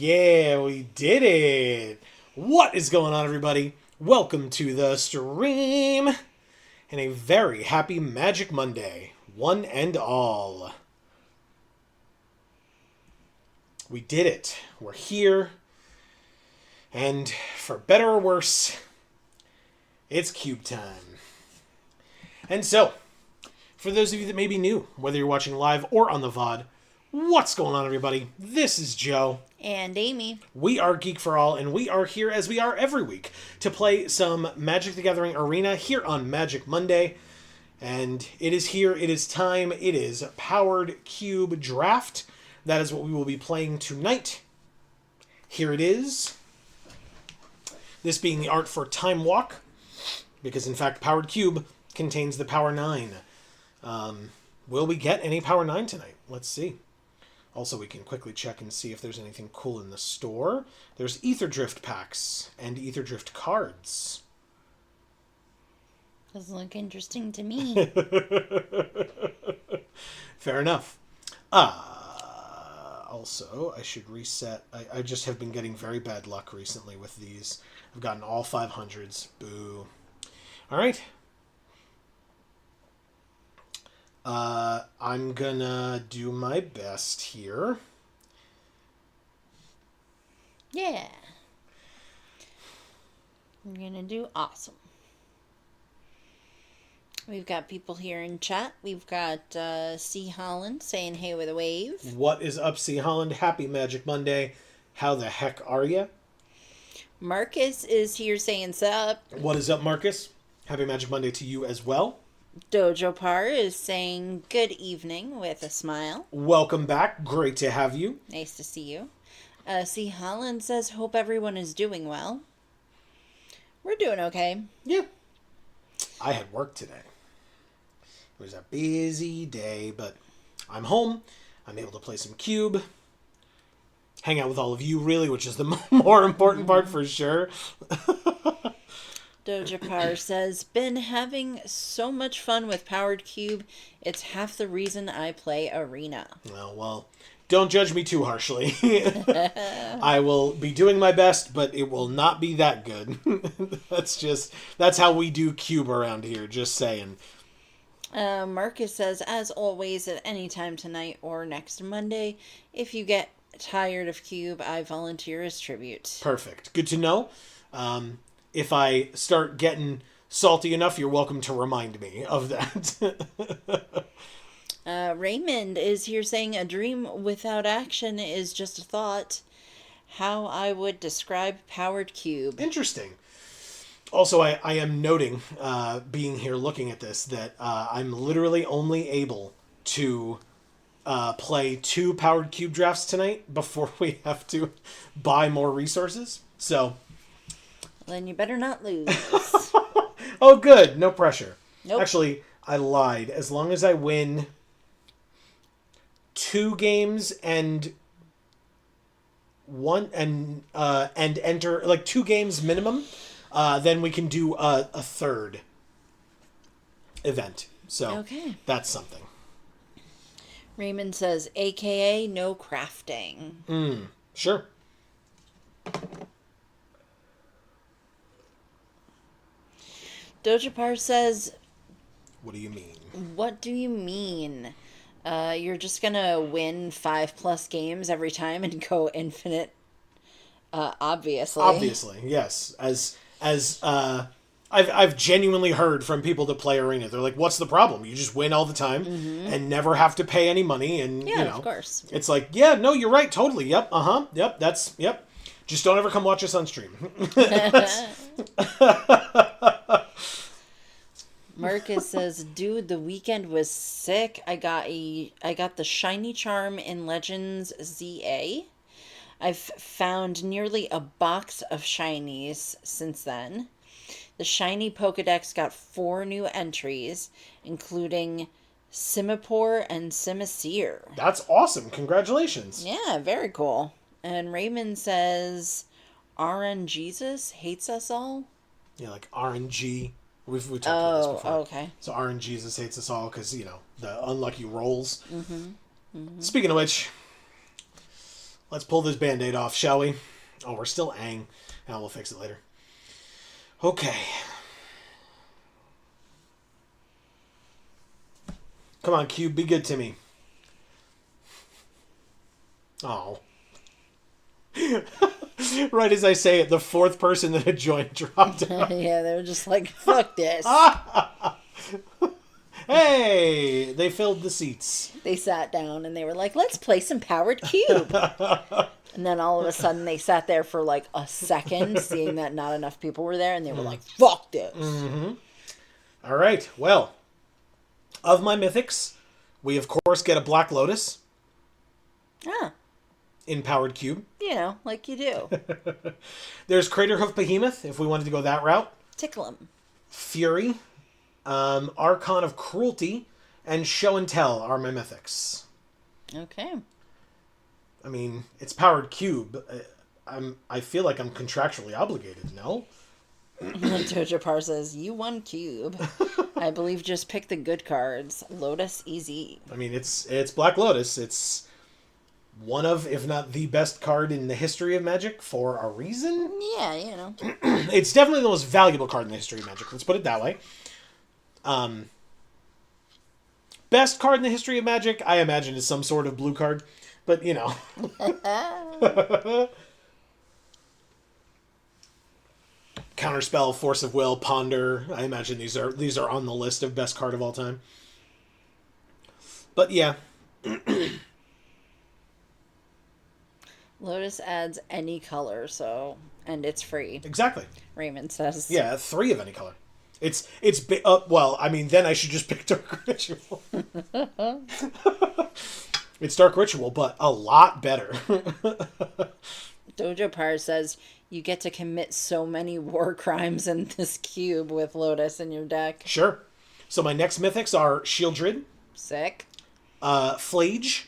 Yeah, we did it! What is going on, everybody? Welcome to the stream! And a very happy Magic Monday, one and all. We did it. We're here. And for better or worse, it's Cube time. And so, for those of you that may be new, whether you're watching live or on the VOD, what's going on, everybody? This is Joe. And Amy. We are Geek for All, and we are here as we are every week to play some Magic the Gathering Arena here on Magic Monday. And it is here, it is time, it is Powered Cube Draft. That is what we will be playing tonight. Here it is. This being the art for Time Walk, because in fact Powered Cube contains the Power 9. Will we get any Power 9 tonight? Let's see. Also, we can quickly check and see if there's anything cool in the store. There's Ether Drift packs and Ether Drift cards. Doesn't look interesting to me. Fair enough. Also, I should reset. I just have been getting very bad luck recently with these. I've gotten all 500s. Boo. All right. I'm gonna do my best here. Yeah. I'm gonna do awesome. We've got people here in chat. We've got C. Holland saying hey with a wave. What is up, C. Holland? Happy Magic Monday. How the heck are ya? Marcus is here saying sup. What is up, Marcus? Happy Magic Monday to you as well. Dojo Par is saying good evening with a smile. Welcome back. Great to have you. Nice to see you. C. Holland says hope everyone is doing well. We're doing okay. Yeah. I had work today. It was a busy day, but I'm home. I'm able to play some Cube. Hang out with all of you, really, which is the more important part for sure. Doja Par says, been having so much fun with Powered Cube. It's half the reason I play Arena. Well, don't judge me too harshly. I will be doing my best, but it will not be that good. That's how we do Cube around here, just saying. Marcus says, as always, at any time tonight or next Monday, if you get tired of Cube, I volunteer as tribute. Perfect. Good to know. If I start getting salty enough, you're welcome to remind me of that. Raymond is here saying, a dream without action is just a thought. How I would describe Powered Cube. Interesting. Also, I am noting, being here looking at this, that I'm literally only able to play 2 Powered Cube drafts tonight before we have to buy more resources. So... then you better not lose. Oh, good. No pressure. Nope. Actually, I lied. As long as I win 2 games and enter like 2 games minimum, then we can do a third event. So okay. That's something. Raymond says, AKA no crafting. Sure. Doja Par says, what do you mean? What do you mean? You're just gonna win 5+ games every time and go infinite? Obviously. Obviously, yes. As I've genuinely heard from people that play Arena. They're like, what's the problem? You just win all the time and never have to pay any money. And, yeah, of course. It's like, yeah, no, you're right. Totally. Yep. Yep. Yep. Just don't ever come watch us on stream. Marcus says, dude, the weekend was sick. I got the shiny charm in Legends ZA. I've found nearly a box of shinies since then. The shiny Pokedex got 4 new entries, including Simipour and Simisear. That's awesome. Congratulations. Yeah, very cool. And Raymond says, RNGesus hates us all? Yeah, like RNG. We've talked about this before. Okay. So RNGesus hates us all because, the unlucky rolls. Speaking of which, Let's pull this Band-Aid off, shall we? Oh, we're still Aang. Now we'll fix it later. Okay. Come on, Cube, be good to me. Oh. Right as I say it, the fourth person that had joined dropped out. Yeah, they were just like, fuck this. Hey, they filled the seats. They sat down and they were like, let's play some Powered Cube. And then all of a sudden they sat there for like a second, seeing that not enough people were there, and they were like, fuck this. Mm-hmm. All right, well, of my mythics, we of course get a Black Lotus. Ah. In Powered Cube. You know, like you do. There's Craterhoof Behemoth, if we wanted to go that route. Tickle him. Fury. Archon of Cruelty. And Show and Tell are my mythics. Okay. I mean, it's Powered Cube. I feel like I'm contractually obligated, no? Doja Par says, you won Cube. I believe just pick the good cards. Lotus easy. I mean, it's Black Lotus. It's one of, if not the best card in the history of Magic for a reason. Yeah, you know. It's definitely the most valuable card in the history of Magic. Let's put it that way. Best card in the history of Magic, I imagine, is some sort of blue card. But, you know. Counterspell, Force of Will, Ponder. I imagine these are on the list of best card of all time. But, yeah. Lotus adds any color, and it's free. Exactly. Raymond says. Yeah, 3 of any color. Well, I mean, then I should just pick Dark Ritual. It's Dark Ritual, but a lot better. Doja Par says, you get to commit so many war crimes in this cube with Lotus in your deck. Sure. So my next mythics are Shieldred. Sick. Flage.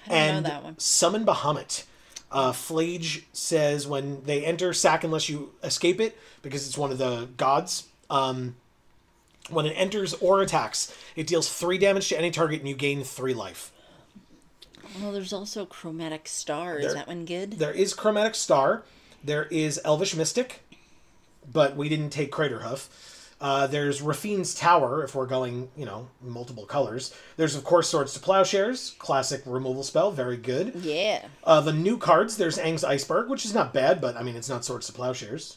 I don't know that one. Summon Bahamut. Flage says when they enter, sack unless you escape it, because it's one of the gods. When it enters or attacks, it deals 3 damage to any target and you gain 3 life. Well, there's also Chromatic Star. Is that one good? There is Chromatic Star. There is Elvish Mystic, but we didn't take Craterhoof. There's Rafine's Tower, if we're going, multiple colors. There's, of course, Swords to Plowshares. Classic removal spell. Very good. Yeah. The new cards, there's Aang's Iceberg, which is not bad, but, it's not Swords to Plowshares,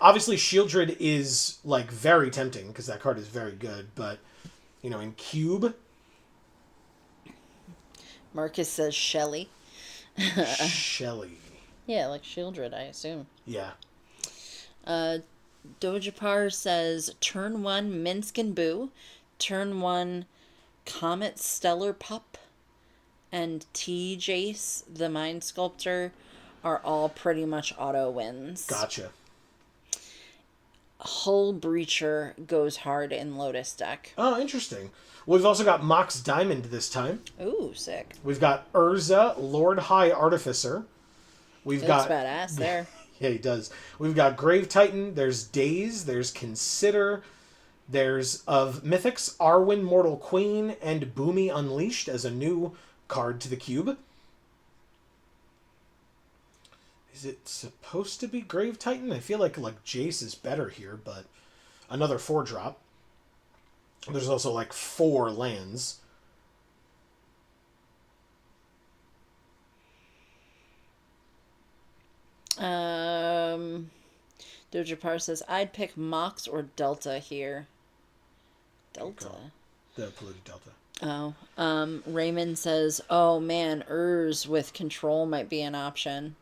Obviously, Shieldred is, very tempting, because that card is very good, but, in Cube... Marcus says Shelly. Shelly. Yeah, like Shieldred, I assume. Yeah. Doja Par says, turn 1, Minsk and Boo. Turn 1, Comet Stellar Pup. And T-Jace, the Mind Sculptor, are all pretty much auto wins. Gotcha. Hull Breacher goes hard in Lotus deck. Oh, interesting. We've also got Mox Diamond this time. Ooh, sick. We've got Urza, Lord High Artificer. We've got badass there. Yeah, he does. We've got Grave Titan. There's Daze. There's Consider. There's of Mythics, Arwen, Mortal Queen, and Boomy Unleashed as a new card to the cube. Is it supposed to be Grave Titan? I feel like Jace is better here, but another 4-drop. There's also 4 lands. Doja Par says, I'd pick Mox or Delta here. Delta? The polluted Delta. Oh. Raymond says, oh man, Urz with control might be an option.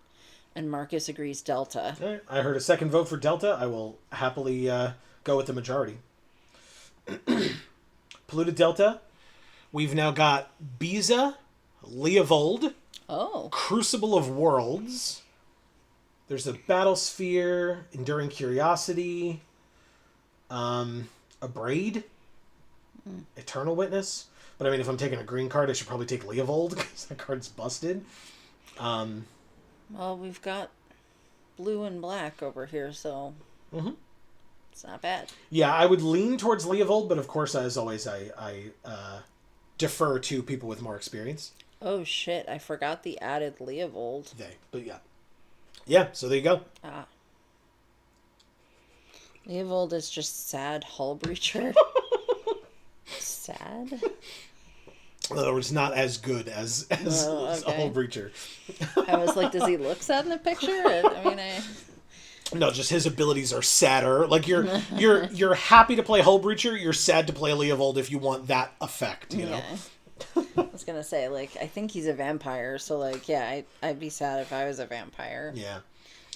And Marcus agrees Delta. All right. I heard a second vote for Delta. I will happily go with the majority. Polluted Delta. We've now got Biza, Leovold, Crucible of Worlds. There's a Battle Sphere, Enduring Curiosity, Abrade, Eternal Witness. But if I'm taking a green card, I should probably take Leovold because that card's busted. Well, we've got blue and black over here, so it's not bad. Yeah, I would lean towards Leovold, but of course, as always, I defer to people with more experience. Oh shit, I forgot the added Leovold. But yeah. Yeah, so there you go. Ah. Leovold is just sad hull breacher. Sad? In other words, not as good as Oh, a whole okay. breacher. I was like, does he look sad in the picture? No, just his abilities are sadder. Like you're happy to play Hull Breacher, you're sad to play Leovold if you want that effect, you know? Yeah. I was gonna say, like, I think he's a vampire, so, like, yeah, I'd be sad if I was a vampire. Yeah.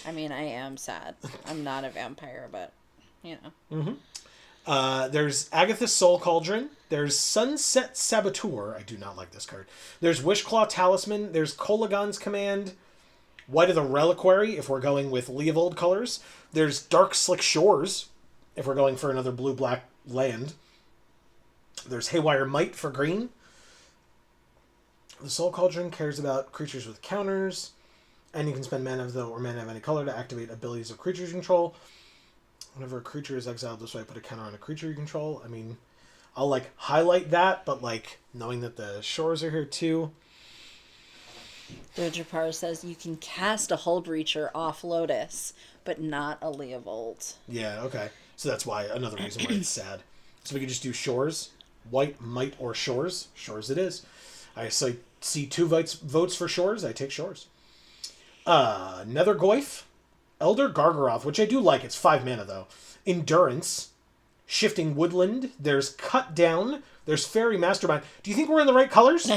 I mean, I am sad. I'm not a vampire, but, you know. There's Agatha's Soul Cauldron. There's Sunset Saboteur. I do not like this card. There's Wishclaw Talisman. There's Kolagon's Command. White of the Reliquary, if we're going with Leovold colors. There's Dark Slick Shores, if we're going for another blue-black land. There's Haywire Might for green. The Soul Cauldron cares about creatures with counters. And you can spend mana or mana of any color to activate abilities of creatures you control. Whenever a creature is exiled this way, put a counter on a creature you control. I mean, I'll, like, highlight that, but, like, knowing that the shores are here, too. Dojapar says you can cast a Hull Breacher off Lotus, but not a Leovold. Yeah, okay. So that's why, another reason why it's sad. So we could just do shores. White, might, or shores. Shores it is. I see 2 votes for shores. I take shores. Nethergoyf. Elder Gargaroth, which I do like. It's 5 mana, though. Endurance. Shifting Woodland. There's Cut Down. There's Fairy Mastermind. Do you think we're in the right colors?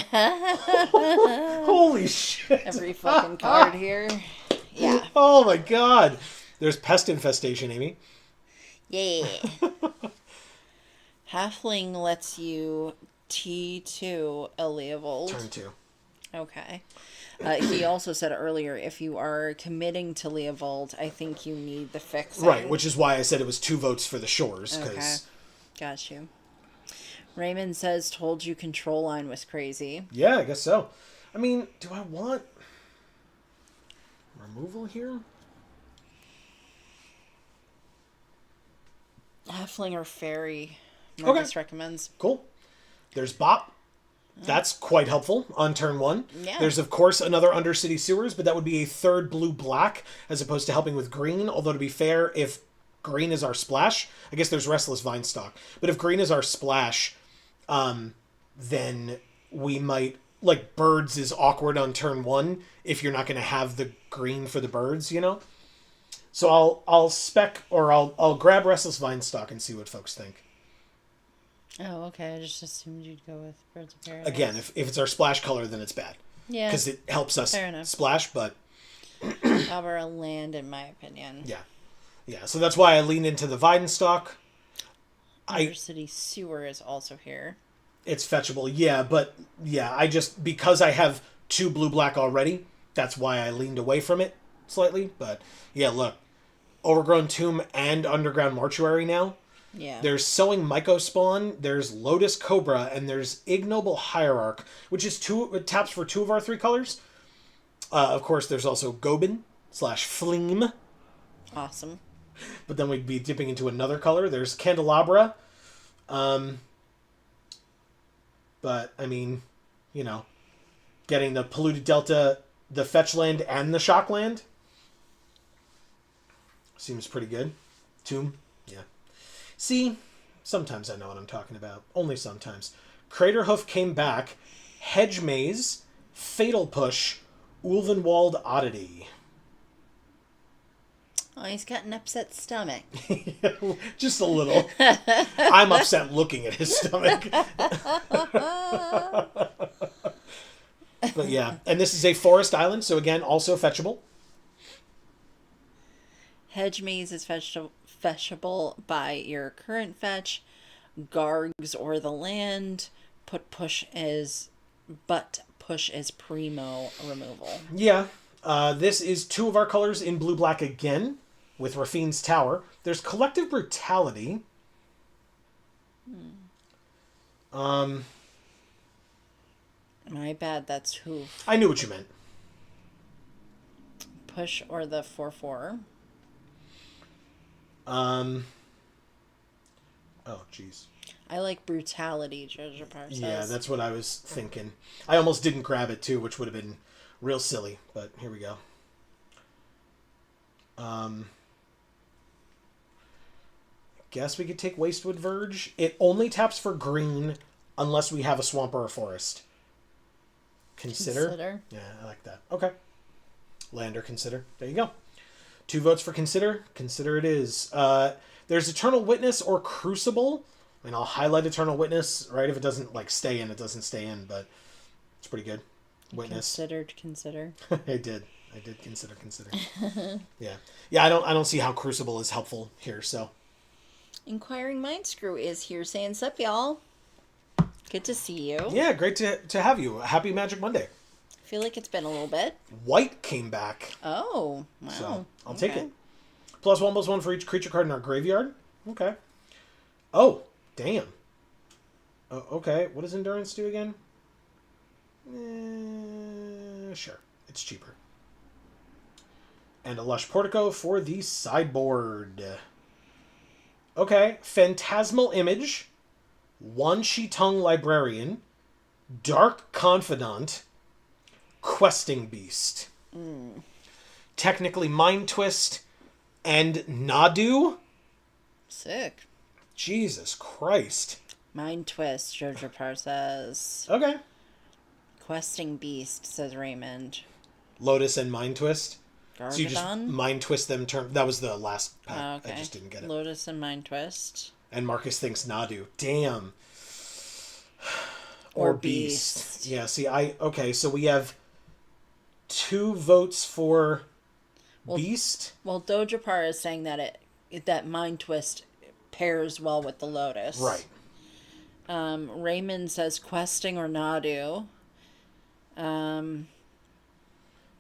Holy shit. Every fucking card here. Yeah. Oh my god. There's Pest Infestation, Amy. Yeah. Halfling lets you T2 a Leovold. Turn 2. Okay. He also said earlier, if you are committing to Leovold, I think you need the fixing. Right, which is why I said it was 2 votes for the shores. Okay. Got you. Raymond says, told you control line was crazy. Yeah, I guess so. I mean, do I want removal here? Halfling or fairy, Marcus recommends. Cool. There's Bop. That's quite helpful on turn 1. Yeah. There's, of course, another Undercity Sewers, but that would be a 3rd blue-black as opposed to helping with green. Although, to be fair, if green is our splash, I guess there's Restless Vinestock. But if green is our splash, then we might... Like, birds is awkward on turn 1 if you're not going to have the green for the birds, you know? So I'll grab Restless Vinestock and see what folks think. Oh, okay. I just assumed you'd go with Birds of Paradise. Again, if it's our splash color, then it's bad. Yeah. Because it helps us splash, but... Cover a land, in my opinion. Yeah. Yeah, so that's why I lean into the Vinestock. Undercity Sewer is also here. It's fetchable, yeah, but... Yeah, because I have 2 blue-black already, that's why I leaned away from it slightly. But, yeah, look. Overgrown Tomb and Underground Mortuary now. Yeah. There's Sowing Mycospawn, there's Lotus Cobra, and there's Ignoble Hierarch, which is it taps for 2 of our 3 colors. Of course, there's also Gobin / Fleam. Awesome. But then we'd be dipping into another color. There's Candelabra. But, I mean, you know, getting the Polluted Delta, the Fetch Land, and the Shock Land seems pretty good. Tomb, yeah. See, sometimes I know what I'm talking about. Only sometimes. Craterhoof came back. Hedge Maze, Fatal Push, Ulvenwald Oddity. Oh, he's got an upset stomach. Just a little. I'm upset looking at his stomach. But yeah, and this is a forest island, so again, also fetchable. Hedge Maze is fetchable by your current fetch. Gargs or the land. Push is primo removal. Yeah. This is 2 of our colors in blue-black again, with Rafine's Tower. There's Collective Brutality. My bad, that's who. I knew what you meant. Push or the 4/4. Oh, jeez. I like brutality, Jojo Parr says. Yeah, that's what I was thinking. I almost didn't grab it too, which would have been real silly, but here we go. Guess we could take Wastewood Verge. It only taps for green unless we have a swamp or a forest. Consider? Yeah, I like that. Okay. Land or consider. There you go. 2 votes for consider. Consider it is. There's Eternal Witness or Crucible. I mean, I'll highlight Eternal Witness, right? If it doesn't, like, stay in, it doesn't stay in, but it's pretty good. Witness. Consider. I did consider. Yeah. Yeah, I don't see how Crucible is helpful here, so. Inquiring Mind Screw is here saying, sup, y'all. Good to see you. Yeah, great to have you. Happy Magic Monday. I feel like it's been a little bit. White came back. Oh, wow. So, I'll take it. +1/+1 for each creature card in our graveyard. Okay. Oh, damn. Oh, okay, what does Endurance do again? Sure. It's cheaper. And a Lush Portico for the sideboard. Okay, Phantasmal Image, Wan Shi Tong Librarian, Dark Confidant, Questing Beast. Technically Mind Twist, and Nadu. Sick. Jesus Christ. Mind Twist, Jojo Parr says. Okay. Questing Beast, says Raymond. Lotus and Mind Twist. Gargadon? So you just Mind Twist them. That was the last pack. Oh, okay. I just didn't get it. Lotus and Mind Twist. And Marcus thinks Nadu. Damn. Or Beast. Yeah, see, okay, so we have 2 votes for Beast. Well, Doja Parr is saying that that Mind Twist pairs well with the Lotus. Right. Raymond says Questing or Nadu.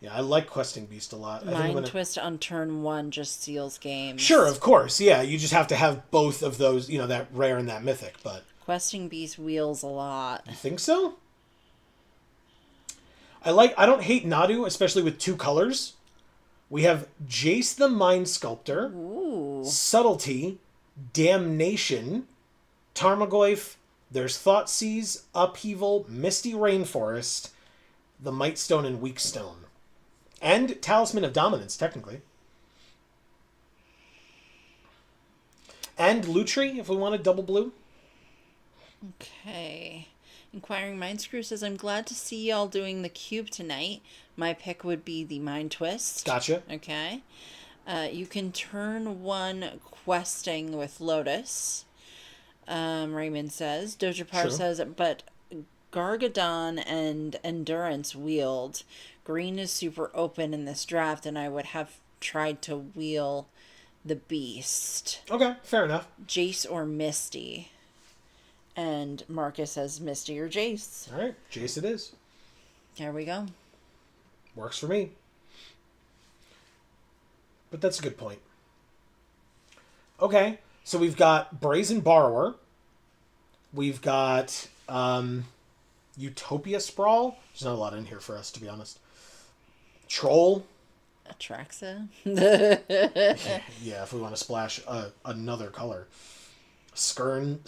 Yeah, I like Questing Beast a lot. Mind Twist on turn 1 just seals games. Sure, of course. Yeah, you just have to have both of those, that rare and that mythic, but... Questing Beast wheels a lot. You think so? I don't hate Nadu, especially with 2 colors. We have Jace the Mind Sculptor, Ooh. Subtlety, Damnation, Tarmogoyf, there's Thoughtseize, Upheaval, Misty Rainforest, the Mightstone and Weakstone. And Talisman of Dominance, technically. And Lutri, if we wanted double blue. Okay. Inquiring Mind Screw says, I'm glad to see y'all doing the cube tonight. My pick would be the Mind Twist. Gotcha. Okay. You can turn 1 questing with Lotus. Raymond says. Doja Parr says, but Gargadon and Endurance wield. Green is super open in this draft, and I would have tried to wheel the Beast. Okay, fair enough. Jace or Misty. And Marcus says Misty or Jace. All right, Jace it is. There we go. Works for me. But that's a good point. Okay, so we've got Brazen Borrower. We've got Utopia Sprawl. There's not a lot in here for us, to be honest. Troll. Atraxa. Yeah, if we want to splash another color. Stern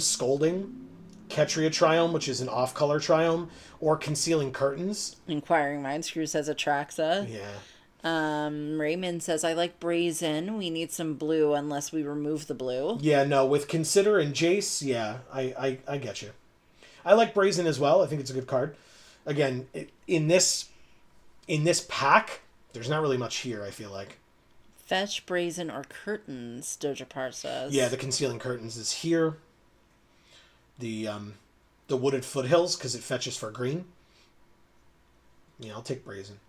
Scolding. Ketria Triome, which is an off-color Triome. Or Concealing Curtains. Inquiring Mind Screw says Atraxa. Yeah. Raymond says, I like Brazen. We need some blue unless we remove the blue. Yeah, no, with Consider and Jace, yeah, I get you. I like Brazen as well. I think it's a good card. Again, in this pack, there's not really much here, I feel like. Fetch, Brazen, or Curtains, Doja Parr says. Yeah, the Concealing Curtains is here. The Wooded Foothills, because it fetches for green. Yeah, I'll take Brazen.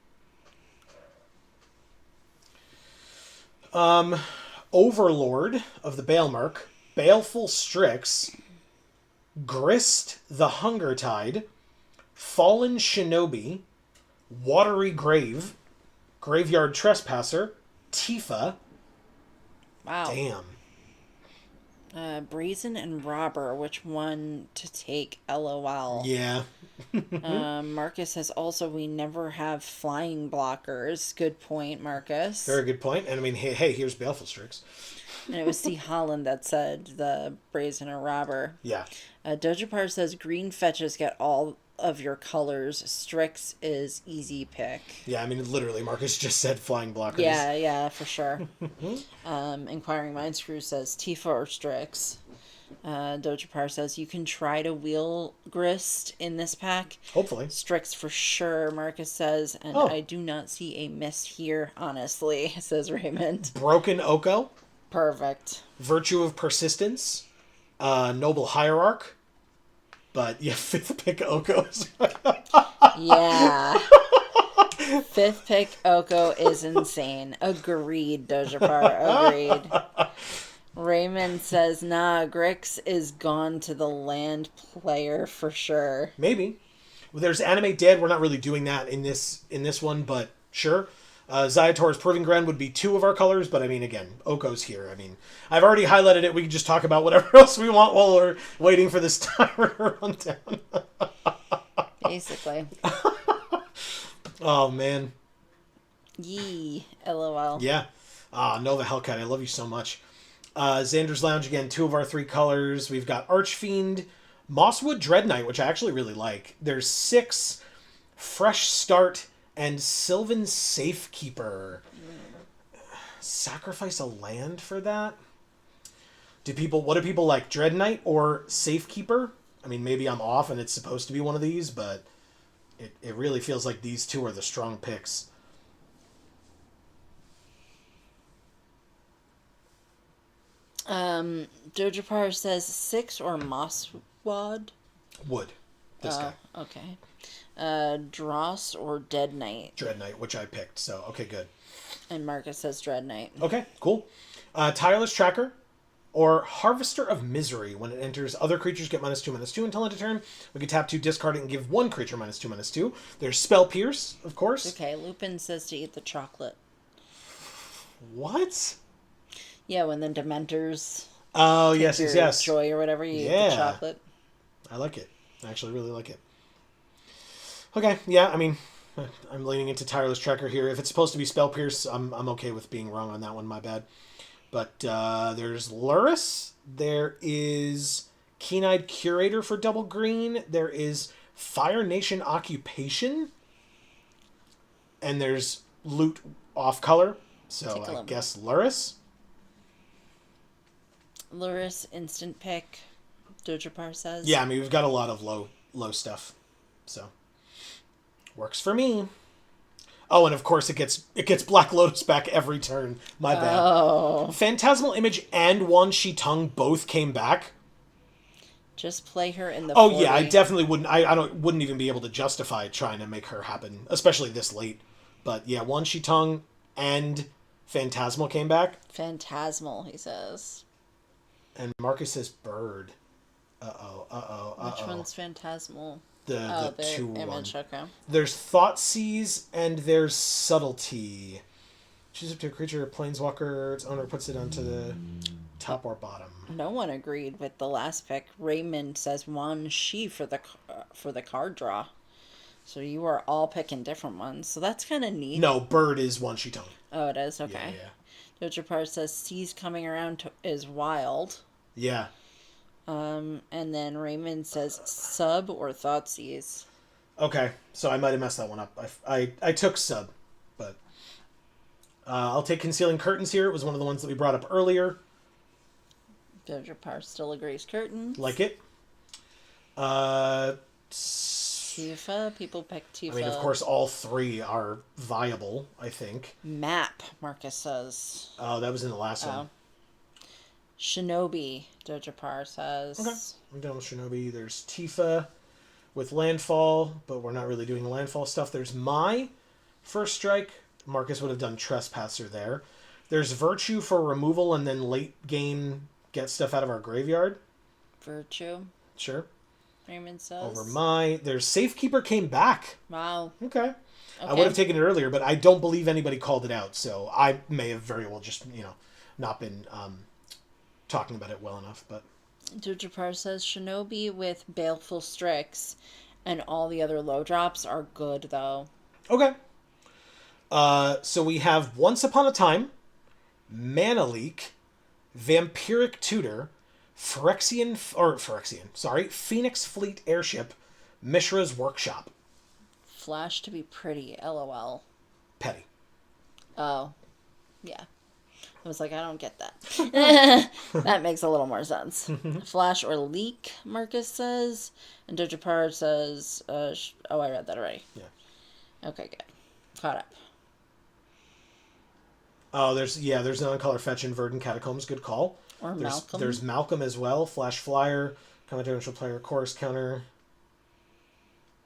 Overlord of the Baelmark, Baleful Strix, Grist the Hunger Tide, Fallen Shinobi, Watery Grave, Graveyard Trespasser, Tifa. Wow. Damn. Brazen and Robber, which one to take? LOL. Yeah. Marcus says also we never have flying blockers. Good point, Marcus. Very good point. And I mean, hey, here's Baleful Strix. And it was C. Holland that said the brazen robber. Yeah. Doja Par says green fetches get all of your colors. Strix is easy pick. Yeah, I mean, literally, Marcus just said flying blockers. Yeah, for sure. Inquiring Mind Screw says Tifa or Strix. Doja Par says you can try to wheel grist in this pack. Hopefully. Strix for sure, Marcus says, and I do not see a mist here, honestly, says Raymond. Broken Oko. Perfect. Virtue of Persistence. Noble Hierarch. But yeah, 5th pick Okos. Yeah. 5th pick Oko is insane. Agreed, Doja Par. Agreed. Raymond says, nah, Grix is gone to the land player for sure. Maybe. Well, there's Animate Dead. We're not really doing that in this one, but sure. Zayator's Proving Ground would be 2 of our colors, but I mean, again, Oko's here. I mean, I've already highlighted it. We can just talk about whatever else we want while we're waiting for this timer to run down. Basically. Oh, man. Yee. LOL. Yeah. Nova Hellcat, I love you so much. Xander's Lounge, again, 2 of our 3 colors. We've got Archfiend, Mosswood Dread Knight, which I actually really like. There's 6, Fresh Start, and Sylvan Safekeeper. Sacrifice a land for that? What do people like? Dread Knight or Safekeeper? I mean, maybe I'm off and it's supposed to be one of these, but it really feels like these 2 are the strong picks. Doja Par says 6 or Mosswad? Wood. This guy. Okay. Dross or Dead Knight? Dread Knight, which I picked, so okay, good. And Marcus says Dread Knight. Okay, cool. Tireless Tracker or Harvester of Misery. When it enters, other creatures get -2/-2 until end of turn. We can tap 2, discard it, and give 1 creature -2/-2. There's Spell Pierce, of course. Okay, Lupin says to eat the chocolate. What? Yeah, when the Dementors... Oh, yes. Joy or whatever, you eat the chocolate. I like it. I actually really like it. Okay, yeah, I mean, I'm leaning into Tireless Tracker here. If it's supposed to be Spell Pierce, I'm okay with being wrong on that one, my bad. But there's Luris. There is Keen-Eyed Curator for double green. There is Fire Nation Occupation. And there's Loot off color. So I guess Luris. Luris instant pick, Doja Par says. Yeah, I mean, we've got a lot of low stuff. So works for me. Oh, and of course it gets Black Lotus back every turn. My bad. Oh. Phantasmal Image and Wan Shi Tung both came back. Just play her in the 40. Yeah, I definitely wouldn't. I wouldn't even be able to justify trying to make her happen, especially this late. But yeah, Wan Shi Tung and Phantasmal came back. Phantasmal, he says. And Marcus says Bird. Uh-oh. Which one's Phantasmal? The 2/1. Okay. There's Thoughtseize and there's Subtlety. Choose up to a creature, a planeswalker, its owner puts it onto the top or bottom. No one agreed with the last pick. Raymond says Wan Shi for the card draw. So you are all picking different ones. So that's kind of neat. No, Bird is Wan Shi Tung. Oh, it is? Okay. Yeah. Doja Par says Seas coming around is wild. Yeah. And then Raymond says Sub or Thoughtseize. Okay, so I might have messed that one up. I took Sub, but I'll take Concealing Curtains here. It was one of the ones that we brought up earlier. Doja Par still agrees. Curtains. Like it. Tifa. People pick Tifa. I mean, of course, all 3 are viable, I think. Map, Marcus says. Oh, that was in the last one. Shinobi, Doja Par says. Okay. I'm done with Shinobi. There's Tifa with Landfall, but we're not really doing Landfall stuff. There's Mai, First Strike. Marcus would have done Trespasser there. There's Virtue for removal and then late game get stuff out of our graveyard. Virtue. Sure. Raymond says. Over Mai. There's Safekeeper came back. Wow. Okay. I would have taken it earlier, but I don't believe anybody called it out, so I may have very well just, not been talking about it well enough, but... Doja Par says Shinobi with Baleful Strix and all the other low drops are good, though. Okay. So we have Once Upon a Time, Mana Leak, Vampiric Tutor, Phoenix Fleet Airship, Mishra's Workshop. Flash to be pretty, lol. Petty. Oh, yeah. I was like, I don't get that. That makes a little more sense. Flash or leak, Marcus says. And Dojapar says, I read that already. Yeah. Okay, good. Caught up. Oh, there's non-color fetch in Verdant Catacombs. Good call. Or Malcolm. There's Malcolm as well. Flash Flyer, Combinatorial Player, Chorus Counter.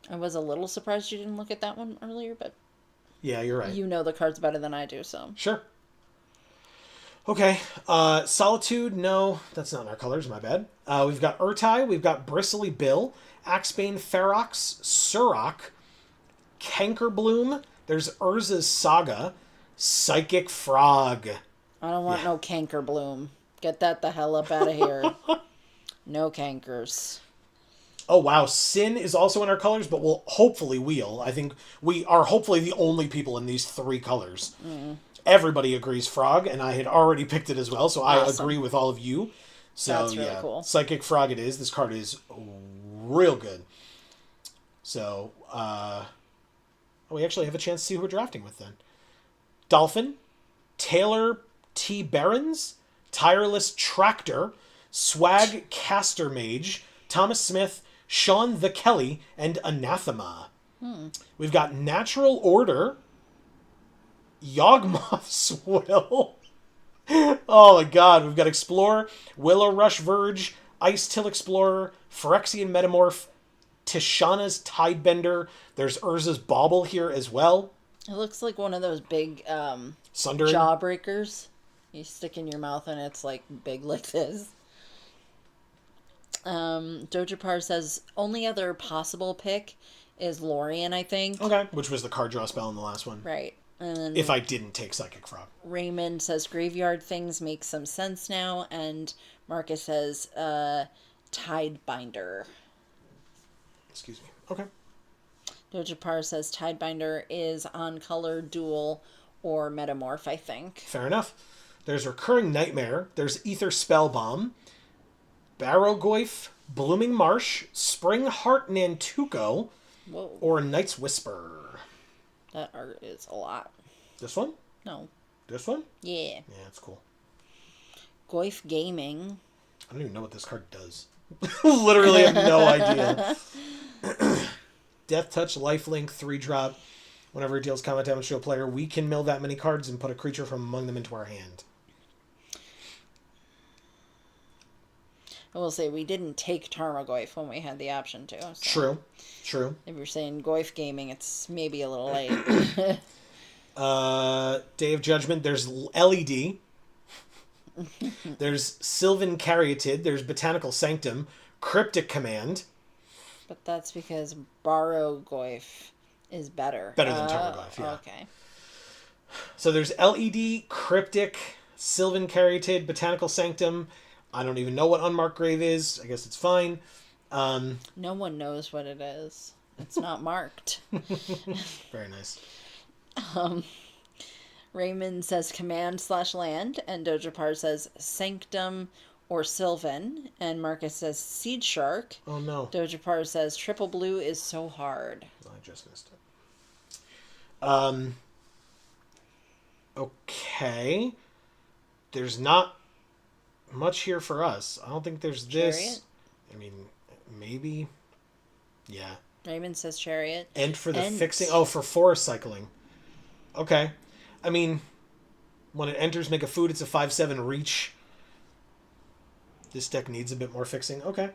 I was a little surprised you didn't look at that one earlier, but... Yeah, you're right. You know the cards better than I do, so... Sure. Okay, Solitude, no, that's not in our colors, my bad. We've got Urtai, we've got Bristly Bill, Axebane Ferox, Surok, Cankerbloom, there's Urza's Saga, Psychic Frog. I don't want no Cankerbloom. Get that the hell up out of here. No cankers. Oh, wow, Sin is also in our colors, but we'll hopefully wheel. I think we are hopefully the only people in these three colors. Everybody agrees Frog, and I had already picked it as well, so Awesome. I agree with all of you. So, That's really cool. Psychic Frog it is. This card is real good. So, we actually have a chance to see who we're drafting with then. Dolphin, Taylor T. Barons, Tireless Tractor, Swag Caster Mage, Thomas Smith, Sean the Kelly, and Anathema. We've got Natural Order, Yawgmoth's Will. Oh my god, we've got Explorer, Willow Rush Verge, Ice Till Explorer, Phyrexian Metamorph, Tishana's Tidebender. There's Urza's Bauble here as well. It looks like one of those big Sundering. jawbreakers. You stick in your mouth and it's like big like this. Dojapar says only other possible pick is Lorien, I think. Okay, which was the card draw spell in the last one. Right. And If I didn't take Psychic Frog. Raymond says graveyard things make some sense now, and Marcus says Tidebinder. Excuse me. Okay. Dojapar says Tidebinder is on color, dual, or metamorph, I think. Fair enough. There's Recurring Nightmare. There's Ether Spellbomb. Barrowgoyf, Blooming Marsh, Spring Heart Nantuko, Whoa. or Night's Whisper. That art is a lot. This one? No. This one? Yeah. Yeah, it's cool. Goyf Gaming. I don't even know what this card does. Literally have no idea. Death Touch, Lifelink, 3-drop. Whenever it deals combat damage to a player, we can mill that many cards and put a creature from among them into our hand. I will say we didn't take Tarmogoyf when we had the option to. So True. True. if you're saying Goyf Gaming, it's maybe a little late. Day of Judgment, there's LED. There's Sylvan Caryatid. There's Botanical Sanctum. Cryptic Command. But that's because Barrowgoyf is better. Better than Tarmogoyf, yeah. Okay. So there's LED, Cryptic, Sylvan Caryatid, Botanical Sanctum. I don't even know what Unmarked Grave is. I guess it's fine. No one knows what it is. It's not marked. Very nice. Raymond says command/land, and Dojapar says sanctum or Sylvan, and Marcus says Seed Shark. Oh no. Dojapar says triple blue is so hard. I just missed it. Okay. There's not much here for us. I don't think there's this. Chariot? I mean, maybe. Yeah. Raymond says Chariot. And for the Ent. fixing. Oh, for forest cycling. Okay. I mean, when it enters, make a food. It's a 5/7 reach. This deck needs a bit more fixing. Okay.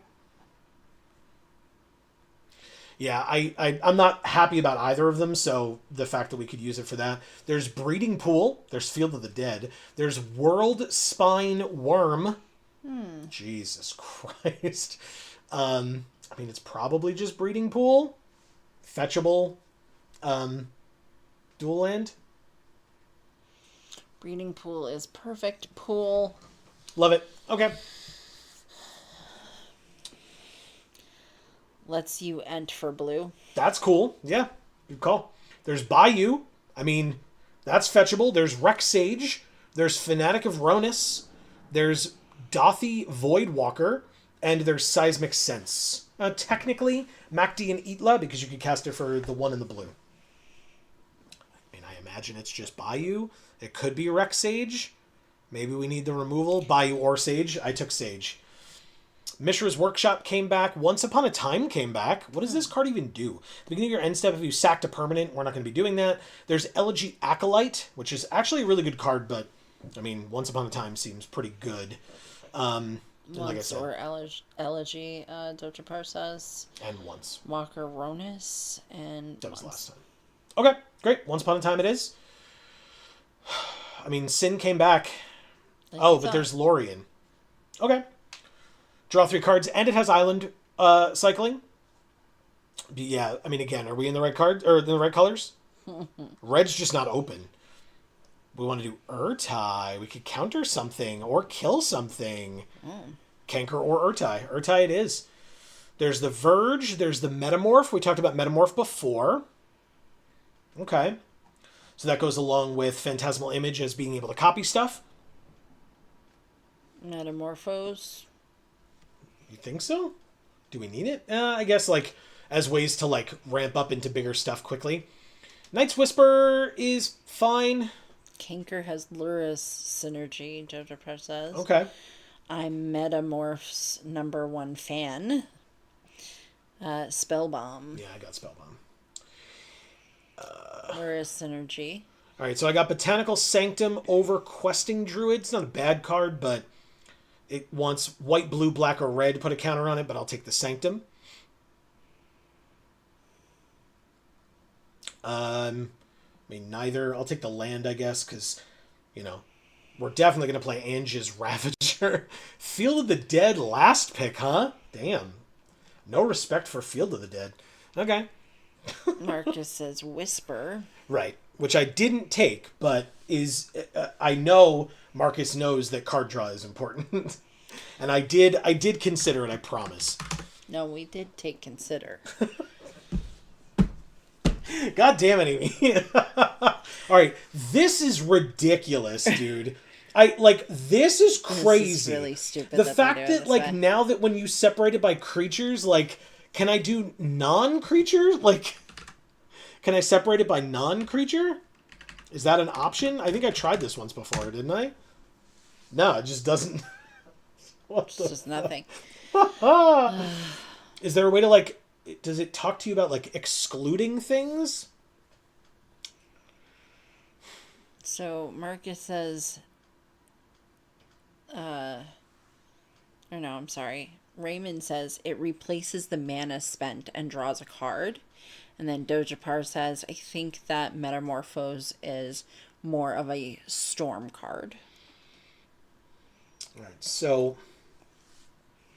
Yeah, I'm not happy about either of them, so the fact that we could use it for that. There's Breeding Pool. There's Field of the Dead. There's World Spine Worm. Jesus Christ. I mean, it's probably just Breeding Pool. Fetchable. Dual land. Breeding Pool is perfect pool. Love it. Okay. Lets you ent for blue. That's cool. Yeah. Good call. There's Bayou. I mean, that's fetchable. There's Rex Sage. There's Fanatic of Ronus. There's Dothy Voidwalker, and there's Seismic Sense. Technically, Macdi and Itla, because you could cast it for the one in the blue. I mean, I imagine it's just Bayou. It could be Rex Sage. Maybe we need the removal. Bayou or Sage. I took Sage. Mishra's Workshop came back. Once Upon a Time came back. What does this card even do? At the beginning of your end step, if you sacked a permanent, we're not going to be doing that. There's Elegy Acolyte, which is actually a really good card, but, I mean, Once Upon a Time seems pretty good. Like I said, or Elegy, Doja says. And once. Walker Ronus, and that was last time. Okay, great. Once Upon a Time it is. I mean, Sin came back. But there's Lorien. Okay. Draw 3 cards, and it has island cycling. But yeah, I mean, again, are we in the right card or the right colors? Red's just not open. We want to do Urtai. We could counter something or kill something. Canker or Urtai. Urtai it is. There's the Verge. There's the Metamorph. We talked about Metamorph before. Okay. So that goes along with Phantasmal Image as being able to copy stuff. Metamorphose. You think so? Do we need it? I guess, like, as ways to, like, ramp up into bigger stuff quickly. Knight's Whisper is fine. Canker has Luris synergy, Jojo Press says. Okay. I'm Metamorph's #1 fan. Spellbomb. Yeah, I got Spellbomb. Luris synergy. Alright, so I got Botanical Sanctum over Questing Druid. It's not a bad card, but it wants white, blue, black, or red to put a counter on it, but I'll take the Sanctum. I mean, neither. I'll take the land, I guess, because, you know, we're definitely going to play Ange's Ravager. Field of the Dead last pick, huh? Damn. No respect for Field of the Dead. Okay. Marcus says Whisper. Right. Which I didn't take, but is... I know Marcus knows that card draw is important. And I did consider it, I promise. No, we did take Consider. God damn it, Amy. Alright, this is ridiculous, dude. This is crazy. This is really stupid. The fact that, like, now that when you separate it by creatures, like, can I do non-creatures? Like, can I separate it by non-creature? Is that an option? I think I tried this once before, didn't I? No, it just doesn't. It's just nothing. Is there a way to, like, does it talk to you about, like, excluding things? So Marcus says, or no, I'm sorry. Raymond says it replaces the mana spent and draws a card. And then Dojapar says, I think that Metamorphose is more of a storm card. All right, so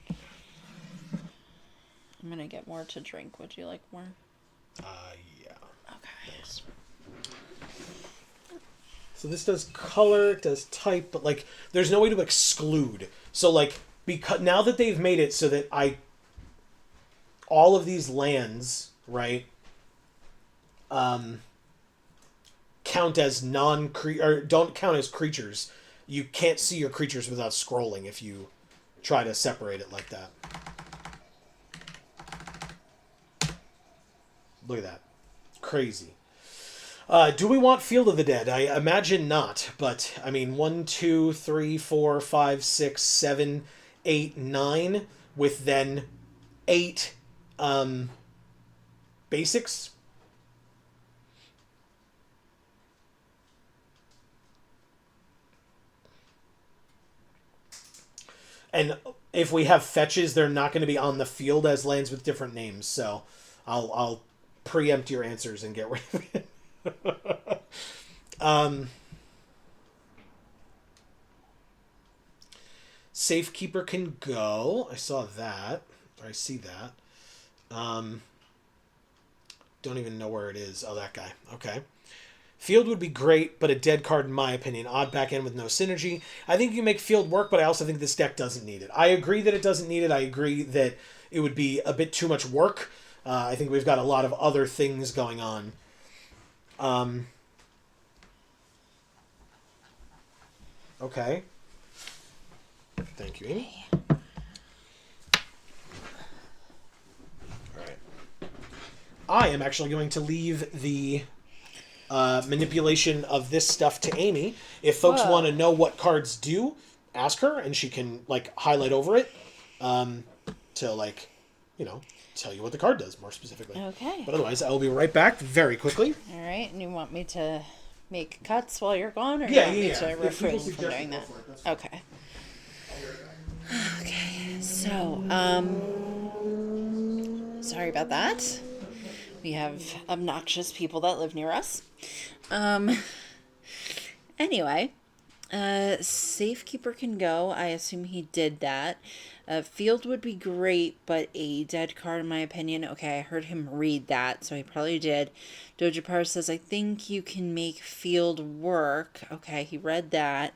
I'm going to get more to drink. Would you like more? yeah. Okay. Thanks. So this does color, it does type, but, like, there's no way to exclude. So, like, because now that they've made it so that all of these lands, right, count as or don't count as creatures. You can't see your creatures without scrolling if you try to separate it like that. Look at that. Crazy. Do we want Field of the Dead? I imagine not, but, I mean, 1, 2, 3, 4, 5, 6, 7, 8, 9, with then 8 basics. And if we have fetches, they're not going to be on the field as lands with different names, so I'll preempt your answers and get rid of it. Safekeeper can go. I saw that. Or I see that. Don't even know where it is. Oh, that guy. Okay. Field would be great, but a dead card in my opinion. Odd back end with no synergy. I think you make field work, but I also think this deck doesn't need it. I agree that it doesn't need it. I agree that it would be a bit too much work. I think we've got a lot of other things going on. Okay. Thank you, Amy. All right. I am actually going to leave the manipulation of this stuff to Amy. If folks Whoa. want to know what cards do, ask her, and she can like highlight over it to like, you know, tell you what the card does more specifically. Okay. But otherwise, I will be right back very quickly. All right, and you want me to make cuts while you're gone, or Yeah, you want yeah, me yeah. to If people refrain from suggest doing it, go that? for it. That's fine. Okay. Okay, so, sorry about that. We have obnoxious people that live near us. Anyway, Safekeeper can go. I assume he did that. Field would be great, but a dead card in my opinion. Okay, I heard him read that, so he probably did. Dojapar says, I think you can make Field work. Okay, he read that.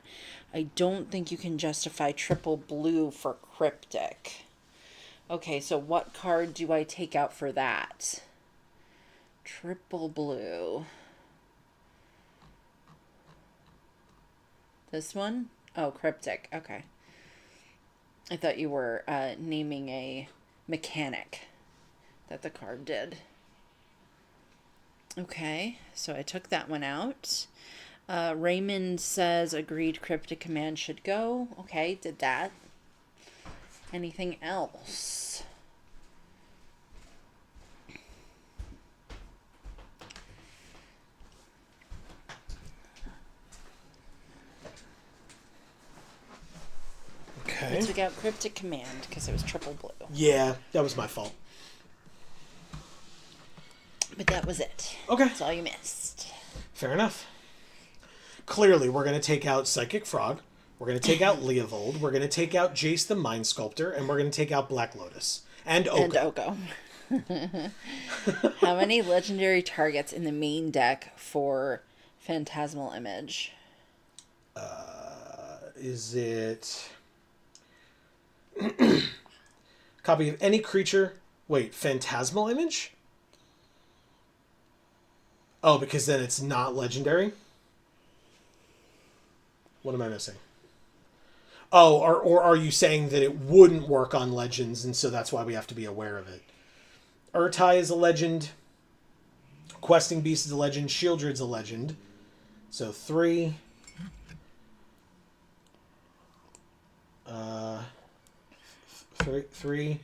I don't think you can justify triple blue for Cryptic. Okay, so what card do I take out for that? Triple blue. This one? Oh, Cryptic. Okay. I thought you were naming a mechanic that the card did. Okay, so I took that one out. Raymond says agreed Cryptic command should go. Okay, did that. Anything else? Okay. I took out Cryptic command because it was triple blue. Yeah, that was my fault. But that was it. Okay. That's all you missed. Fair enough. Clearly, we're going to take out Psychic Frog. We're going to take out Leovold. We're going to take out Jace the Mind Sculptor. And we're going to take out Black Lotus. And Oko. And Oko. How many legendary targets in the main deck for Phantasmal Image? Is it... Copy of any creature... Wait, Phantasmal Image? Oh, because then it's not legendary? What am I missing? Oh, or are you saying that it wouldn't work on legends, and so that's why we have to be aware of it? Urtai is a legend. Questing Beast is a legend. Shieldred's a legend. So 3. Three.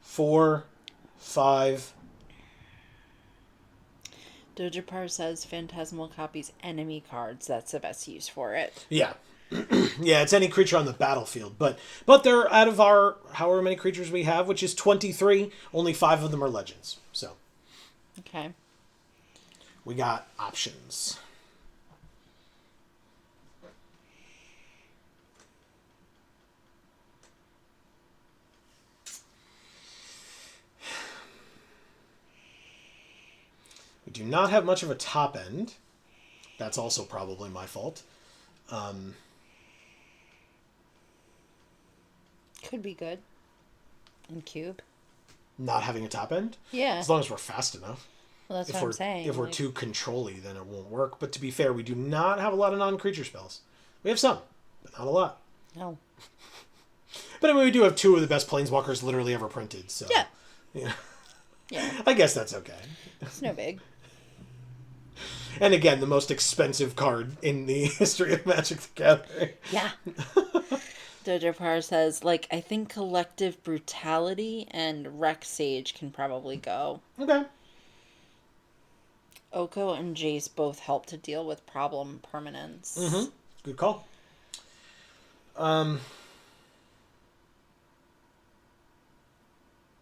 4. 5. Dojapar says Phantasmal copies enemy cards. That's the best use for it. Yeah. Yeah, it's any creature on the battlefield. But they're out of our however many creatures we have, which is 23, only 5 of them are legends. So Okay. we got options. We do not have much of a top end. That's also probably my fault. Could be good. In cube. Not having a top end. Yeah. As long as we're fast enough. Well, that's If what we're I'm saying. if we're too control-y, then it won't work. But to be fair, we do not have a lot of non-creature spells. We have some, but not a lot. No. But I mean, we do have 2 of the best planeswalkers literally ever printed. So Yeah. yeah. Yeah. I guess that's okay. It's no big. And again, the most expensive card in the history of Magic the Gathering. Yeah. Dojapar says, like, I think Collective Brutality and Rex Sage can probably go. Okay. Oko and Jace both help to deal with problem permanents. Mm-hmm. Good call. All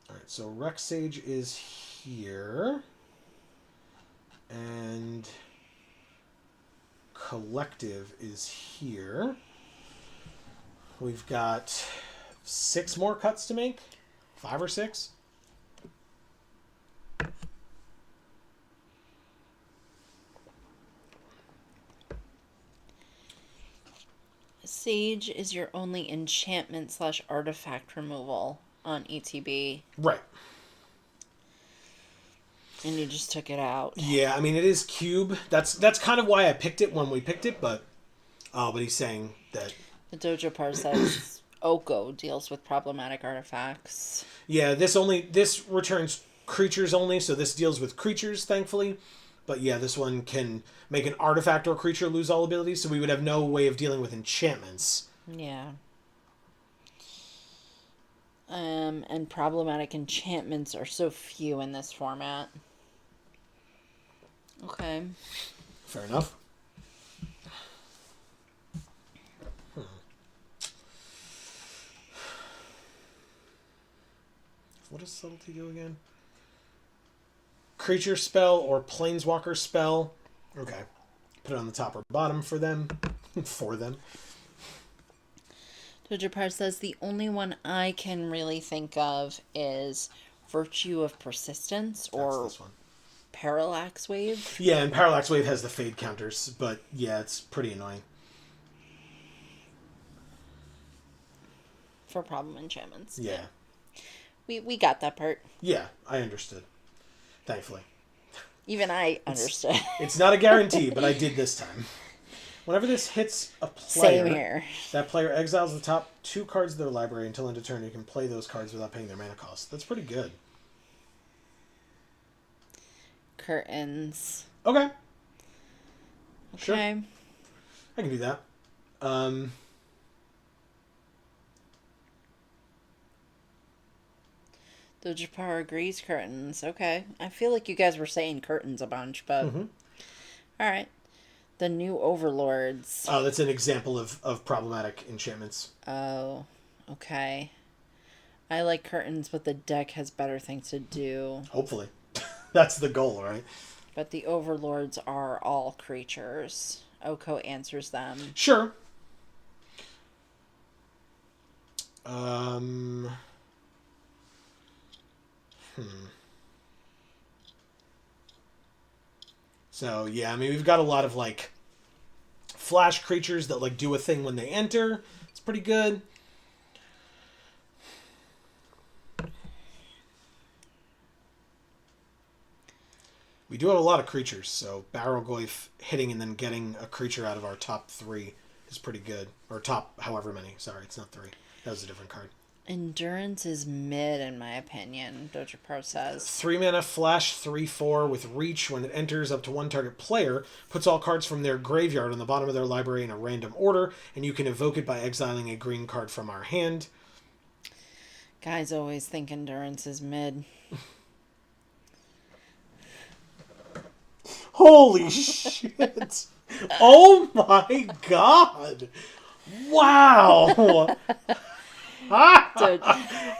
right, so Rex Sage is here. And Collective is here. We've got 6 more cuts to make. 5 or 6. Sage is your only enchantment / artifact removal on ETB. Right. And you just took it out. Yeah, I mean, it is cube. That's kind of why I picked it when we picked it, but Oh, but he's saying that... The Dojo Par says Oko deals with problematic artifacts. Yeah, this returns creatures only, so this deals with creatures, thankfully. But yeah, this one can make an artifact or creature lose all abilities, so we would have no way of dealing with enchantments. Yeah. And problematic enchantments are so few in this format. Okay. Fair enough. What does subtlety do again? Creature spell or planeswalker spell. Okay. Put it on the top or bottom for them. For them. Dojapar says the only one I can really think of is Virtue of Persistence or That's this one. Parallax Wave. Yeah, and Parallax Wave has the fade counters, but yeah, it's pretty annoying. For problem enchantments. Yeah. We got that part. Yeah, I understood. Thankfully. Even I understood. It's not a guarantee, but I did this time. Whenever this hits a player, Same here. That player exiles the top 2 cards of their library until end of turn. You can play those cards without paying their mana cost. That's pretty good. Curtains. Okay. Sure. Okay. I can do that. Dojapar agrees curtains. Okay. I feel like you guys were saying curtains a bunch, but... Mm-hmm. All right. The new overlords. Oh, that's an example of problematic enchantments. Oh, okay. I like curtains, but the deck has better things to do. Hopefully. That's the goal, right? But the overlords are all creatures. Oko answers them. Sure. So, yeah, I mean, we've got a lot of, like, flash creatures that, like, do a thing when they enter. It's pretty good. We do have a lot of creatures, so Barrelgoyf hitting and then getting a creature out of our top 3 is pretty good. Or top however many. Sorry, it's not 3. That was a different card. Endurance is mid, in my opinion, Dojapar says. 3 mana flash 3/4 with reach. When it enters, up to 1 target player puts all cards from their graveyard on the bottom of their library in a random order, and you can evoke it by exiling a green card from our hand. Guys always think endurance is mid. Holy shit! Oh my god! Wow!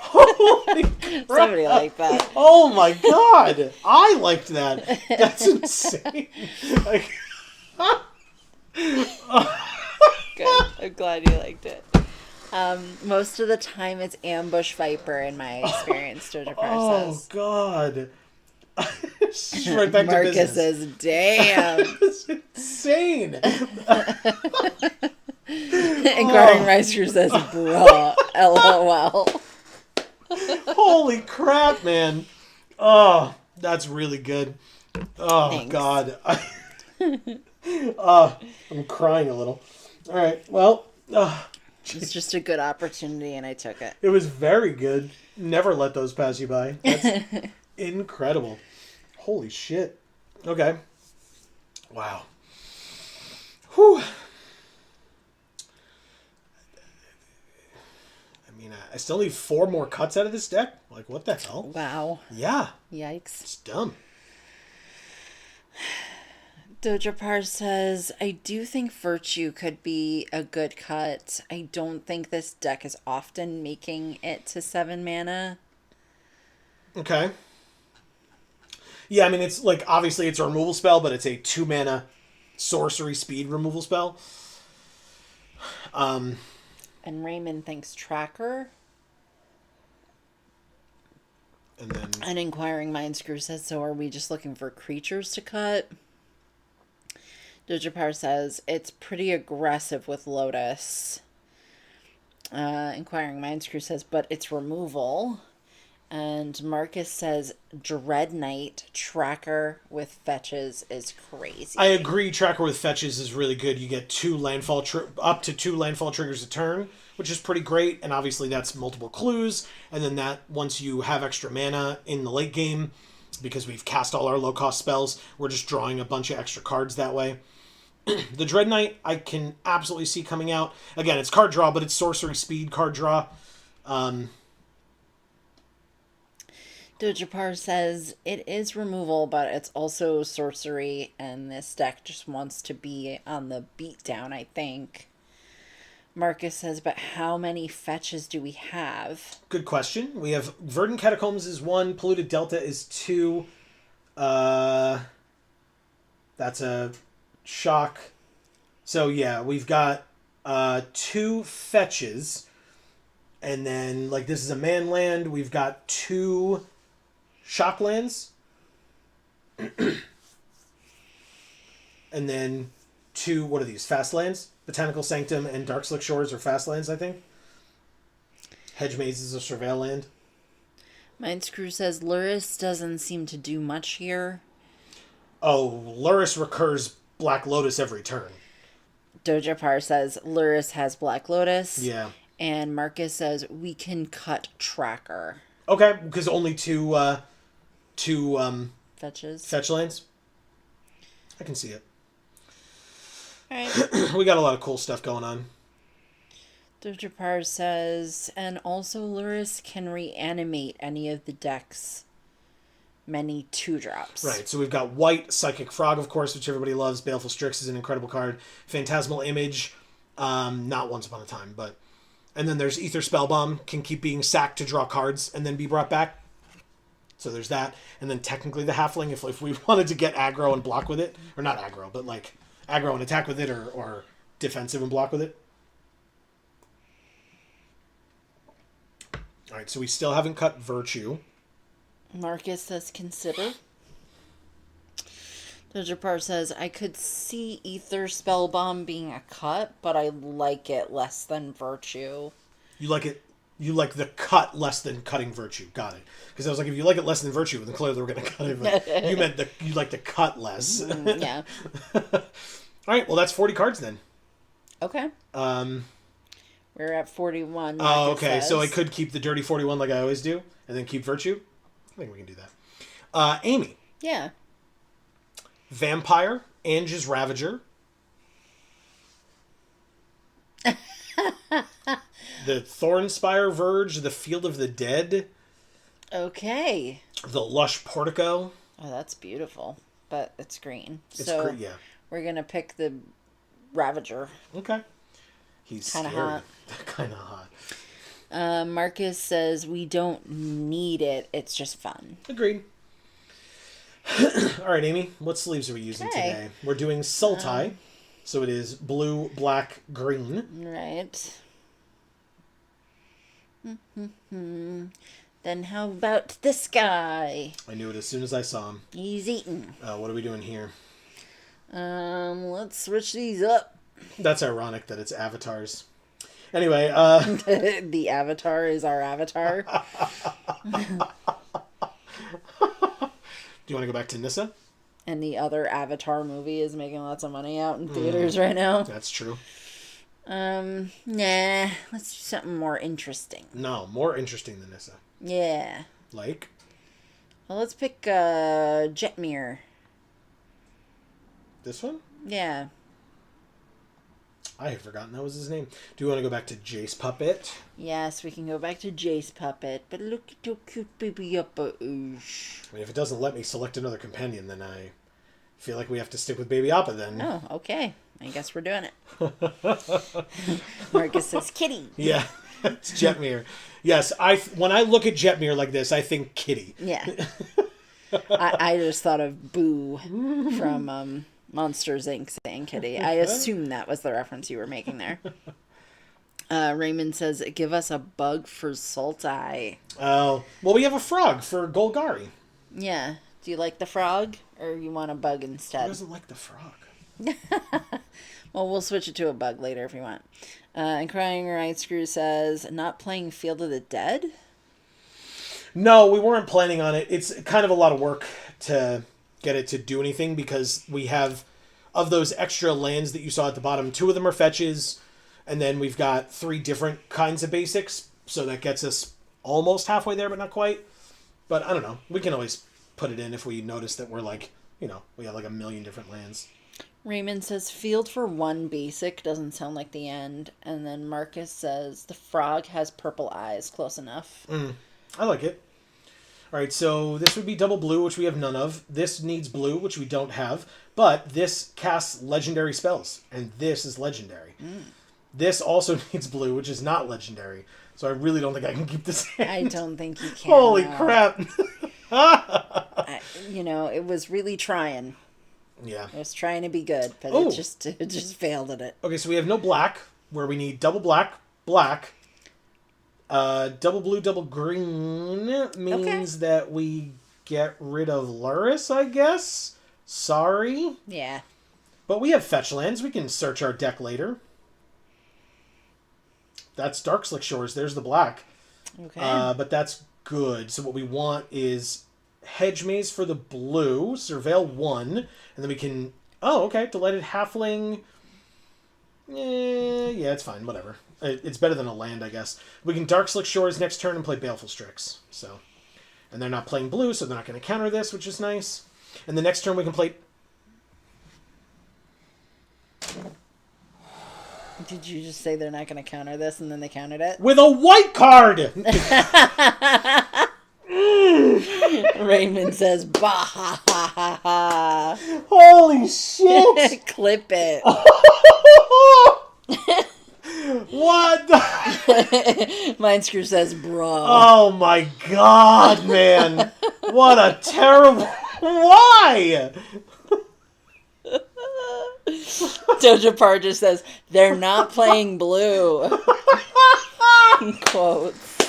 Holy crap. Somebody like that. Oh my god! I liked that. That's insane. Like, Good. I'm glad you liked it. Most of the time it's Ambush Viper in my experience, Dojapar says. God. She's right back Marcus to business. says, damn. That's insane. Inquiring Reister says, bruh, LOL. Holy crap, man. Oh, that's really good. Oh, Thanks. God. I'm crying a little. All right, well, It's just a good opportunity, and I took it. it was very good. Never let those pass you by. That's incredible. Holy shit. Okay. Wow. Whew. I mean, I still need 4 more cuts out of this deck? Like, what the hell? Wow. Yeah. Yikes. It's dumb. Dojapar says, I do think Virtue could be a good cut. I don't think this deck is often making it to 7 mana. Okay. Yeah, I mean, it's like, obviously it's a removal spell, but it's a 2 mana sorcery speed removal spell. And Raymond thinks Tracker. And then... An Inquiring Mindscrew says, so are we just looking for creatures to cut? Dojapar says, it's pretty aggressive with Lotus. Inquiring Mindscrew says, but it's removal. And Marcus says Dread Knight tracker with fetches is crazy. I agree. Tracker with fetches is really good. You get up to two landfall triggers a turn, which is pretty great. And obviously that's multiple clues. And then that once you have extra mana in the late game, because we've cast all our low cost spells, we're just drawing a bunch of extra cards that way. The Dread Knight I can absolutely see coming out. Again, it's card draw, but it's sorcery speed card draw. Dojapar says it is removal, but it's also sorcery, and this deck just wants to be on the beatdown, I think. Marcus says, but how many fetches do we have? Good question. We have Verdant Catacombs is 1, Polluted Delta is 2. That's a shock. So yeah, we've got 2 fetches. And then, like, this is a man land. We've got 2 shock lands. And then 2, what are these? Fast lands? Botanical Sanctum and Dark Slick Shores are fast lands, I think. Hedge Maze is a surveil land. Mindscrew says Luris doesn't seem to do much here. Oh, Luris recurs Black Lotus every turn. Dojapar says Luris has Black Lotus. Yeah. And Marcus says we can cut tracker. Okay, because only two Fetches. fetch lands. I can see it. Alright. We got a lot of cool stuff going on. Dojapar says, and also Luris can reanimate any of the deck's many 2-drops. Right, so we've got White, Psychic Frog, of course, which everybody loves. Baleful Strix is an incredible card. Phantasmal Image, not Once Upon a Time, but... And then there's Ether Spellbomb, can keep being sacked to draw cards and then be brought back. So there's that. And then technically the Halfling, if we wanted to get aggro and block with it, or not aggro, but like aggro and attack with it, or defensive and block with it. All right, so we still haven't cut Virtue. Marcus says consider. Dojapar says, I could see Ether Spellbomb being a cut, but I like it less than Virtue. You like the cut less than cutting Virtue. Got it. Because I was like, if you like it less than Virtue, then clearly we're going to cut it. But you meant you like the cut less. Yeah. All right, well, that's 40 cards then. Okay. We're at 41. Oh, okay. Says. So I could keep the dirty 41 like I always do, and then keep Virtue. I think we can do that. Amy. Yeah. Vampire, Ange's Ravager. The Thornspire Verge, the Field of the Dead. Okay. The Lush Portico. Oh, that's beautiful, but it's green. It's so great, yeah. We're gonna pick the Ravager. Okay. He's kind of scary. hot. Kind of hot. Marcus says we don't need it. It's just fun. Agreed. All right, Amy. What sleeves are we using today? We're doing Sultai. So it is blue, black, green. Right. Then how about this guy? I knew it as soon as I saw him. He's eating. What are we doing here? Let's switch these up. That's ironic that it's avatars. Anyway, The avatar is our avatar. Do you want to go back to Nissa? And the other Avatar movie is making lots of money out in theaters right now. That's true. Nah, let's do something more interesting. No, more interesting than Nissa. Yeah. Like? Well, let's pick Jetmir. This one? Yeah. I had forgotten that was his name. Do you want to go back to Jace Puppet? Yes, we can go back to Jace Puppet, but look at your cute baby upper. I mean, if it doesn't let me select another companion, then I feel like we have to stick with Baby Appa then. Oh, okay. I guess we're doing it. Marcus says kitty. Yeah, it's Jetmir. Yes, when I look at Jetmir like this, I think kitty. Yeah. I just thought of Boo from Monsters, Inc. saying kitty. I assume that was the reference you were making there. Raymond says, give us a bug for Sultai. Oh, well, we have a frog for Golgari. Yeah. Do you like the frog, or you want a bug instead? Who doesn't like the frog? Well, we'll switch it to a bug later if you want. And Crying Right Screw says, not playing Field of the Dead? No, we weren't planning on it. It's kind of a lot of work to get it to do anything because we have, of those extra lands that you saw at the bottom, 2 of them are fetches, and then we've got 3 different kinds of basics, so that gets us almost halfway there, but not quite. But I don't know. We can always put it in if we notice that we're like, we have like a million different lands. Raymond says field for 1 basic doesn't sound like the end. And then Marcus says the frog has purple eyes. Close enough. I like it. All right, so this would be double blue, which we have none of. This needs blue, which we don't have. But this casts legendary spells, and this is legendary. This also needs blue, which is not legendary. So I really don't think I can keep this in. I don't think you can. Holy crap. It was really trying. Yeah. It was trying to be good, but it just failed at it. Okay, so we have no black, where we need double black, black. Double blue, double green means that we get rid of Luris, I guess. Sorry. Yeah. But we have fetch lands. We can search our deck later. That's Darkslick Shores. There's the black. Okay. But that's good. So what we want is Hedge Maze for the blue, Surveil 1, and then we can... Oh, okay. Delighted Halfling. Yeah, it's fine. Whatever. It's better than a land, I guess. We can Darkslick Shores next turn and play Baleful Strix. So, and they're not playing blue, so they're not going to counter this, which is nice. And the next turn we can play... Did you just say they're not going to counter this and then they countered it? With a white card! Raymond says, bah ha ha ha ha. Holy shit! Clip it. What the... Mindscrew says, bro. Oh my god, man. What a terrible... Why? Doja Parr just says, they're not playing blue. Quotes.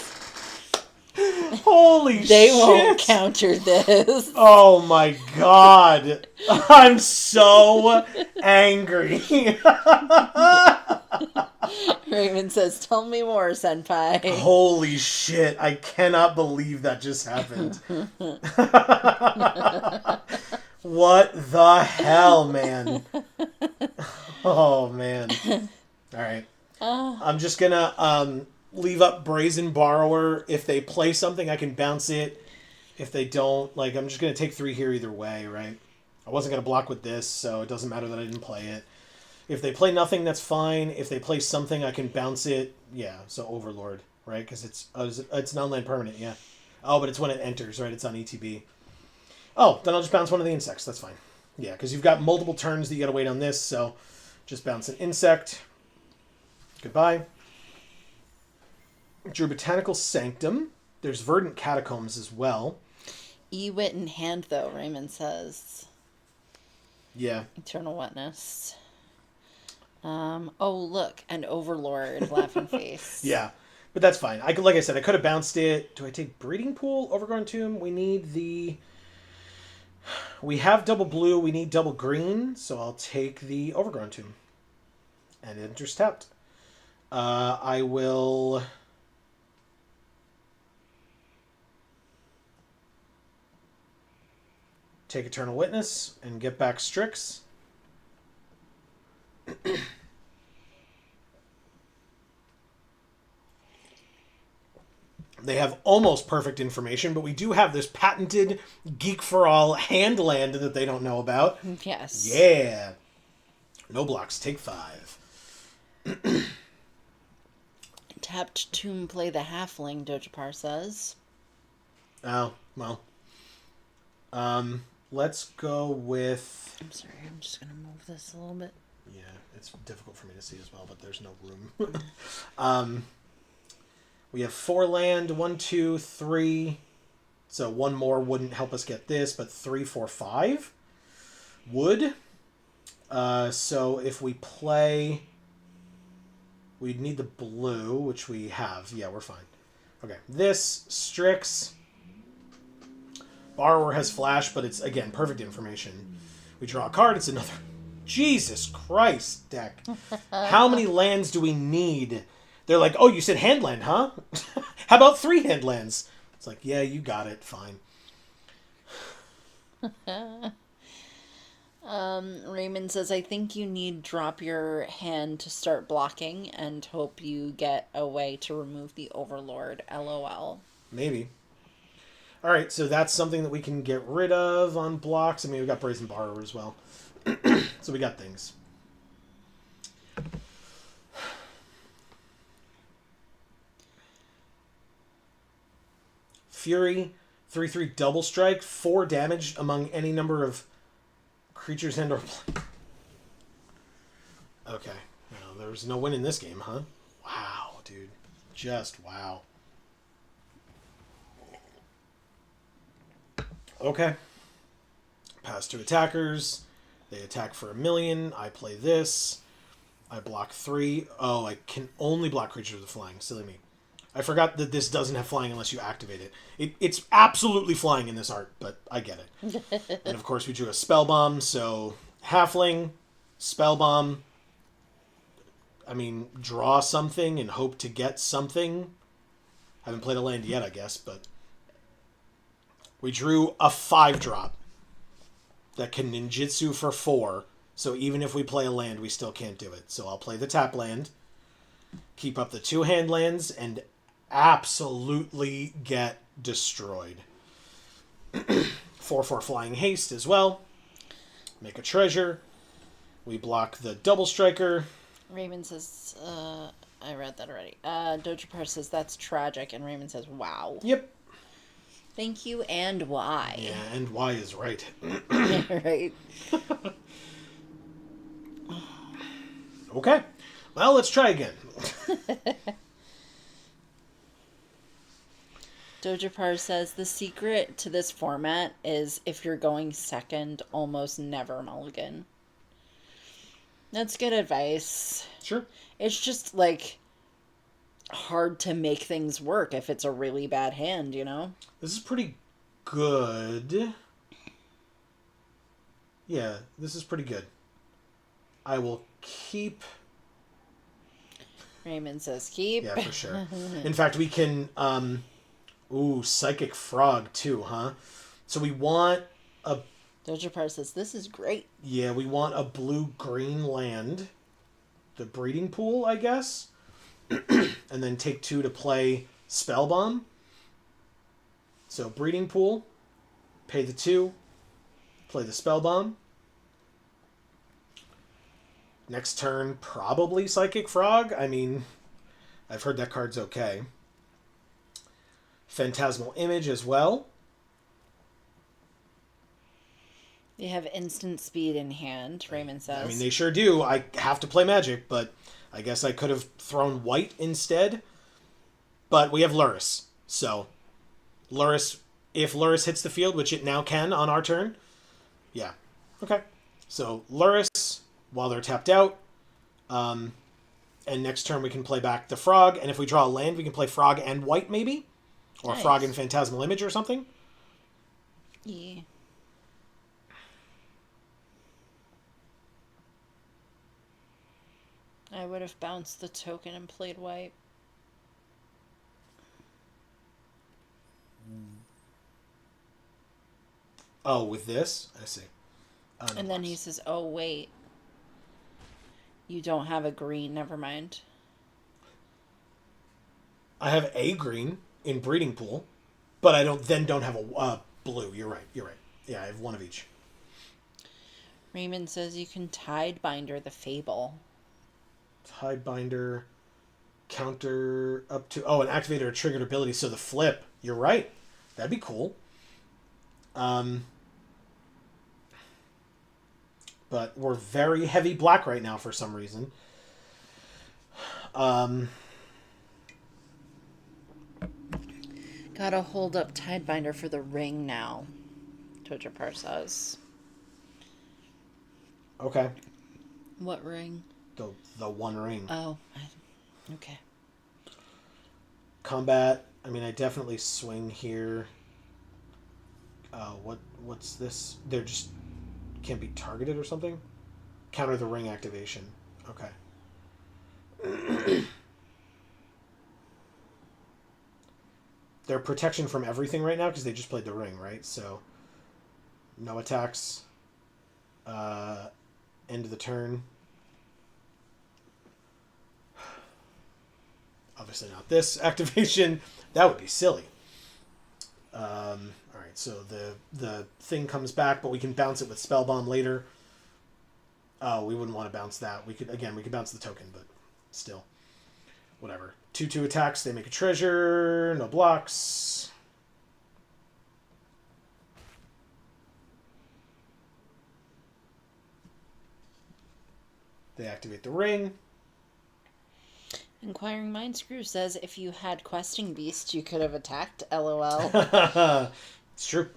Holy shit. They won't counter this. Oh my god. I'm so angry. Raymond says, tell me more, senpai. Holy shit. I cannot believe that just happened. What the hell, man? Oh, man. All right. I'm just gonna leave up Brazen Borrower. If they play something, I can bounce it. If they don't, I'm just gonna take 3 here either way, right? I wasn't gonna block with this, so it doesn't matter that I didn't play it. If they play nothing, that's fine. If they play something, I can bounce it. Yeah, so Overlord, right? Because it's non-land permanent, yeah. Oh, but it's when it enters, right? It's on ETB. Oh, then I'll just bounce one of the insects. That's fine. Yeah, because you've got multiple turns that you got to wait on this, so just bounce an insect. Goodbye. Drew Botanical Sanctum. There's Verdant Catacombs as well. Ewit in hand, though, Raymond says. Yeah. Eternal Wetness. Oh, look, an Overlord, laughing face. Yeah, but that's fine. Like I said, I could have bounced it. Do I take Breeding Pool, Overgrown Tomb? We need the... We have double blue. We need double green, so I'll take the Overgrown Tomb. And it enters tapped. I will... take Eternal Witness and get back Strix. They have almost perfect information, but we do have this patented Geek for All hand land that they don't know about. Yes. Yeah. No blocks. Take 5. Tapped Tomb play the Halfling, Doja Parr says. Oh, well. Let's go with... I'm sorry, I'm just going to move this a little bit. Yeah, it's difficult for me to see as well, but there's no room. We have 4 land, 1, 2, 3. So 1 more wouldn't help us get this, but 3, 4, 5 would. So if we play, we'd need the blue, which we have. Yeah, we're fine. Okay, this, Strix. Borrower has flash, but it's, again, perfect information. We draw a card, it's another... Jesus Christ, deck. How many lands do we need? They're like, oh, you said hand land, huh? How about 3 hand lands? It's like, yeah, you got it. Fine. Raymond says, I think you need drop your hand to start blocking and hope you get a way to remove the Overlord. LOL. Maybe. All right, so that's something that we can get rid of on blocks. I mean, we've got Brazen Borrower as well. So we got things. Fury, 3/3 double strike, 4 damage among any number of creatures and or... Okay. Well, there's no win in this game, huh? Wow, dude. Just wow. Okay. Pass to attackers. They attack for 1,000,000. I play this. I block 3. Oh, I can only block creatures with flying. Silly me. I forgot that this doesn't have flying unless you activate it. It's absolutely flying in this art, but I get it. And of course we drew a spell bomb, so halfling, spell bomb. I mean, draw something and hope to get something. Haven't played a land yet, I guess, but we drew a 5-drop that can ninjutsu for 4. So even if we play a land, we still can't do it. So I'll play the tap land, keep up the 2-hand lands, and absolutely get destroyed. 4/4 flying haste as well. Make a treasure. We block the double striker. Raymond says, I read that already. Doja Par says, that's tragic. And Raymond says, wow. Yep. Thank you, and why? Yeah, and Y is right. Right. Okay. Well, let's try again. Doja Par says, the secret to this format is if you're going second, almost never mulligan. That's good advice. Sure. It's just, like, hard to make things work if it's a really bad hand, you know? This is pretty good. Yeah, this is pretty good. I will keep... Raymond says keep. Yeah, for sure. In fact, we can... Ooh, Psychic Frog too, huh? So we want a... Doja Par says, this is great. Yeah, we want a blue-green land. The breeding pool, I guess. And then take 2 to play Spell Bomb. So breeding pool. Pay the 2. Play the Spell Bomb. Next turn, probably Psychic Frog. I mean, I've heard that card's okay. Phantasmal Image as well. They have instant speed in hand, Raymond says. I mean, they sure do. I have to play Magic, but I guess I could have thrown white instead. But we have Luris. So, Luris, if Luris hits the field, which it now can on our turn, yeah. Okay. So, Luris, while they're tapped out, and next turn we can play back the Frog, and if we draw a land, we can play Frog and white, maybe? Or nice. Frog and Phantasmal Image or something? Yeah. I would have bounced the token and played white. Oh, with this? I see. And then he says, oh, wait. You don't have a green. Never mind. I have a green in Breeding Pool, but I don't have a blue. You're right. Yeah, I have one of each. Raymond says you can Tidebinder the Fable. Tidebinder, counter up to... Oh, an activated or triggered ability, so the flip. You're right. That'd be cool. But we're very heavy black right now for some reason. Gotta hold up Tidebinder for the ring now, Doja Par says. Okay. What ring? The one ring. Oh, okay. Combat. I mean, I definitely swing here. What's this? They're just can't be targeted or something? Counter the ring activation. Okay. They're protection from everything right now because they just played the ring, right? So, no attacks. End of the turn. Obviously not this activation. That would be silly. All right, so the thing comes back, but we can bounce it with Spell Bomb later. Oh, we wouldn't want to bounce that. We could bounce the token, but still. Whatever. 2/2 attacks, they make a treasure, no blocks. They activate the ring. Inquiring Mind Screw says if you had Questing Beast, you could have attacked. LOL. It's true.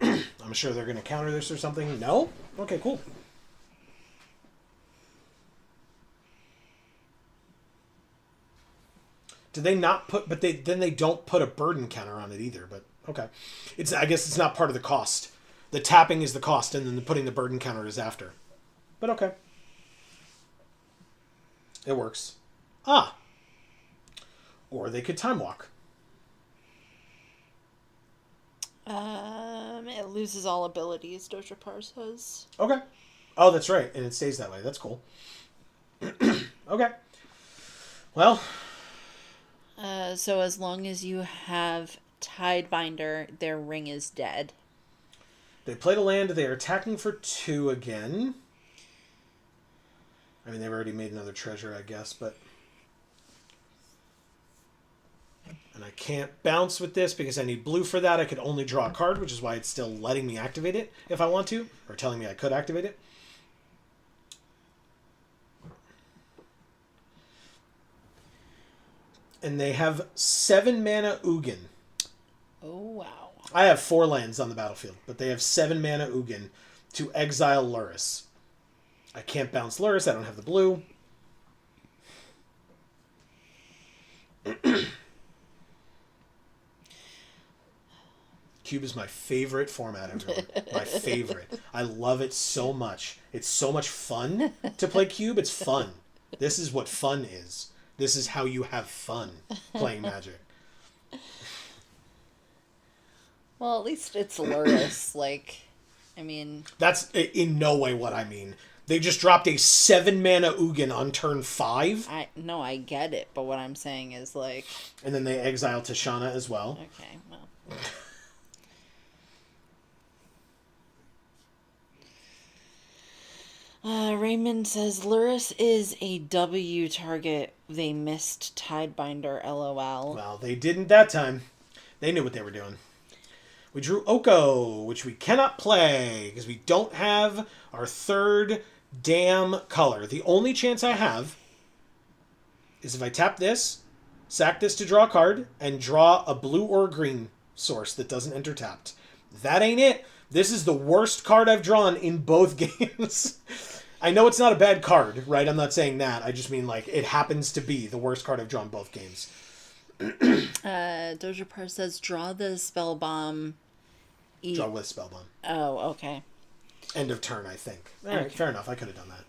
I'm sure they're going to counter this or something. No? Okay, cool. Did they not put... But then they don't put a burden counter on it either, but okay. I guess it's not part of the cost. The tapping is the cost, and then putting the burden counter is after. But okay. It works. Ah. Or they could time walk. It loses all abilities, Doja Par says. Okay. Oh, that's right. And it stays that way. That's cool. Okay. Well. So as long as you have Tidebinder, their ring is dead. They played a land. They are attacking for 2 again. I mean, they've already made another treasure, I guess, but... And I can't bounce with this because I need blue for that. I could only draw a card, which is why it's still letting me activate it if I want to, or telling me I could activate it. And they have 7 mana Ugin. Oh, wow. I have 4 lands on the battlefield, but they have 7 mana Ugin to exile Luris. I can't bounce Luris. I don't have the blue. Cube is my favorite format, everyone. My favorite. I love it so much. It's so much fun to play Cube. It's fun. This is what fun is. This is how you have fun playing Magic. Well, at least it's Luris. Like, I mean... That's in no way what I mean. They just dropped a 7 mana Ugin on turn 5. No, I get it, but what I'm saying is, like... And then they exile Tashana as well. Okay, well... Raymond says, Luris is a W target. They missed Tidebinder, LOL. Well, they didn't that time. They knew what they were doing. We drew Oko, which we cannot play because we don't have our 3rd damn color. The only chance I have is if I tap this, sack this to draw a card, and draw a blue or a green source that doesn't enter tapped. That ain't it. This is the worst card I've drawn in both games. I know it's not a bad card, right? I'm not saying that. I just mean, like, it happens to be the worst card I've drawn both games. Doja Par says, draw the Spell Bomb. Draw with Spell Bomb. Oh, okay. End of turn, I think. All right, fair enough. I could have done that.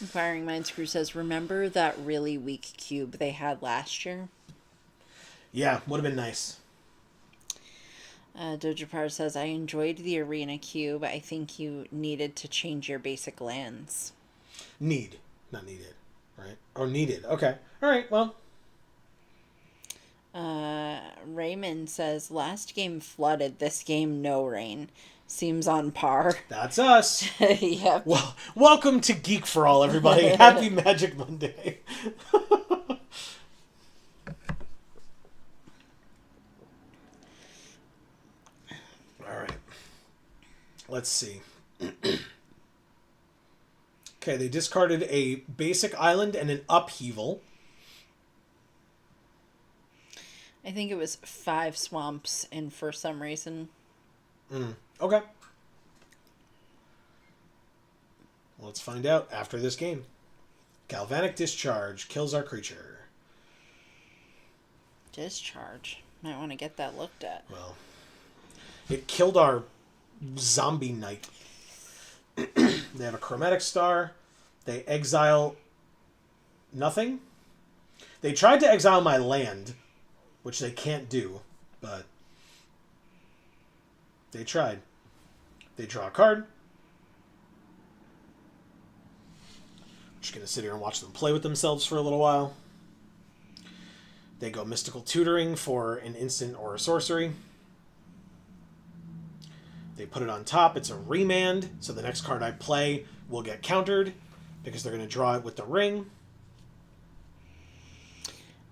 Inquiring Mind Screw says, remember that really weak cube they had last year? Yeah, would have been nice. Doja Par says, I enjoyed the arena cube. I think you needed to change your basic lands. Need, not needed, right? Or needed. Okay. All right, well. Raymond says, last game flooded, this game no rain. Seems on par. That's us. Yep. Well, welcome to Geek for All, everybody. Happy Magic Monday. All right. Let's see. Okay, they discarded a basic island and an upheaval. I think it was 5 swamps, and for some reason. Okay. Let's find out after this game. Galvanic Discharge kills our creature. Discharge. Might want to get that looked at. Well, it killed our zombie knight. They have a chromatic star. They exile nothing. They tried to exile my land, which they can't do, but they tried. They draw a card. I'm just going to sit here and watch them play with themselves for a little while. They go Mystical Tutoring for an instant or a sorcery. They put it on top. It's a remand, so the next card I play will get countered because they're going to draw it with the ring.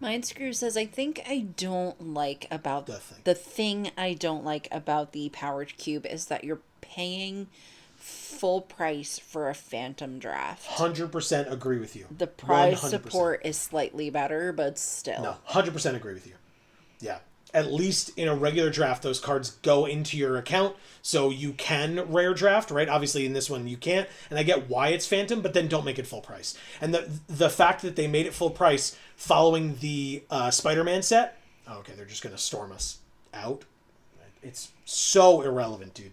Mindscrew says, I think I don't like about The thing. thing I don't like about the Powered Cube is that you're paying full price for a Phantom Draft. 100% agree with you. The prize 100%. support is slightly better, but still. No, 100% agree with you. Yeah. At least in a regular draft, those cards go into your account, so you can rare draft, right? Obviously, in this one, you can't. And I get why it's Phantom, but then don't make it full price. And the fact that they made it full price following the Spider-Man set, oh, okay, they're just going to storm us out. It's so irrelevant, dude.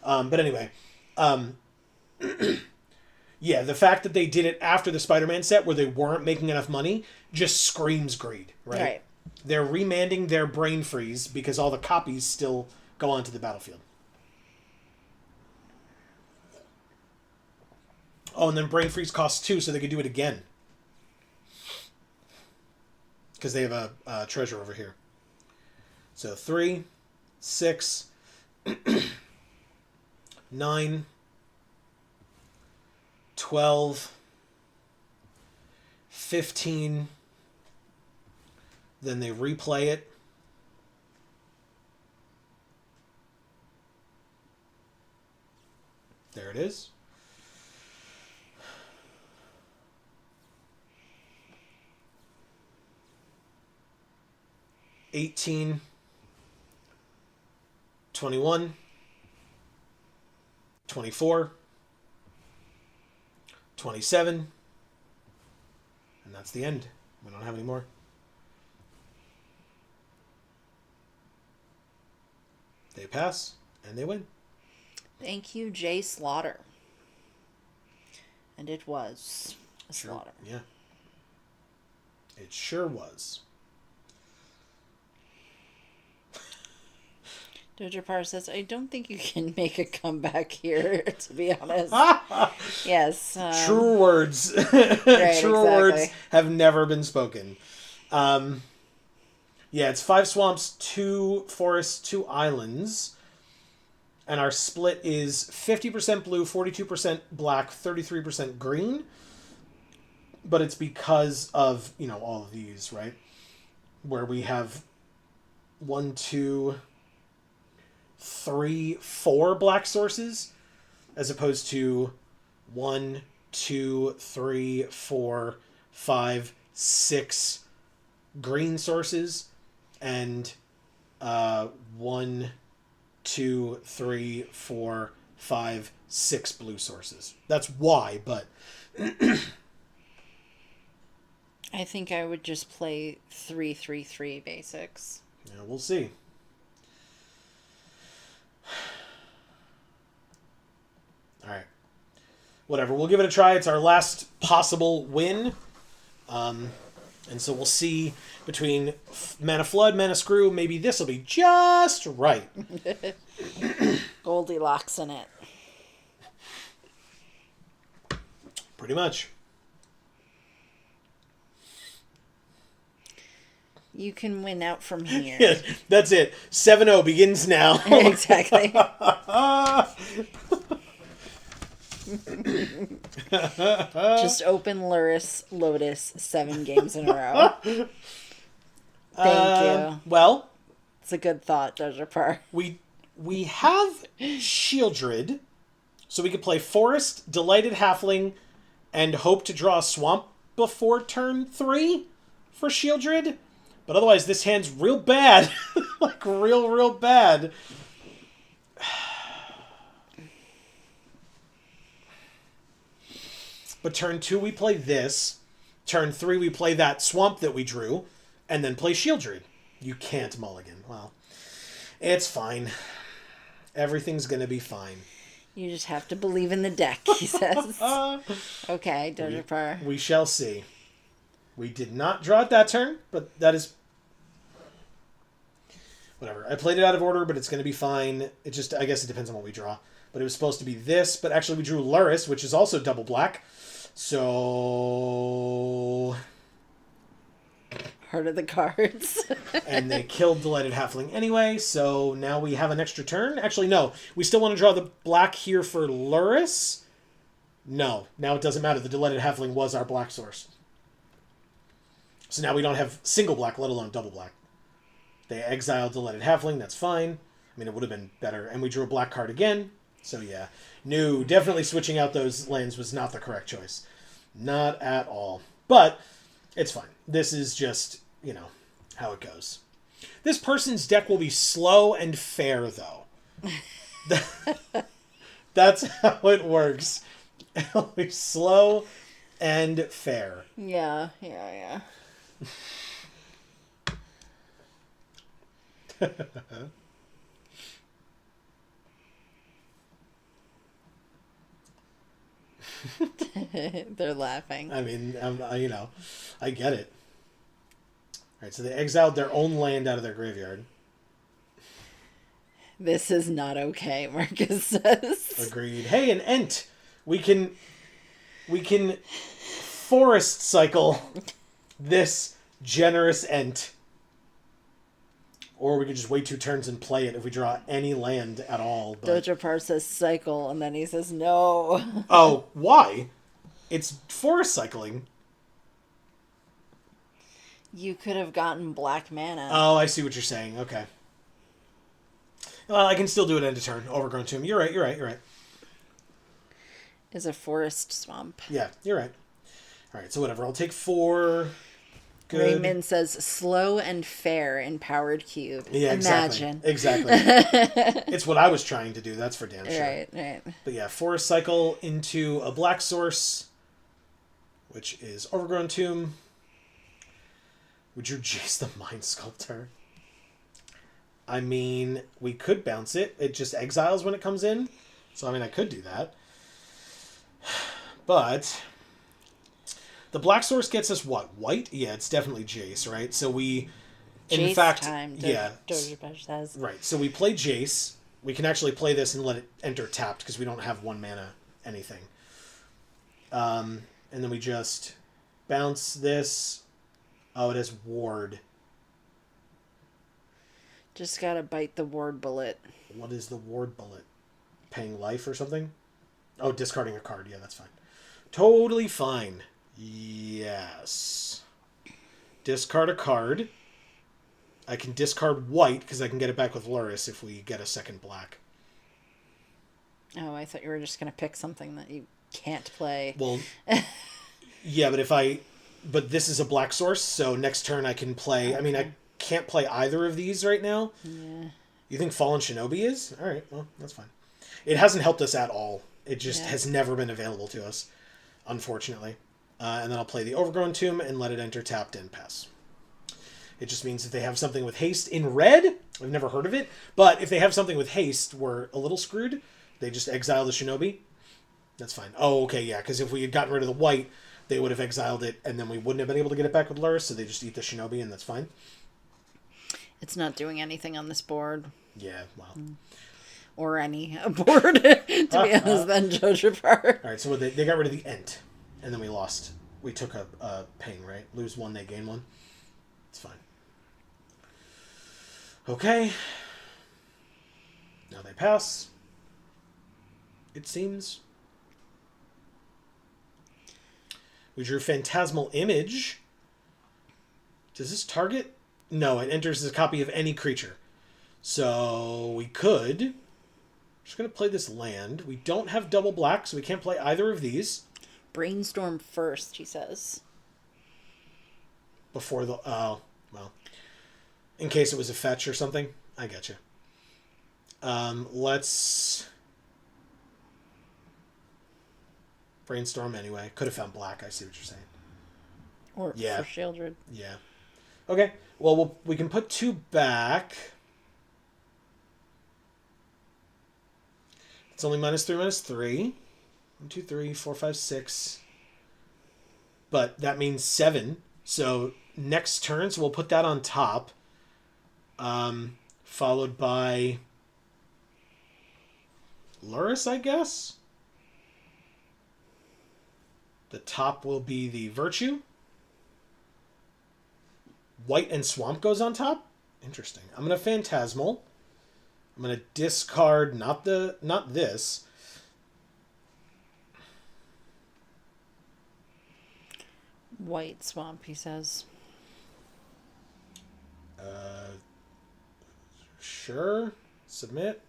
But anyway, yeah, the fact that they did it after the Spider-Man set where they weren't making enough money just screams greed, right? Right. They're remanding their brain freeze because all the copies still go onto the battlefield. Oh, and then brain freeze costs 2, so they could do it again. Because they have a treasure over here. So 3, 6, 9, 12, 15. Then they replay it. There it is. $18, $21, $24, $27, and that's the end. We don't have any more. They pass, and they win. Thank you, Jay Slaughter. And it was a slaughter. Yeah. It sure was. Doja Par says, I don't think you can make a comeback here, to be honest. Yes. True words. Right, True words have never been spoken. Yeah, it's 5 swamps, 2 forests, 2 islands. And our split is 50% blue, 42% black, 33% green. But it's because of, all of these, right? Where we have 1, 2, 3, 4 black sources, as opposed to 1, 2, 3, 4, 5, 6 green sources, and 1, 2, 3, 4, 5, 6 blue sources. That's why, but I think I would just play 3-3-3 basics. yeah, we'll see. All right. Whatever. We'll give it a try. It's our last possible win. And so we'll see between Mana Flood, Mana Screw. Maybe this will be just right. Goldilocks in it. Pretty much. You can win out from here. Yeah, that's it. 7-0 begins now. Exactly. Just open Lotus 7 games in a row. Thank you. Well, It's a good thought, Doja Par. we have Shieldred, so we could play Forest, Delighted Halfling, and hope to draw a Swamp before turn 3 for Shieldred. But otherwise, this hand's real bad. Like, real bad. But turn 2, we play this. Turn 3, we play that Swamp that we drew. And then play Shieldred. You can't mulligan. Well, it's fine. Everything's going to be fine. You just have to believe in the deck, he says. Okay, Doja Par. We shall see. We did not draw it that turn, but that is Whatever. I played it out of order, but it's going to be fine. It just, I guess it depends on what we draw. But it was supposed to be this, but actually we drew Luris, which is also double black. So... Heart of the cards. And they killed Delighted Halfling anyway, so now we have an extra turn. Actually, no. We still want to draw the black here for Luris. No. Now it doesn't matter. The Delighted Halfling was our black source. So now we don't have single black, let alone double black. They exiled Delighted Halfling. That's fine. I mean, it would have been better. And we drew a black card again. So yeah. No, definitely switching out those lands was not the correct choice. Not at all. But it's fine. This is just, you know, how it goes. This person's deck will be slow and fair, though. That's how it works. It'll be slow and fair. Yeah. They're laughing. I mean, I get it. All right, so they exiled their own land out of their graveyard. This is not okay, Marcus says. Agreed. Hey, an Ent. We can forest cycle this generous Ent. Or we could just wait 2 turns and play it if we draw any land at all. But... Dojapar says cycle, and then he says no. Oh, why? It's forest cycling. You could have gotten black mana. Oh, I see what you're saying. Okay. Well, I can still do it end of turn. Overgrown Tomb. You're right. Is a forest swamp. Yeah, you're right. All right, so whatever. I'll take 4. Good. Raymond says slow and fair in Powered Cube. Yeah, Imagine. Exactly. It's what I was trying to do. That's for damn sure. Right. But yeah, forest cycle into a black source, which is Overgrown Tomb. We drew Jace the Mind Sculptor. I mean, we could bounce it. It just exiles when it comes in. So, I mean, I could do that. But the black source gets us what? White? Yeah, it's definitely Jace, right? So we, in Jace fact, time, yeah. Dojapar says. Right, so we play Jace. We can actually play this and let it enter tapped because we don't have 1 mana anything. And then we just bounce this. Oh, it has ward. Just gotta bite the ward bullet. What is the ward bullet? Paying life or something? Oh, discarding a card. Yeah, that's fine. Totally fine. Yes. Discard a card. I can discard white because I can get it back with Luris if we get a second black. Oh, I thought you were just gonna pick something that you can't play. Well, yeah, but this is a black source, so next turn I can play. Okay. I mean, I can't play either of these right now. Yeah. You think Fallen Shinobi is? All right, well, that's fine. It hasn't helped us at all. It just has never been available to us, unfortunately. And then I'll play the Overgrown Tomb and let it enter tapped and pass. It just means if they have something with haste in red, I've never heard of it, but if they have something with haste, we're a little screwed. They just exile the Shinobi. That's fine. Oh, okay, yeah, because if we had gotten rid of the white, they would have exiled it, and then we wouldn't have been able to get it back with Luris, so they just eat the Shinobi, and that's fine. It's not doing anything on this board. Yeah, well. Or any board, to be honest, than Dojapar. Alright, so they got rid of the Ent, and then we lost. We took a pain, right? Lose 1, they gain 1. It's fine. Okay. Now they pass. It seems. We drew Phantasmal Image. Does this target? No, it enters as a copy of any creature. So we could... I'm just going to play this land. We don't have double black, so we can't play either of these. Brainstorm first, he says. Before the... Oh, well. In case it was a fetch or something. I get you. Let's... Brainstorm anyway. Could have found black. I see what you're saying. Or for Shieldred. Yeah. Okay. Well, we can put 2 back. It's only -3/-3. 1, 2, 3, 4, 5, 6. But that means 7. So next turn, so we'll put that on top. followed by Luris, I guess. The top will be the Virtue. White and Swamp goes on top. Interesting. I'm going to Phantasmal. I'm going to discard not this. White Swamp, he says. Sure. Submit.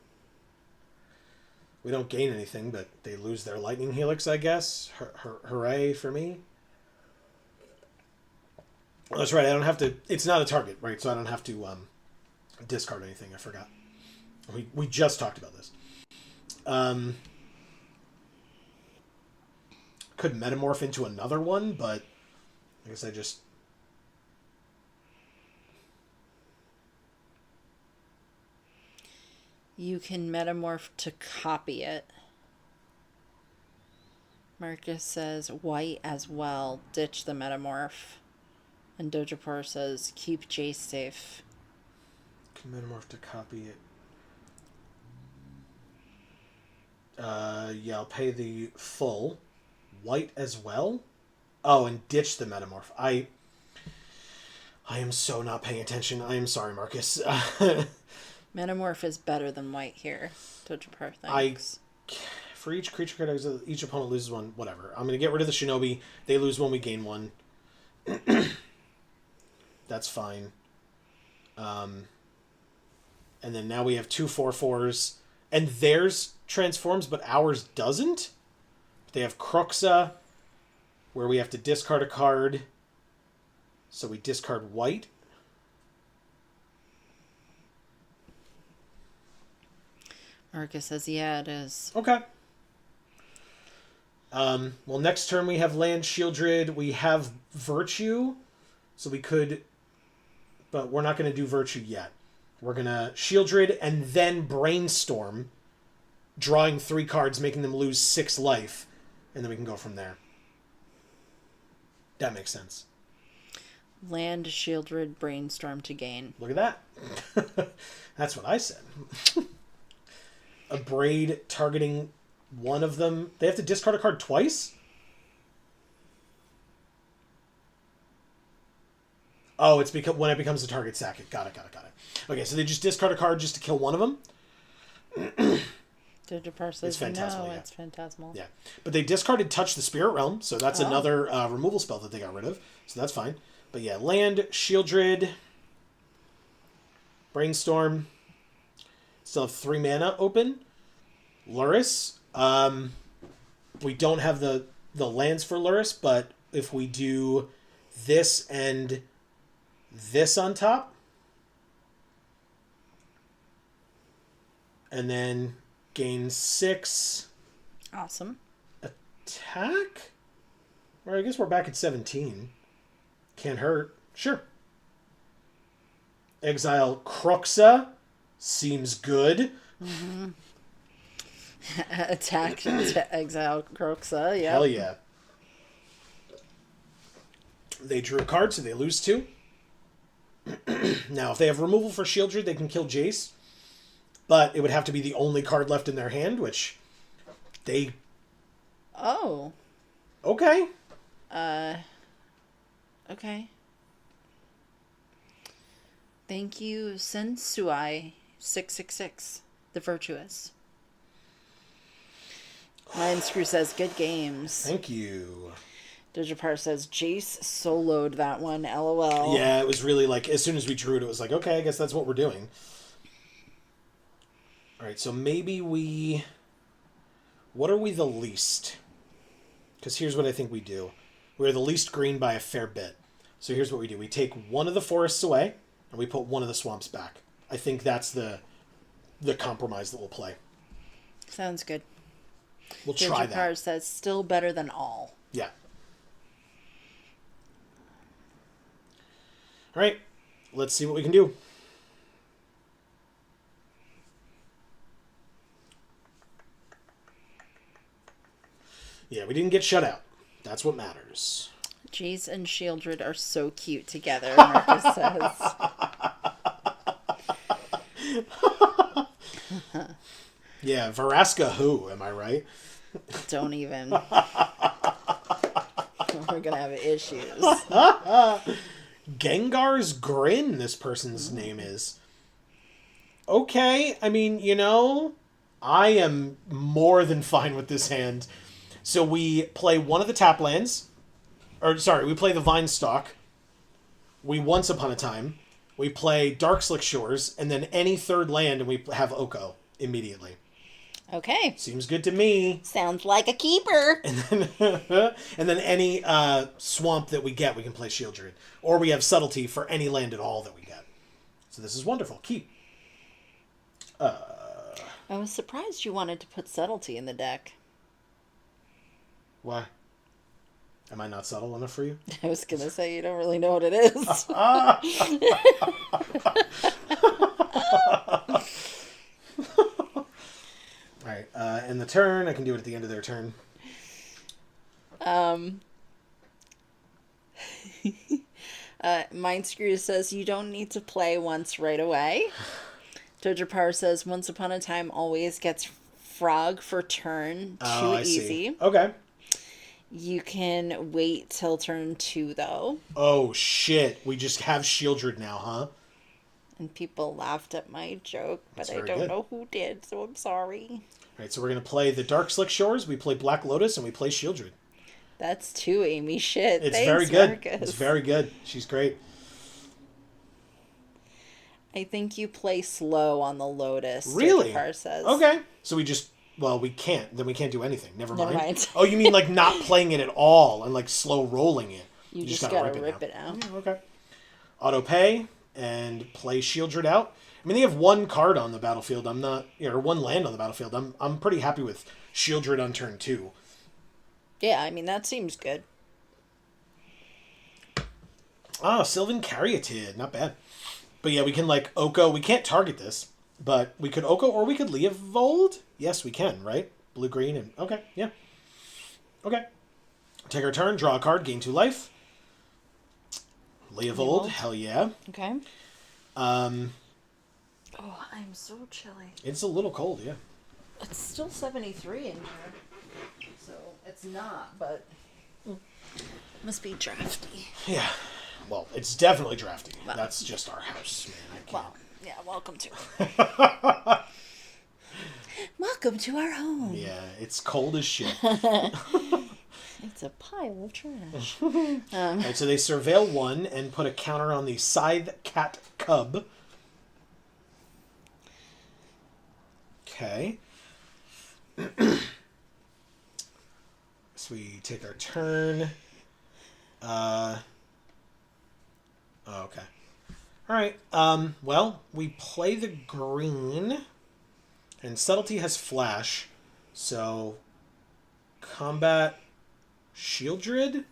We don't gain anything, but they lose their Lightning Helix, I guess. Hooray for me. Oh, that's right. I don't have to... It's not a target, right? So I don't have to discard anything. I forgot. We just talked about this. Could metamorph into another one, but I guess I just... You can metamorph to copy it. Marcus says white as well. Ditch the metamorph. And Dojapur says keep Jace safe. Can metamorph to copy it. Yeah, I'll pay the full. White as well? Oh, and ditch the metamorph. I am so not paying attention. I am sorry, Marcus. Metamorph is better than white here. Dojapur thinks. For each creature card, each opponent loses one. Whatever. I'm going to get rid of the Shinobi. They lose one, we gain one. That's fine. And then now we have 2 4/4s. And theirs transforms, but ours doesn't. They have Croxa, where we have to discard a card. So we discard white. Marcus says, yeah, it is. Okay. Well, next turn we have Land Shieldred. We have Virtue. So we could... But we're not going to do Virtue yet. We're going to Shieldred and then Brainstorm, drawing 3 cards, making them lose 6 life. And then we can go from there. That makes sense. Land Shieldred Brainstorm to gain. Look at that. That's what I said. A Braid targeting one of them. They have to discard a card twice? Oh, it's because when it becomes a target, sack it. Got it. Okay, so they just discard a card just to kill one of them? Dojapur says, It's Phantasmal, no, yeah. it's Phantasmal. Yeah. But they discarded Touch the Spirit Realm, so that's another removal spell that they got rid of. So that's fine. But yeah, Land, Shieldred, Brainstorm. Still have 3 mana open. Luris. We don't have the lands for Luris, but if we do this and this on top, and then gain 6 Awesome. attack? Or I guess we're back at 17. Can't hurt. Sure. Exile Croxa. Seems good. Mm-hmm. Attack to exile Croxa, yeah. Hell yeah. They drew a card, so they lose 2. Now, if they have removal for Shieldred, they can kill Jace. But it would have to be the only card left in their hand, which they... Oh. Okay. Okay. Thank you, Sensui 666, the Virtuous. Lion Screw says, good games. Thank you. Dojapur says, Jace soloed that one, LOL. Yeah, it was really like, as soon as we drew it, it was like, okay, I guess that's what we're doing. Alright, so maybe we... What are we the least? Because here's what I think we do. We're the least green by a fair bit. So here's what we do. We take one of the forests away, and we put one of the swamps back. I think that's the compromise that we'll play. Sounds good. We'll try that. Dojapur says, still better than all. Yeah. Alright, let's see what we can do. Yeah, we didn't get shut out. That's what matters. Jace and Shieldred are so cute together, Marcus says. Yeah, Veraska who, am I right? Don't even. We're gonna have issues. Gengar's Grin, this person's name is. Okay, I mean, I am more than fine with this hand. So we play one of the tap lands. Or, sorry, we play the Vine Stalk. We Once Upon a Time. We play Dark Slick Shores, and then any third land, and we have Oko immediately. Okay. Seems good to me. Sounds like a keeper. And then any swamp that we get, we can play Shieldred. Or we have Subtlety for any land at all that we get. So this is wonderful. Keep. I was surprised you wanted to put Subtlety in the deck. Why? Am I not subtle enough for you? I was going to say you don't really know what it is. Alright, and the turn, I can do it at the end of their turn. Mindscrew says you don't need to play once right away. Doja Power says Once Upon a Time always gets frog for turn. Too easy. See. Okay. You can wait till turn 2 though. Oh shit, we just have Shieldred now, huh? And people laughed at my joke, but I very don't good. know who did, so I'm sorry. Alright, so we're going to play the Dark Slick Shores, we play Black Lotus, and we play Shieldred. That's too Amy shit. It's Thanks, very good. Marcus. It's very good. She's great. I think you play slow on the Lotus. Really? Doja Power says. Okay. So we just, we can't. Then we can't do anything. Never mind. mind. Oh, you mean like not playing it at all and like slow rolling it? You just gotta rip it out. Yeah, okay. Auto pay and play Shieldred out. I mean, they have one card on the battlefield. I'm not, or one land on the battlefield. I'm pretty happy with Shieldred on turn 2. Yeah, I mean, that seems good. Ah, Sylvan Caryatid. Not bad. But yeah, we can like Oko. We can't target this, but we could Oko or we could Leovold. Yes, we can, right? Blue, green, and... Okay, yeah. Okay. Take our turn, draw a card, gain 2 life. Leovold, hell yeah. Okay. Oh, I'm so chilly. It's a little cold, yeah. It's still 73 in here. So, it's not, but... Must be drafty. Yeah. Well, it's definitely drafty. Well, that's just our house, man. I can't. Well, yeah, welcome to Welcome to our home. Yeah, it's cold as shit. It's a pile of trash. Alright, so they surveil 1 and put a counter on the Scythe Cat Cub. Okay. So we take our turn. Okay. Alright, well, we play the green, and Subtlety has Flash, so combat Shieldred?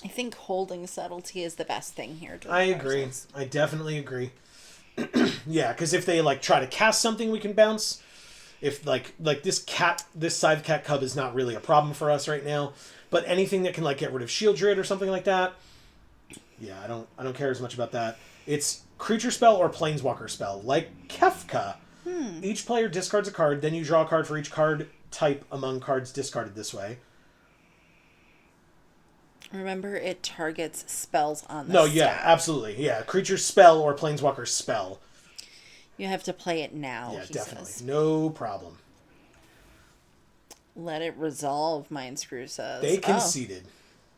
I think holding Subtlety is the best thing here. I agree. I definitely agree. Yeah, because if they, try to cast something, we can bounce. If, this Scythe Cat Cub is not really a problem for us right now, but anything that can, get rid of Shieldred or something like that, yeah, I don't care as much about that. It's creature spell or planeswalker spell, like Kefka. Each player discards a card, then you draw a card for each card type among cards discarded this way. Remember, it targets spells on the No, yeah, absolutely. Yeah, creature spell or planeswalker spell. You have to play it now, Yeah, he definitely. says. No problem. Let it resolve, Mindscrew says. They conceded.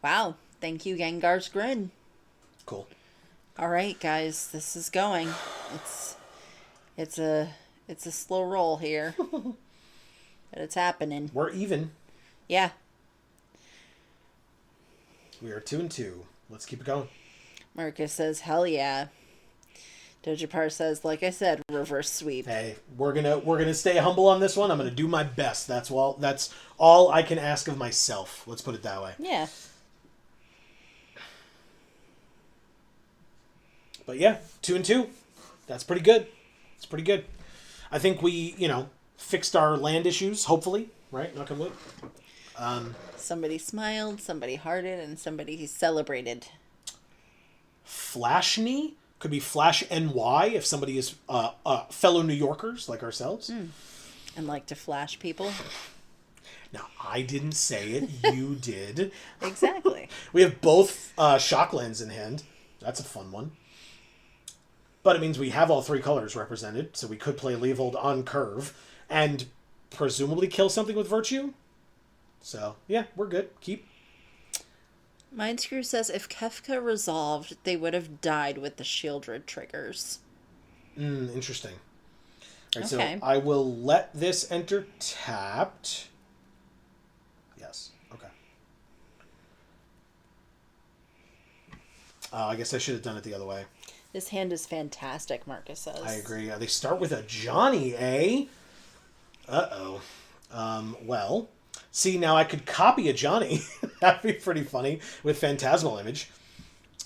Wow. Thank you, Gengar's Grin. Cool. All right, guys, this is going. It's a slow roll here. But it's happening. We're even. Yeah. We are 2-2. Let's keep it going. Marcus says, hell yeah. Doja Power says, like I said, reverse sweep. Hey, we're gonna stay humble on this one. I'm gonna do my best. That's all I can ask of myself. Let's put it that way. Yeah. But yeah, 2-2. That's pretty good. It's pretty good. I think we, fixed our land issues, hopefully, right? Knock on wood. Somebody smiled, somebody hearted, and somebody celebrated. Flash knee? Could be Flash NY if somebody is fellow New Yorkers like ourselves. And like to flash people. Now, I didn't say it. You did. Exactly. We have both Shocklands in hand. That's a fun one. But it means we have all 3 colors represented, so we could play Leovold on curve and presumably kill something with Virtue. So, yeah, we're good. Keep. Mindscrew says if Kefka resolved, they would have died with the Shieldred triggers. Interesting. All right, Okay. so I will let this enter tapped. Yes. Okay. I guess I should have done it the other way. This hand is fantastic, Marcus says. I agree. They start with a Johnny, eh? Uh-oh. Well, see, now I could copy a Johnny. That'd be pretty funny with Phantasmal Image.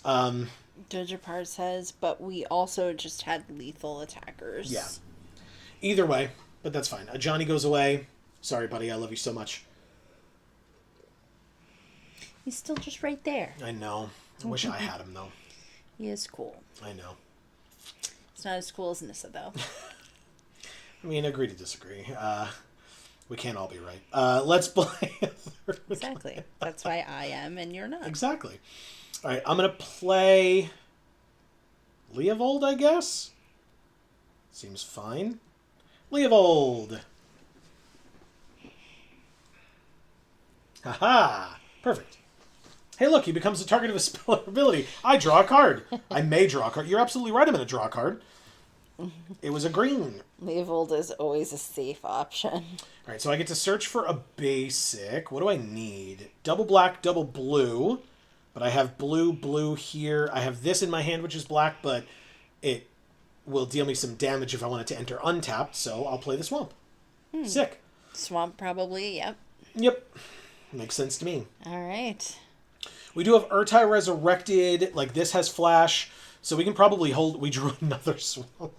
Dojapar says, but we also just had lethal attackers. Yeah. Either way, but that's fine. A Johnny goes away. Sorry, buddy. I love you so much. He's still just right there. I know. I wish I had him, though. He is cool. I know. It's not as cool as Nissa, though. I mean, agree to disagree. We can't all be right. Let's play. Exactly. That's why I am and you're not. Exactly. All right, I'm going to play Leovold, I guess. Seems fine. Leovold. Haha. Perfect. Hey, look, he becomes the target of a spell ability. I draw a card. I may draw a card. You're absolutely right. I'm going to draw a card. It was a green. Leovold is always a safe option. All right, so I get to search for a basic. What do I need? Double black, double blue. But I have blue, blue here. I have this in my hand, which is black, but it will deal me some damage if I want it to enter untapped, so I'll play the Swamp. Sick. Swamp probably, yep. Yep. Makes sense to me. All right. We do have Urtai Resurrected. Like, this has Flash, so we can probably hold... We drew another Swamp.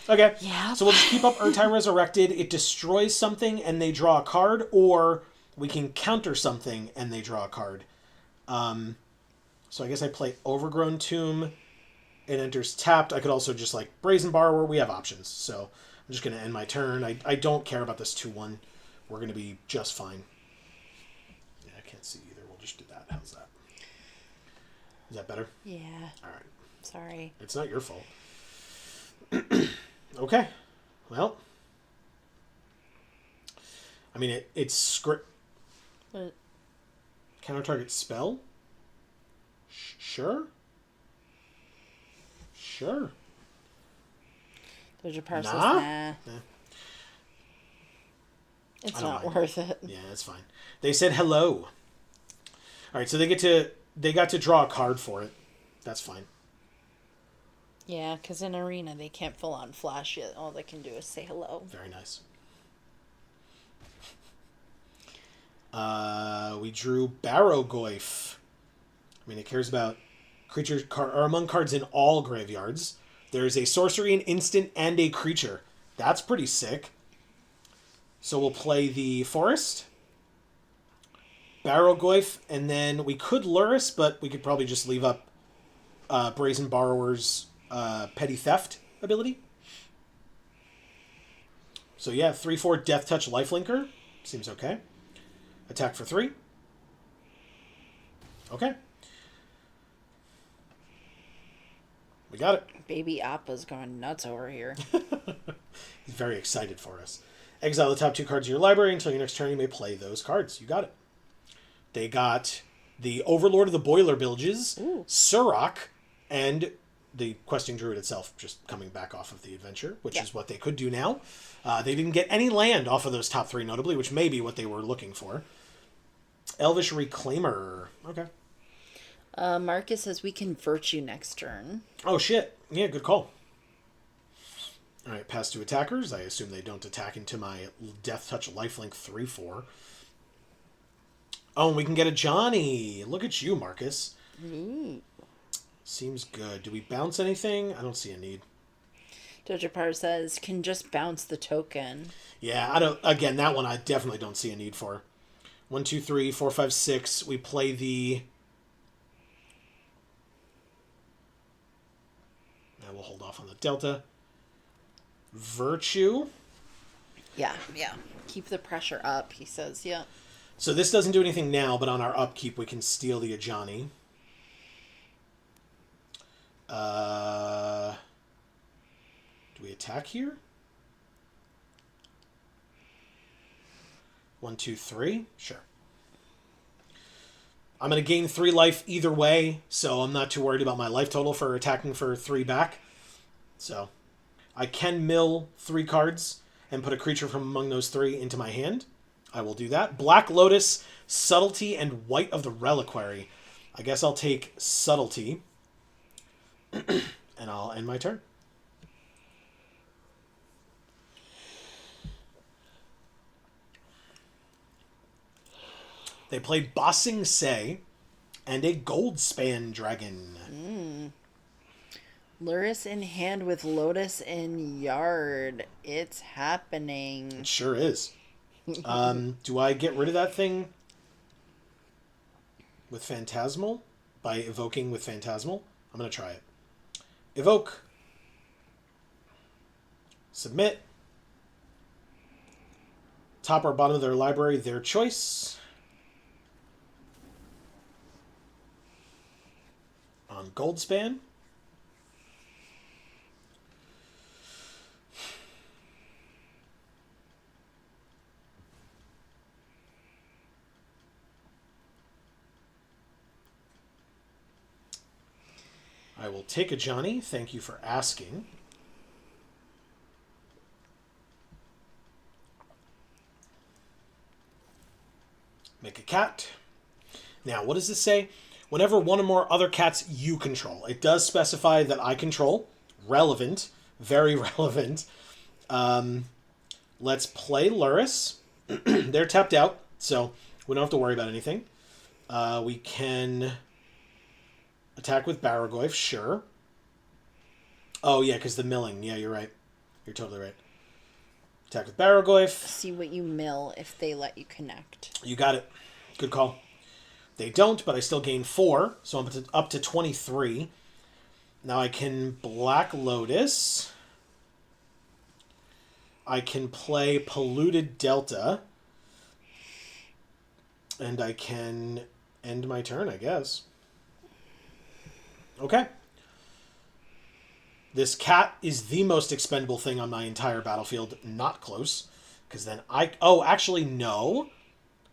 Okay. Yeah. So we'll just keep up Urtai Resurrected. It destroys something and they draw a card, or we can counter something and they draw a card. So I guess I play Overgrown Tomb. It enters tapped. I could also just, like, Brazen Borrower. We have options, so I'm just going to end my turn. I don't care about this 2-1. We're going to be just fine. Yeah, I can't see either. We'll just do that. How's that? Is that better? Yeah. All right. Sorry. It's not your fault. Okay. Well. I mean, it's script. But Counter target spell? Sure. Sure. Dojapar says, Nah? nah. Nah. It's I don't not mind. worth it. Yeah, that's fine. They said hello. All right, so they got to draw a card for it. That's fine. Yeah, because in Arena, they can't full on flash yet. All they can do is say hello. Very nice. We drew Barrowgoyf. I mean, it cares about creatures or among cards in all graveyards. There's a sorcery, an instant, and a creature. That's pretty sick. So we'll play the Forest, Barrowgoyf, and then we could Luris, but we could probably just leave up Brazen Borrower's Petty Theft ability. So yeah, 3/4 Death Touch Lifelinker. Seems okay. Attack for 3. Okay. We got it. Baby Appa's going nuts over here. He's very excited for us. Exile the top 2 cards of your library. Until your next turn, you may play those cards. You got it. They got the Overlord of the Boiler Bilges, Surrak, and the Questing Druid itself just coming back off of the adventure, which is what they could do now. They didn't get any land off of those top 3, notably, which may be what they were looking for. Elvish Reclaimer. Okay. Marcus says we can Virtue next turn. Oh, shit. Yeah, good call. All right, pass to attackers. I assume they don't attack into my Death Touch Lifelink 3/4. Oh, and we can get a Johnny. Look at you, Marcus. Ooh. Seems good. Do we bounce anything? I don't see a need. Dojapar says can just bounce the token. Yeah, I don't. Again, that one I definitely don't see a need for. 1, 2, 3, 4, 5, 6. We play the will hold off on the Delta. Virtue. Yeah. Keep the pressure up, he says. Yeah. So this doesn't do anything now, but on our upkeep, we can steal the Ajani. Do we attack here? 1, 2, 3? Sure. I'm going to gain 3 life either way, so I'm not too worried about my life total for attacking for 3 back. So I can mill 3 cards and put a creature from among those 3 into my hand. I will do that. Black Lotus, Subtlety, and White of the Reliquary. I guess I'll take Subtlety. And I'll end my turn. They played Bossing Say and a Goldspan Dragon. Luris in hand with Lotus in yard. It's happening. It sure is. Do I get rid of that thing with Phantasmal? By evoking with Phantasmal? I'm going to try it. Evoke. Submit. Top or bottom of their library, their choice. On Goldspan. I will take a Johnny. Thank you for asking. Make a cat. Now, what does this say? Whenever one or more other cats you control. It does specify that I control. Relevant. Very relevant. Let's play Luris. They're tapped out, so we don't have to worry about anything. We can attack with Baragoyf, sure. Oh, yeah, because the milling. Yeah, you're right. You're totally right. Attack with Baragoyf. See what you mill if they let you connect. You got it. Good call. They don't, but I still gain 4, so I'm up to 23. Now I can Black Lotus. I can play Polluted Delta. And I can end my turn, I guess. Okay. This cat is the most expendable thing on my entire battlefield. Not close. Because then I... Oh, actually, no.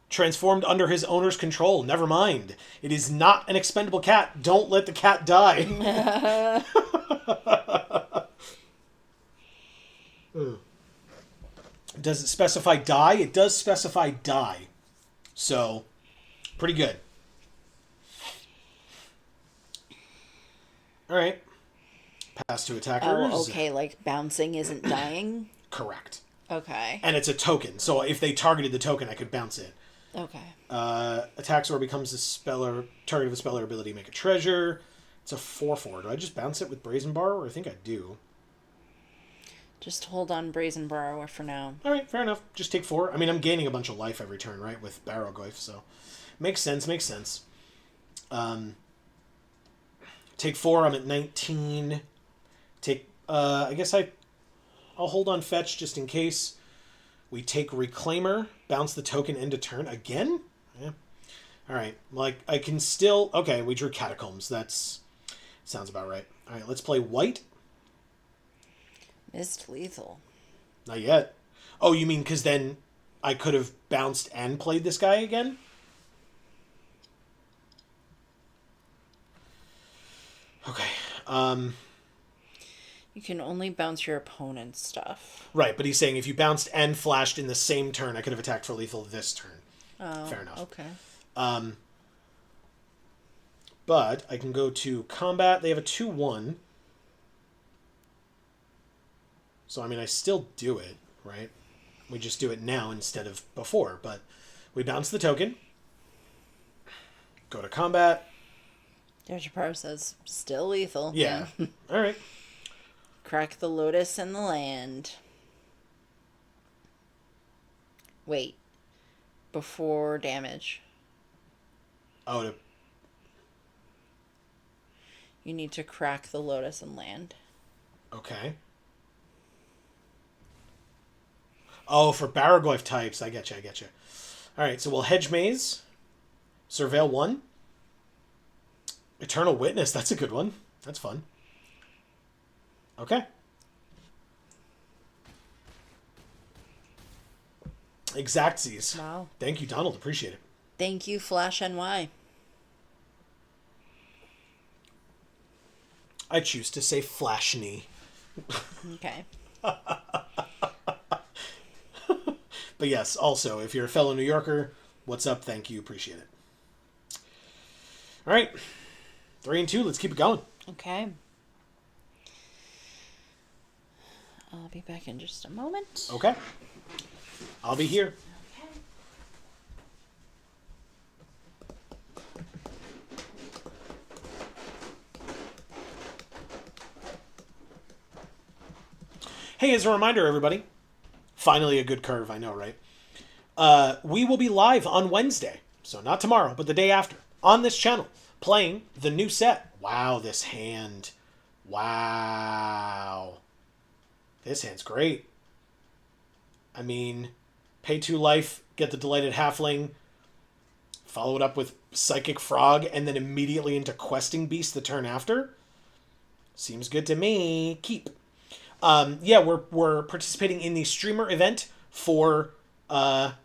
Transformed under his owner's control. Never mind. It is not an expendable cat. Don't let the cat die. Does it specify die? It does specify die. So, pretty good. All right. Pass to attackers. Oh, okay. Like bouncing isn't dying? Correct. Okay. And it's a token. So if they targeted the token, I could bounce it. Okay. Attacks or becomes a spell or target of a spell or ability, make a treasure. It's a 4/4. Do I just bounce it with Brazen Borrower? I think I do. Just hold on Brazen Borrower for now. All right, fair enough. Just take 4. I mean, I'm gaining a bunch of life every turn, right, with Barrowgoyf, so makes sense. Take 4. I'm at 19. Take. I guess I'll hold on fetch just in case. We take Reclaimer, bounce the token into turn again. Yeah. All right. Like I can still. Okay, we drew Catacombs. That's sounds about right. All right, let's play white. Missed lethal. Not yet. Oh, you mean because then I could have bounced and played this guy again? Okay. You can only bounce your opponent's stuff. Right, but he's saying if you bounced and flashed in the same turn, I could have attacked for lethal this turn. Oh, fair enough. Okay. But I can go to combat. They have a 2/1. So, I mean, I still do it, right? We just do it now instead of before. But we bounce the token. Go to combat. There's your power says, still lethal. Yeah. All right. Crack the Lotus and the land. Wait. Before damage. Oh, You need to crack the Lotus and land. Okay. Oh, for Baraglyph types. I get you. All right, so we'll Hedge Maze. Surveil 1. Eternal Witness. That's a good one. That's fun. Okay. Exactsies. Wow. Thank you, Donald. Appreciate it. Thank you, Flash NY. I choose to say Flash-knee. Okay. But yes, also, if you're a fellow New Yorker, what's up? Thank you. Appreciate it. All right. 3 and 2. Let's keep it going. Okay. I'll be back in just a moment. Okay. I'll be here. Hey, as a reminder, everybody, finally a good curve, I know, right? We will be live on Wednesday, so not tomorrow, but the day after, on this channel, playing the new set. Wow, this hand. Wow. This hand's great. I mean, pay 2 life, get the Delighted Halfling, follow it up with Psychic Frog, and then immediately into Questing Beast the turn after. Seems good to me. Keep. Yeah, we're participating in the streamer event for Lorwyn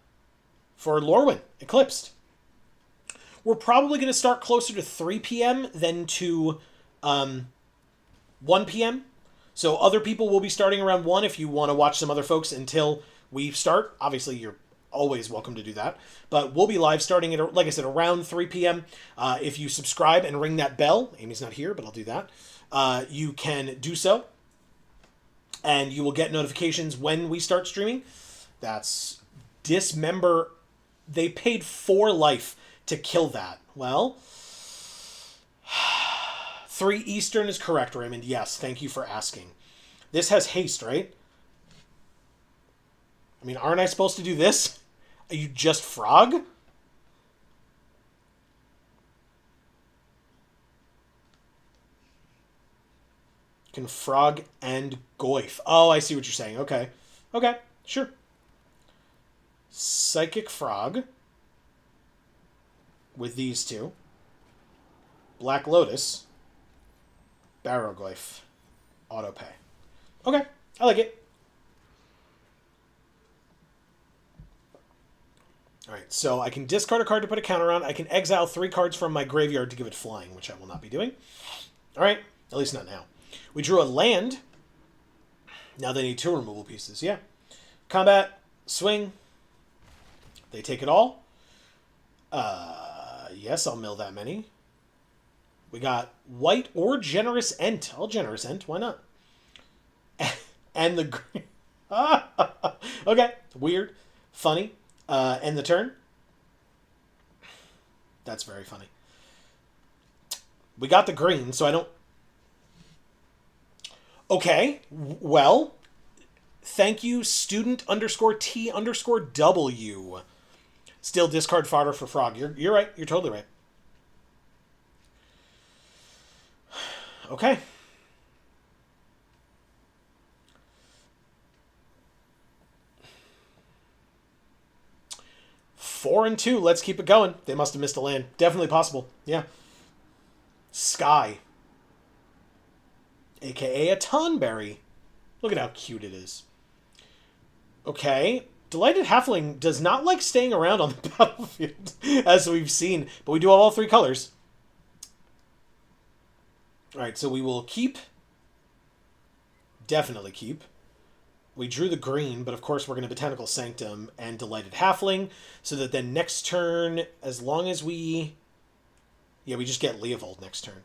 Eclipsed. We're probably going to start closer to 3 p.m. than to 1 p.m. So other people will be starting around 1 if you want to watch some other folks until we start. Obviously, you're always welcome to do that. But we'll be live starting at, like I said, around 3 p.m. If you subscribe and ring that bell, Amy's not here, but I'll do that. You can do so. And you will get notifications when we start streaming. That's Dismember. They paid 4 life to kill that. Well, 3 Eastern is correct, Raymond. Yes, thank you for asking. This has haste, right? I mean, aren't I supposed to do this? Are you just frog? Can frog and goif. Oh, I see what you're saying. Okay. Okay, sure. Psychic Frog with these 2. Black Lotus. Baroglyph. Autopay. Okay, I like it. Alright, so I can discard a card to put a counter on. I can exile 3 cards from my graveyard to give it flying, which I will not be doing. Alright, at least not now. We drew a land. Now they need 2 removal pieces. Yeah. Combat. Swing. They take it all. Yes, I'll mill that many. We got white or Generous Ent. I'll Generous Ent. Why not? And the... okay. Weird. Funny. End the turn. That's very funny. We got the green, so I don't... Okay, well, thank you, student_T_W. Still discard fodder for frog. You're right. You're totally right. Okay. Four and 2. Let's keep it going. They must have missed a land. Definitely possible. Yeah. Sky. AKA a Tonberry. Look at how cute it is. Okay. Delighted Halfling does not like staying around on the battlefield, as we've seen. But we do have all 3 colors. Alright, so we will keep. Definitely keep. We drew the green, but of course we're going to Botanical Sanctum and Delighted Halfling, so that then next turn, as long as we... Yeah, we just get Leovold next turn.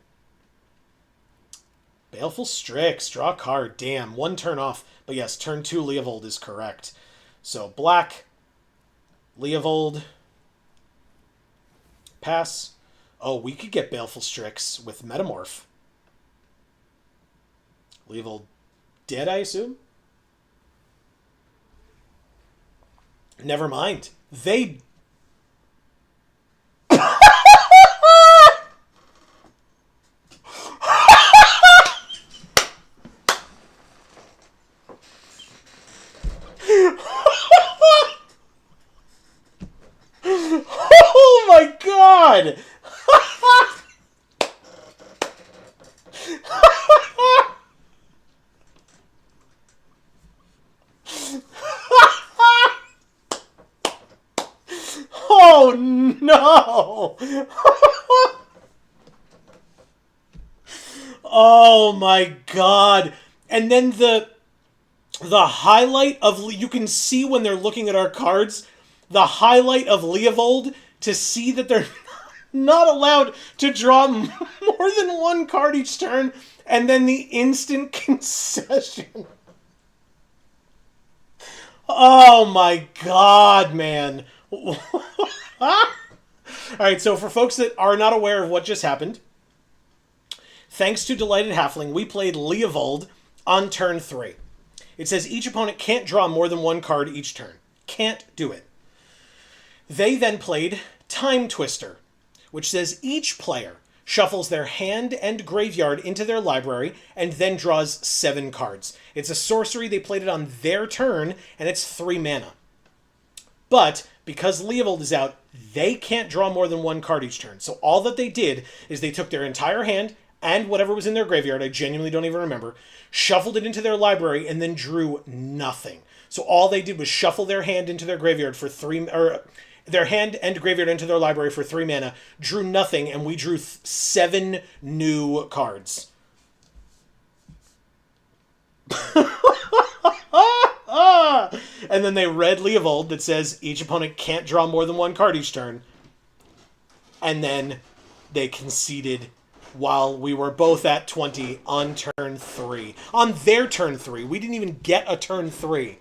Baleful Strix. Draw a card. Damn, 1 turn off. But yes, turn 2 Leovold is correct. So black, Leovold, pass. Oh, we could get Baleful Strix with Metamorph. Leovold dead, I assume? Never mind. They... god! Oh no! Oh my god! And then the highlight of, you can see when they're looking at our cards, the highlight of Leovold to see that they're not allowed to draw more than one card each turn, and then the instant concession. Oh my god, man. Alright, so for folks that are not aware of what just happened, thanks to Delighted Halfling, we played Leovold on turn 3. It says each opponent can't draw more than one card each turn. Can't do it. They then played Time Twister, which says each player shuffles their hand and graveyard into their library and then draws 7 cards. It's a sorcery. They played it on their turn, and it's 3 mana. But because Leovold is out, they can't draw more than one card each turn. So all that they did is they took their entire hand and whatever was in their graveyard, I genuinely don't even remember, shuffled it into their library, and then drew nothing. So all they did was shuffle their hand into their graveyard for 3, or their hand and graveyard into their library for 3 mana, drew nothing, and we drew 7 new cards. And then they read Leovold that says each opponent can't draw more than one card each turn. And then they conceded while we were both at 20 on turn 3. On their turn 3. We didn't even get a turn 3.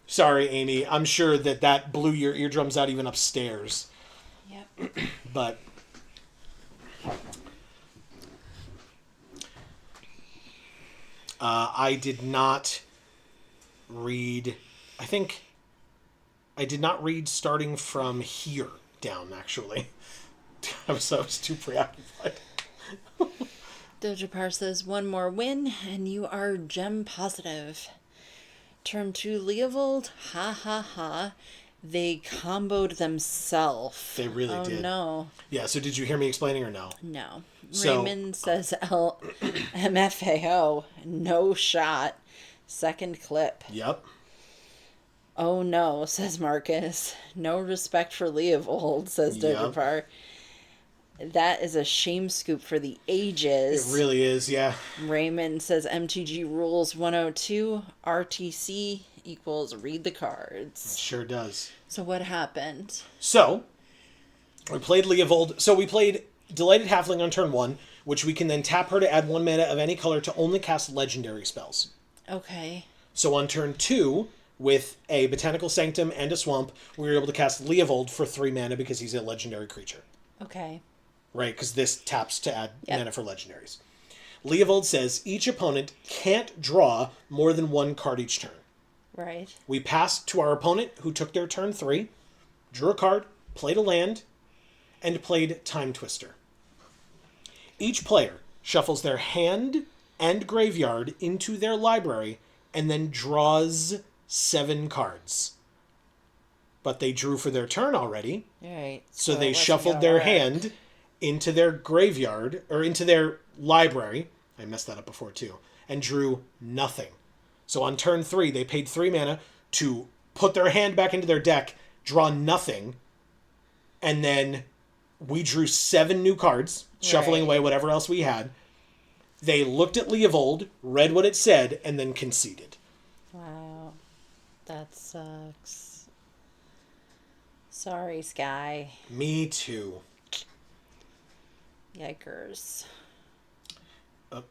Sorry, Amy. I'm sure that blew your eardrums out even upstairs. Yep. But I did not read... I think I did not read starting from here down, actually. I was too preoccupied. Dojapar says, one more win, and you are gem positive. Turn 2 Leovold, ha ha ha. They comboed themselves. They really did. Oh no. Yeah, so did you hear me explaining or no? No. So, Raymond says MFAO, no shot. Second clip. Yep. Oh no, says Marcus. No respect for Leovold, says Dojapar. That is a shame scoop for the ages. It really is, yeah. Raymond says MTG Rules 102, RTC equals read the cards. It sure does. So what happened? So, we played Leovold. So we played Delighted Halfling on turn 1, which we can then tap her to add 1 mana of any color to only cast legendary spells. Okay. So on turn 2, with a Botanical Sanctum and a Swamp, we were able to cast Leovold for 3 mana because he's a legendary creature. Okay. Right, because this taps to add mana for legendaries. Leovold says each opponent can't draw more than 1 card each turn. Right. We passed to our opponent, who took their turn 3, drew a card, played a land, and played Time Twister. Each player shuffles their hand and graveyard into their library and then draws 7 cards. But they drew for their turn already. Right. So they shuffled their hand into their graveyard, or into their library. I messed that up before too. And drew nothing. So on turn 3, they paid 3 mana to put their hand back into their deck, draw nothing, and then we drew 7 new cards, shuffling away whatever else we had. They looked at Leovold, read what it said, and then conceded. Wow. That sucks. Sorry, Sky. Me too. Yikers.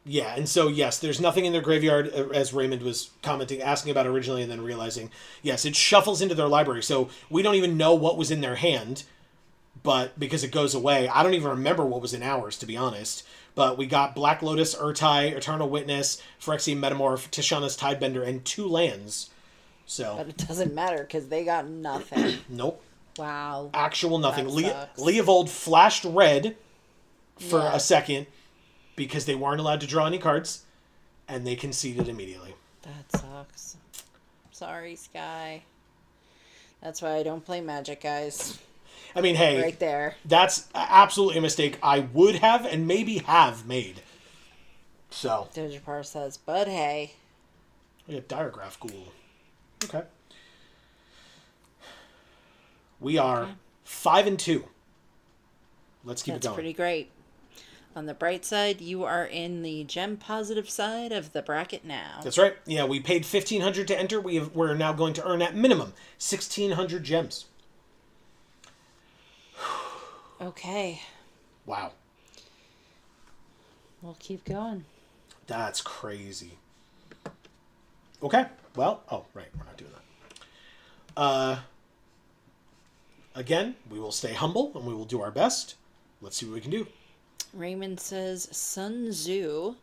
Yeah, and so, yes, there's nothing in their graveyard, as Raymond was asking about originally, and then realizing, yes, it shuffles into their library, so we don't even know what was in their hand, but because it goes away, I don't even remember what was in ours, to be honest, but we got Black Lotus, Urtai, Eternal Witness, Phyrexian Metamorph, Tishana's Tidebender, and 2 lands, so... But it doesn't matter, because they got nothing. Nope. Wow. Actual nothing. That sucks. Leovold flashed red for a second, because they weren't allowed to draw any cards, and they conceded immediately. That sucks. Sorry, Sky. That's why I don't play Magic, guys. I mean, hey, right there. that's absolutely a mistake I would have and maybe have made. So. Digipar says, but hey. We got Diagraph Ghoul. Okay. We are 5-2. Let's keep it going. That's pretty great. On the bright side, you are in the gem positive side of the bracket now. That's right. Yeah, we paid 1,500 to enter. We're now going to earn at minimum 1,600 gems. Okay. Wow. We'll keep going. That's crazy. Okay. Well, oh, right. We're not doing that. Again, we will stay humble and we will do our best. Let's see what we can do. Raymond says, Sun Tzu,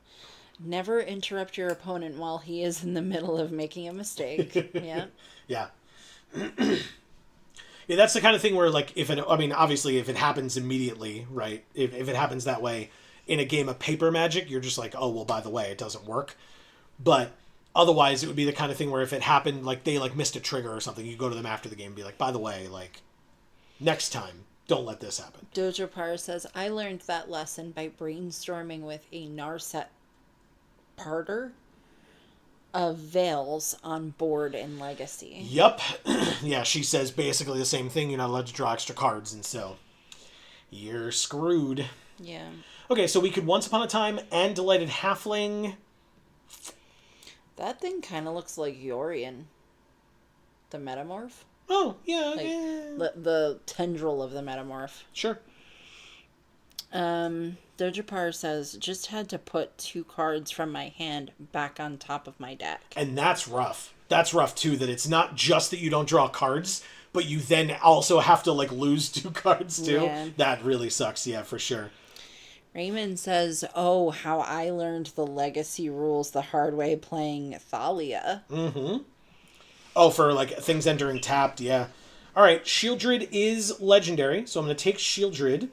never interrupt your opponent while he is in the middle of making a mistake. Yeah. Yeah. Yeah, that's the kind of thing where, like, obviously, if it happens immediately, right? If it happens that way in a game of paper Magic, you're just like, oh, well, by the way, it doesn't work. But otherwise, it would be the kind of thing where if it happened, like, they, like, missed a trigger or something, you go to them after the game and be like, by the way, like, next time, don't let this happen. Dojo Par says, I learned that lesson by brainstorming with a Narset parter of Veils on board in Legacy. Yep. Yeah, she says basically the same thing. You're not allowed to draw extra cards, and so you're screwed. Yeah. Okay, so we could Once Upon a Time and Delighted Halfling. That thing kind of looks like Yorion. The Metamorph. Oh, yeah. Like, yeah. the tendril of the Metamorph. Sure. Dojapar says, just had to put 2 cards from my hand back on top of my deck. And that's rough. That's rough, too, that it's not just that you don't draw cards, but you then also have to, like, lose 2 cards, too. Yeah. That really sucks, yeah, for sure. Raymond says, oh, how I learned the Legacy rules the hard way playing Thalia. Mm-hmm. Oh, for, like, things entering tapped, yeah. All right, Shieldred is legendary, so I'm going to take Shieldred.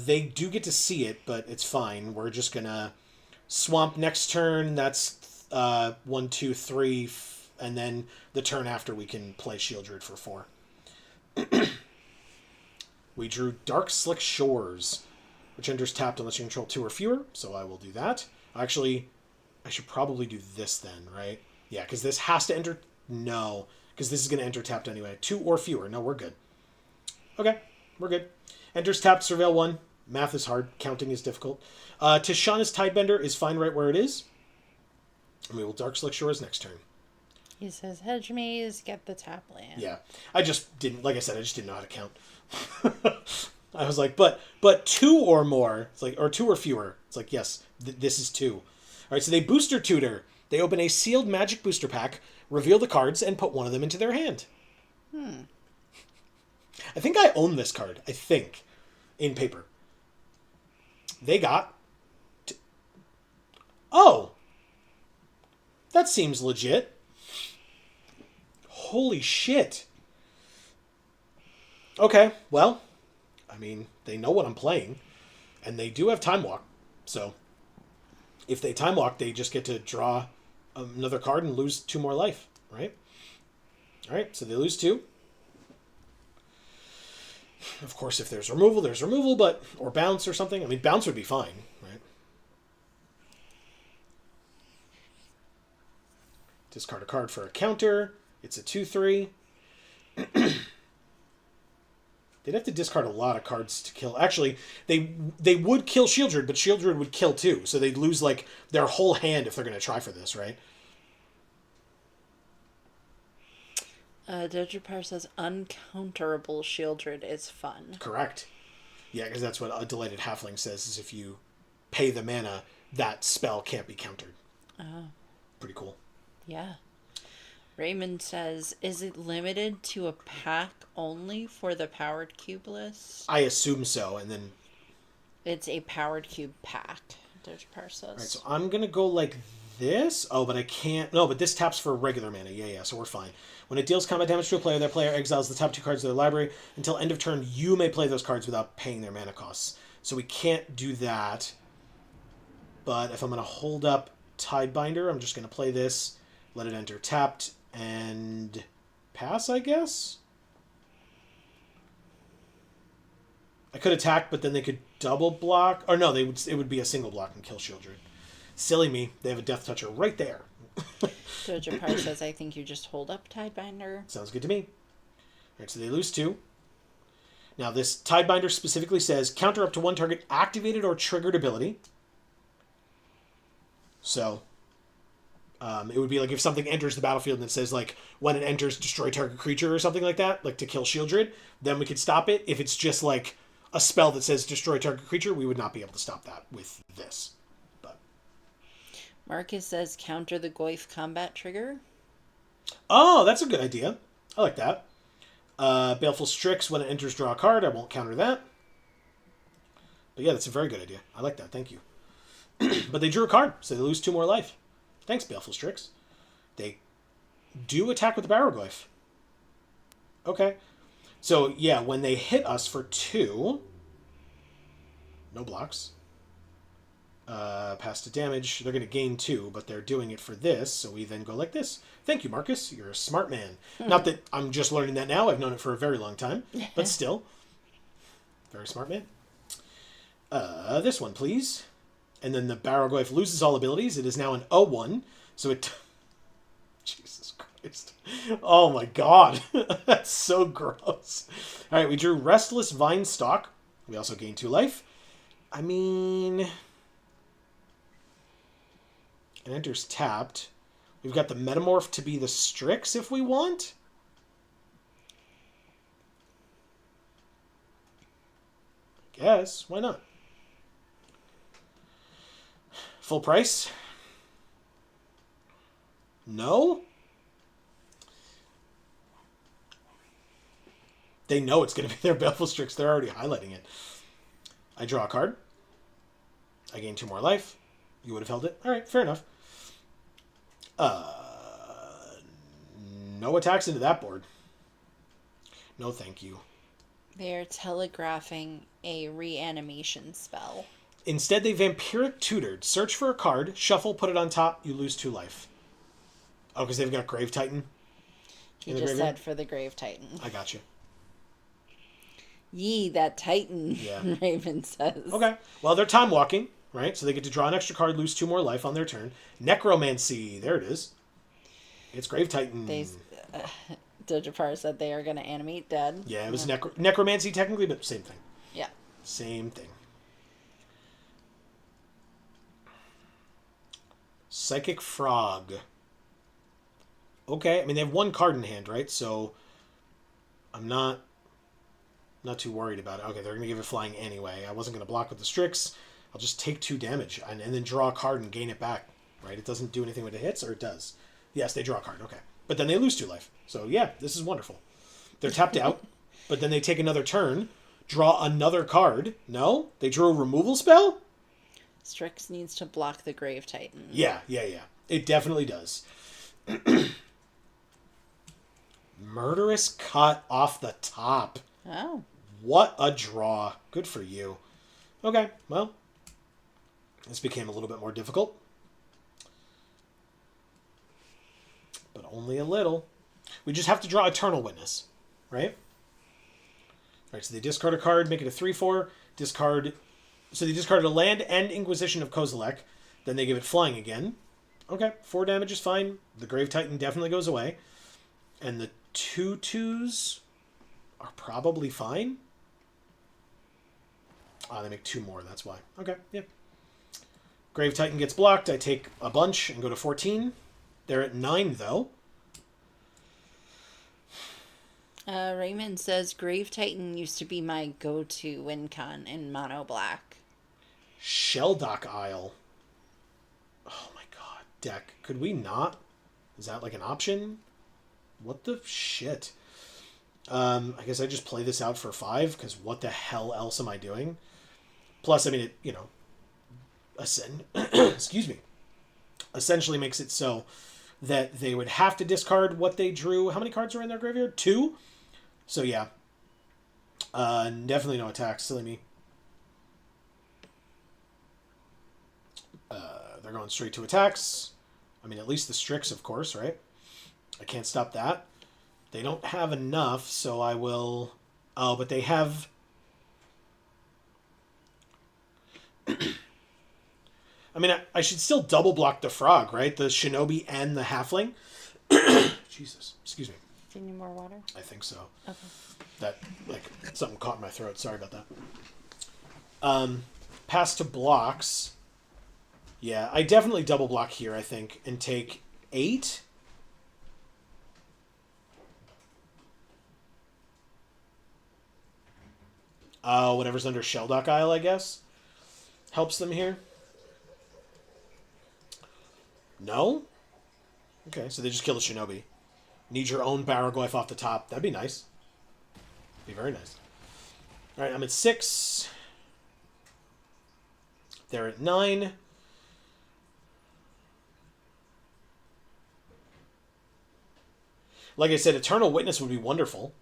They do get to see it, but it's fine. We're just going to Swamp next turn. That's 1, 2, 3, and then the turn after we can play Shieldred for 4. We drew Dark Slick Shores, which enters tapped unless you control 2 or fewer, so I will do that. Actually, I should probably do this then, right? Yeah, because this has to enter... No, because this is going to enter tapped anyway. 2 or fewer. No, we're good. Okay, we're good. Enters tapped, surveil 1. Math is hard. Counting is difficult. Tishana's Tidebender is fine right where it is. And we will Dark Slick Shores next turn. He says, hedge maze, get the tap land. Yeah. I just didn't... Like I said, I just didn't know how to count. I was like, but 2 or more. It's like, or 2 or fewer. It's like, yes, this is 2. All right, so they booster tutor. They open a sealed Magic booster pack, reveal the cards, and put one of them into their hand. I think I own this card. I think. In paper. They got... Oh! That seems legit. Holy shit. Okay, well, I mean, they know what I'm playing. And they do have Time Walk. So, if they Time Walk, they just get to draw another card and lose 2 more life, right? Alright, so they lose 2. Of course, if there's removal, but... Or bounce or something. I mean, bounce would be fine, right? Discard a card for a counter. It's a 2/3. They'd have to discard a lot of cards to kill. Actually, they would kill Shieldred, but Shieldred would kill 2. So they'd lose, like, their whole hand if they're going to try for this, right? Dojapar says, uncounterable Shieldred is fun. Correct. Yeah, because that's what a Delighted Halfling says, is if you pay the mana, that spell can't be countered. Oh. Pretty cool. Yeah. Raymond says, is it limited to a pack only for the Powered Cube list? I assume so, and then... It's a Powered Cube pack, Dojapar says. Alright, so I'm going to go like this. Oh, but I can't... No, but this taps for regular mana. Yeah, so we're fine. When it deals combat damage to a player, that player exiles the top 2 cards of their library. Until end of turn, you may play those cards without paying their mana costs. So we can't do that. But if I'm going to hold up Tidebinder, I'm just going to play this, let it enter tapped, and pass, I guess? could attack, but then they could double block. Or no, it would be a single block and kill Shieldred. Silly me. They have a Death Toucher right there. Doja Par says, I think you just hold up Tidebinder. Sounds good to me. Alright, so they lose 2. Now, this Tidebinder specifically says, counter up to 1 target activated or triggered ability. So, it would be like if something enters the battlefield and it says, like, when it enters, destroy target creature or something like that, like to kill Shieldred, then we could stop it. If it's just, like, a spell that says destroy target creature, we would not be able to stop that with this. But Marcus says, counter the Goyf combat trigger. oh, that's a good idea. I like that. Baleful Strix, when it enters, draw a card. I won't counter that. But yeah, that's a very good idea. I like that. Thank you. But they drew a card, so they lose 2 more life. Thanks, Baleful Strix. They do attack with the Barrowglyph. Okay. So, yeah, when they hit us for 2... No blocks. Pass to damage. They're going to gain 2, but they're doing it for this, so we then go like this. Thank you, Marcus. You're a smart man. Not that I'm just learning that now. I've known it for a very long time. But still. Very smart man. This one, please. And then the Barrowglyph loses all abilities. It is now an 0-1. So it... Jesus Christ. Oh my god. That's so gross. Alright, we drew Restless Vine Stalk. We also gained 2 life. I mean... It enters tapped. We've got the Metamorph to be the Strix if we want. I guess. Why not? Full price? No? They know it's going to be their Baleful Strix. They're already highlighting it. I draw a card. I gain 2 more life. You would have held it. Alright, fair enough. No attacks into that board. No thank you. They're telegraphing a reanimation spell. Instead, they Vampiric Tutored. Search for a card, shuffle, put it on top, you lose 2 life. Oh, because they've got Grave Titan? He just said for the Grave Titan. I got you. Yee, that Titan, Yeah. Raven says. Okay. Well, they're time walking, right? So they get to draw an extra card, lose 2 more life on their turn. Necromancy. There it is. It's Grave Titan. Doja Par said they are going to animate dead. Yeah, it was Necromancy technically, but same thing. Yeah. Same thing. Psychic Frog. Okay, I mean, they have 1 card in hand, right? So I'm not too worried about it. Okay, they're going to give it flying anyway. I wasn't going to block with the Strix. I'll just take 2 damage and then draw a card and gain it back, right? It doesn't do anything when it hits, or it does? Yes, they draw a card, okay. But then they lose 2 life. So yeah, this is wonderful. They're tapped out, but then they take another turn, draw another card. No? They drew a removal spell? Strix needs to block the Grave Titan. Yeah. It definitely does. Murderous Cut off the top. Oh. What a draw. Good for you. Okay, well, this became a little bit more difficult. But only a little. We just have to draw Eternal Witness, right? Alright, so they discard a card, make it a 3-4, discard... So they discarded a land and Inquisition of Kozilek. Then they give it flying again. Okay, 4 damage is fine. The Grave Titan definitely goes away. And the 2/2s are probably fine. Ah, they make 2 more, that's why. Okay, yeah. Grave Titan gets blocked. I take a bunch and go to 14. They're at 9, though. Raymond says Grave Titan used to be my go-to win con in mono black. Shelldock Isle. Oh my god. Deck. Could we not? Is that like an option? What the shit? I guess I just play this out for 5, because what the hell else am I doing? Plus, I mean, it, you know, excuse me, essentially makes it so that they would have to discard what they drew. How many cards are in their graveyard? 2? So, yeah. Definitely no attacks. Silly me. They're going straight to attacks. I mean, at least the Strix, of course, right? I can't stop that. They don't have enough, so I will... Oh, but they have... I mean, I should still double block the frog, right? The shinobi and the halfling. Jesus, excuse me. Do you need more water? I think so. Okay. That, like, something caught in my throat. Sorry about that. Pass to blocks. Yeah, I definitely double block here, I think, and take 8. Whatever's under Sheldock Isle, I guess. Helps them here. No? Okay, so they just kill the shinobi. Need your own Baraglyph off the top. That'd be nice. Be very nice. Alright, I'm at 6. They're at 9. Like I said, Eternal Witness would be wonderful.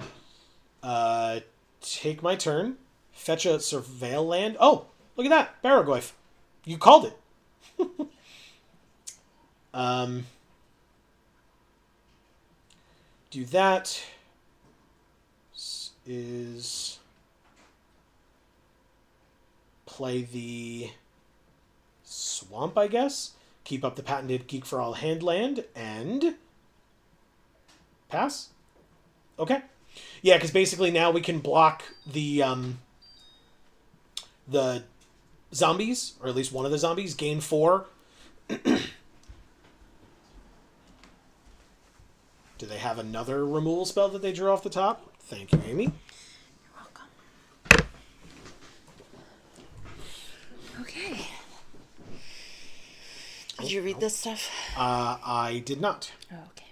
Take my turn. Fetch a Surveil land. Oh, look at that. Baraglyph. You called it. Do that. Is play the swamp, I guess. Keep up the patented Geek for All hand land and pass. Okay. Yeah, because basically now we can block the zombies, or at least one of the zombies. Gain 4. Do they have another removal spell that they drew off the top? Thank you, Amy. You're welcome. Okay. Did you read this stuff? I did not. Oh, okay.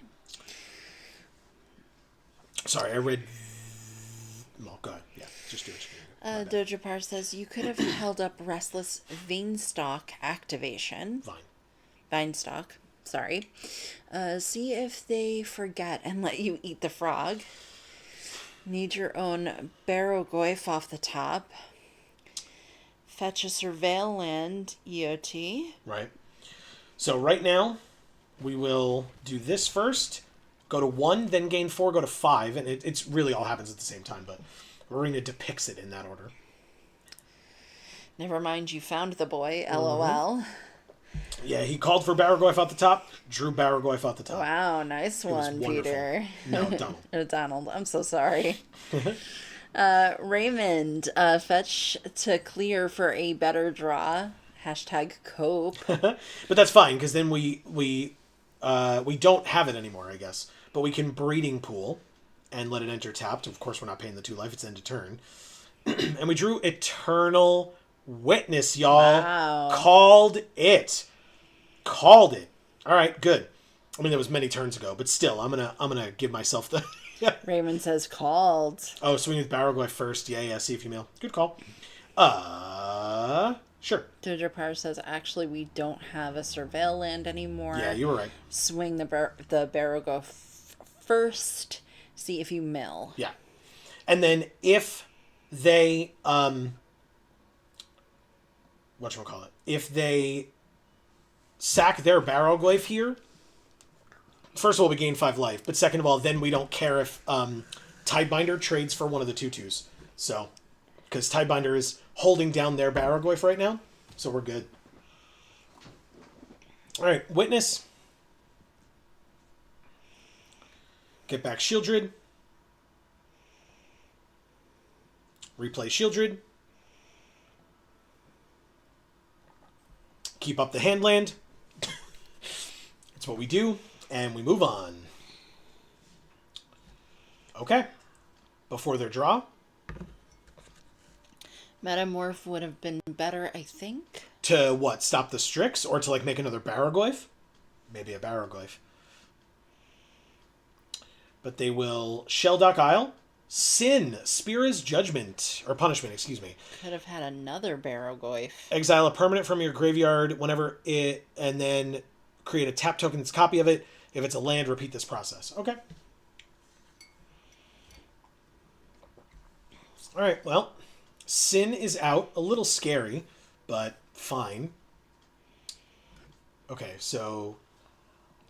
Sorry, I read... Well, go ahead. Yeah, just do what you can. Dojapar says, you could have held up Restless Veinstalk activation. Vinestock. Sorry. See if they forget and let you eat the frog. Need your own Barrogoyf off the top. Fetch a Surveil land EOT. Right. So right now, we will do this first. Go to 1, then gain 4, go to 5. And it's really all happens at the same time, but Arena depicts it in that order. Never mind, you found the boy. LOL. Yeah, he called for Baraglyph off the top, drew Baraglyph off the top. Wow, nice one, Peter. No, Donald. Donald, I'm so sorry. Raymond, fetch to clear for a better draw. Hashtag cope. But that's fine, because then we don't have it anymore, I guess. But we can Breeding Pool and let it enter tapped. Of course, we're not paying the 2 life. It's end of turn. And we drew Eternal Witness, y'all. Wow. Called it. All right, good. I mean, that was many turns ago, but still, I'm gonna give myself the... Raymond says called. Oh, swing with Baraglyph first. Yeah, see if you mail. Good call. Sure. Dojapar says, actually, we don't have a Surveil land anymore. Yeah, you were right. Swing the Barrogo first. See if you mill. Yeah. And then if they, whatchamacallit, if they sack their Barrowglyph here, first of all, we gain 5 life, but second of all, then we don't care if Tidebinder trades for one of the 2/2s. So, because Tidebinder is holding down their Barrowglyph right now, so we're good. Alright, Witness. Get back Shieldred. Replay Shieldred. Keep up the handland. That's what we do. And we move on. Okay. Before their draw. Metamorph would have been better, I think. To what? Stop the Strix? Or to like make another Barrowglyph? Maybe a Barrowglyph. But they will Sheldock Isle. Sin. Spira's Judgment. Or Punishment, excuse me. Could have had another Barrowglyph. Exile a permanent from your graveyard whenever it... And then create a tap token that's a copy of it. If it's a land, repeat this process. Okay. Alright, well. Sin is out. A little scary, but fine. Okay, so...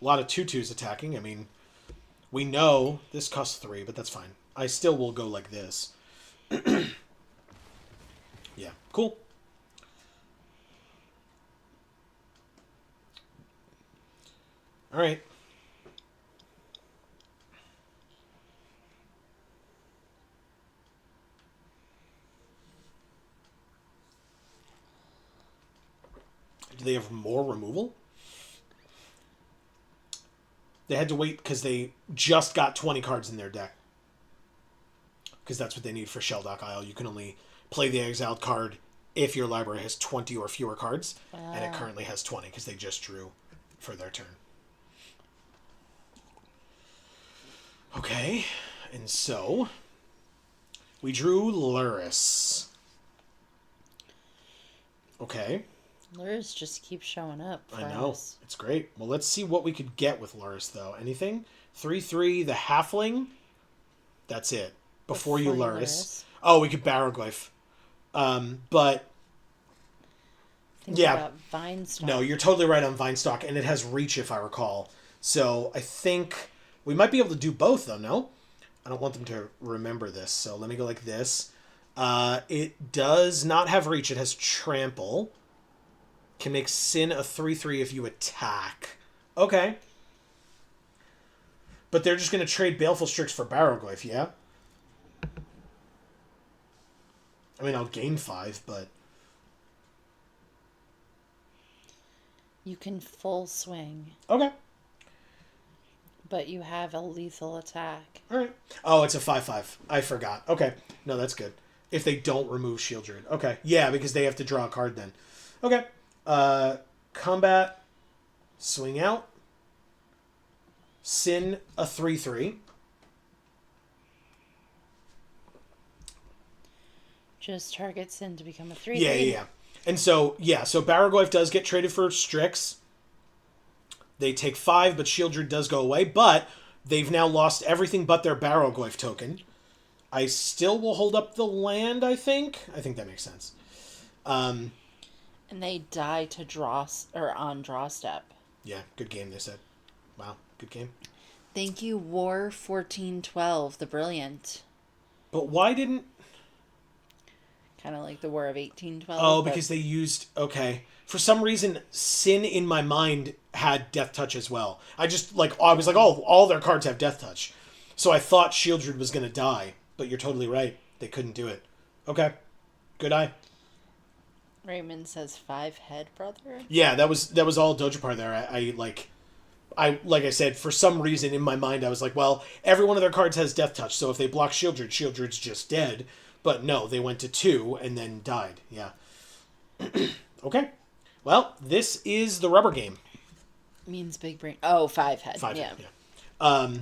A lot of 2/2s attacking. I mean, we know this costs 3, but that's fine. I still will go like this. Yeah, cool. All right. Do they have more removal? They had to wait because they just got 20 cards in their deck. Because that's what they need for Shelldock Isle. You can only play the exiled card if your library has 20 or fewer cards. And it currently has 20 because they just drew for their turn. Okay. And so we drew Luris. Okay. Luris just keeps showing up for I know. us. It's great. Well, let's see what we could get with Luris, though. Anything? 3/3, the Halfling. That's it. Before you Luris. Oh, we could Barrowglyph. But... Think yeah. about Vinestock. No, you're totally right on Vinestock, and it has reach, if I recall. So I think we might be able to do both, though, no? I don't want them to remember this, so let me go like this. It does not have reach. It has Trample. Can make Sin a 3/3 if you attack. Okay. But they're just going to trade Baleful Strix for Barrowglyph, yeah? I mean, I'll gain 5, but... You can full swing. Okay. But you have a lethal attack. All right. Oh, it's a 5/5. I forgot. Okay. No, that's good. If they don't remove Shield Druid. Okay. Yeah, because they have to draw a card then. Okay. Combat. Swing out. Sin a 3/3. Just target Sin to become a 3/3. Yeah. And so Barrowglyph does get traded for Strix. They take 5, but Shield Druid does go away. But they've now lost everything but their Barrowglyph token. I still will hold up the land, I think. I think that makes sense. And they die to draw, or on draw step. Yeah, good game, they said. Wow, good game. Thank you, War 1412, the Brilliant. But why didn't... Kind of like the War of 1812. Oh, because they used... Okay. For some reason, Sin in my mind had Death Touch as well. I was like, oh, all their cards have Death Touch. So I thought Shield Druid was going to die. But you're totally right. They couldn't do it. Okay. Good eye. Raymond says 5 head, brother. Yeah, that was all Dojapar there. Like I said, for some reason in my mind, I was like, well, every one of their cards has Death Touch, so if they block Shield Druid's just dead. But no, they went to 2 and then died. Yeah. Okay. Well, this is the rubber game. Means big brain. Oh, 5 head. 5 yeah. head, yeah.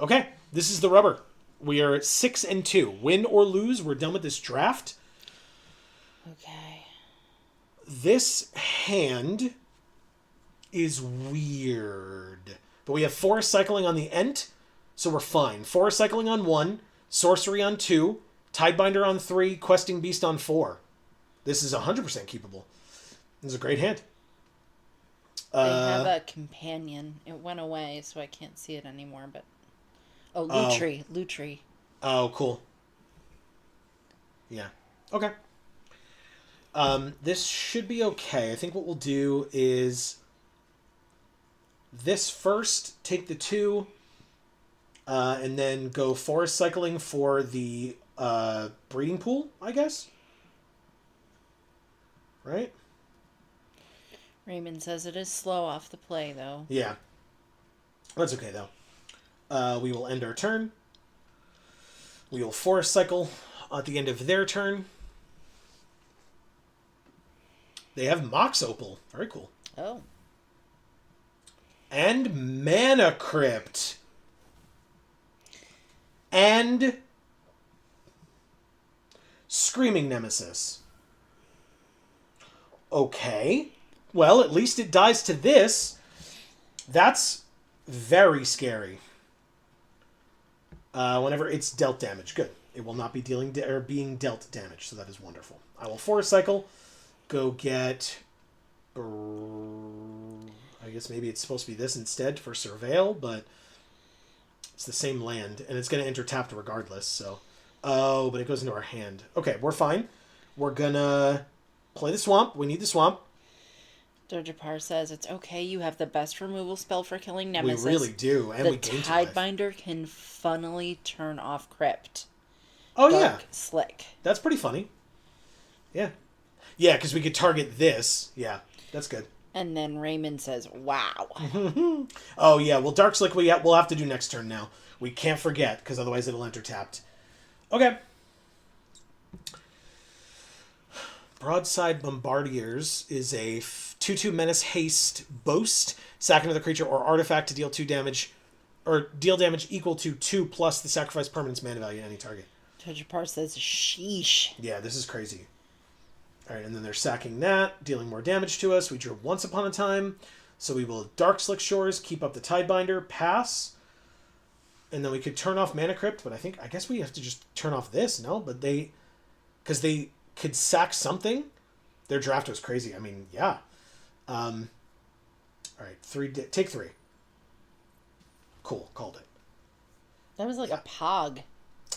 Okay, this is the rubber. We are 6-2. Win or lose, we're done with this draft. Okay. This hand is weird. But we have Forest Cycling on the Ent, so we're fine. Forest Cycling on 1, Sorcery on 2, Tidebinder on 3, Questing Beast on 4. This is 100% keepable. This is a great hand. I have a companion. It went away, so I can't see it anymore, but... Oh, Lutri. Lutri. Oh, cool. Yeah. Okay. This should be okay. I think what we'll do is this first, take the 2, and then go Forest Cycling for the breeding pool, I guess. Right? Raymond says it is slow off the play, though. Yeah. That's okay, though. We will end our turn. We will Forest Cycle at the end of their turn. They have Mox Opal. Very cool. Oh. And Mana Crypt. And Screaming Nemesis. Okay. Well, at least it dies to this. That's very scary. Whenever it's dealt damage. Good. It will not be dealing or being dealt damage, so that is wonderful. I will Forest Cycle. Go get... I guess maybe it's supposed to be this instead for Surveil, but it's the same land, and it's going to enter tapped regardless, so... Oh, but it goes into our hand. Okay, we're fine. We're going to play the Swamp. We need the Swamp. Dojapar says it's okay. You have the best removal spell for killing We Nemesis. really do, and the we gain 2 life. Tidebinder can funnily turn off Crypt. Oh, Dark yeah. Slick. That's pretty funny. Yeah. Yeah, because we could target this. Yeah, that's good. And then Raymond says, wow. Oh, yeah. Well, Dark Slick we'll have to do next turn now. We can't forget, because otherwise it'll enter tapped. Okay. Broadside Bombardiers is a 2/2 Menace Haste Boast. Sack another creature or artifact to deal 2 damage, or deal damage equal to 2 plus the sacrifice permanent's mana value to any target. Dojapar says, sheesh. Yeah, this is crazy. All right, and then they're sacking that, dealing more damage to us. We drew Once Upon a Time, so we will Dark Slick Shores, keep up the Tidebinder, pass, and then we could turn off Mana Crypt, but I guess we have to just turn off this, no? But because they could sack something. Their draft was crazy. I mean, yeah. All right, take 3. Cool, called it. That was like a pog.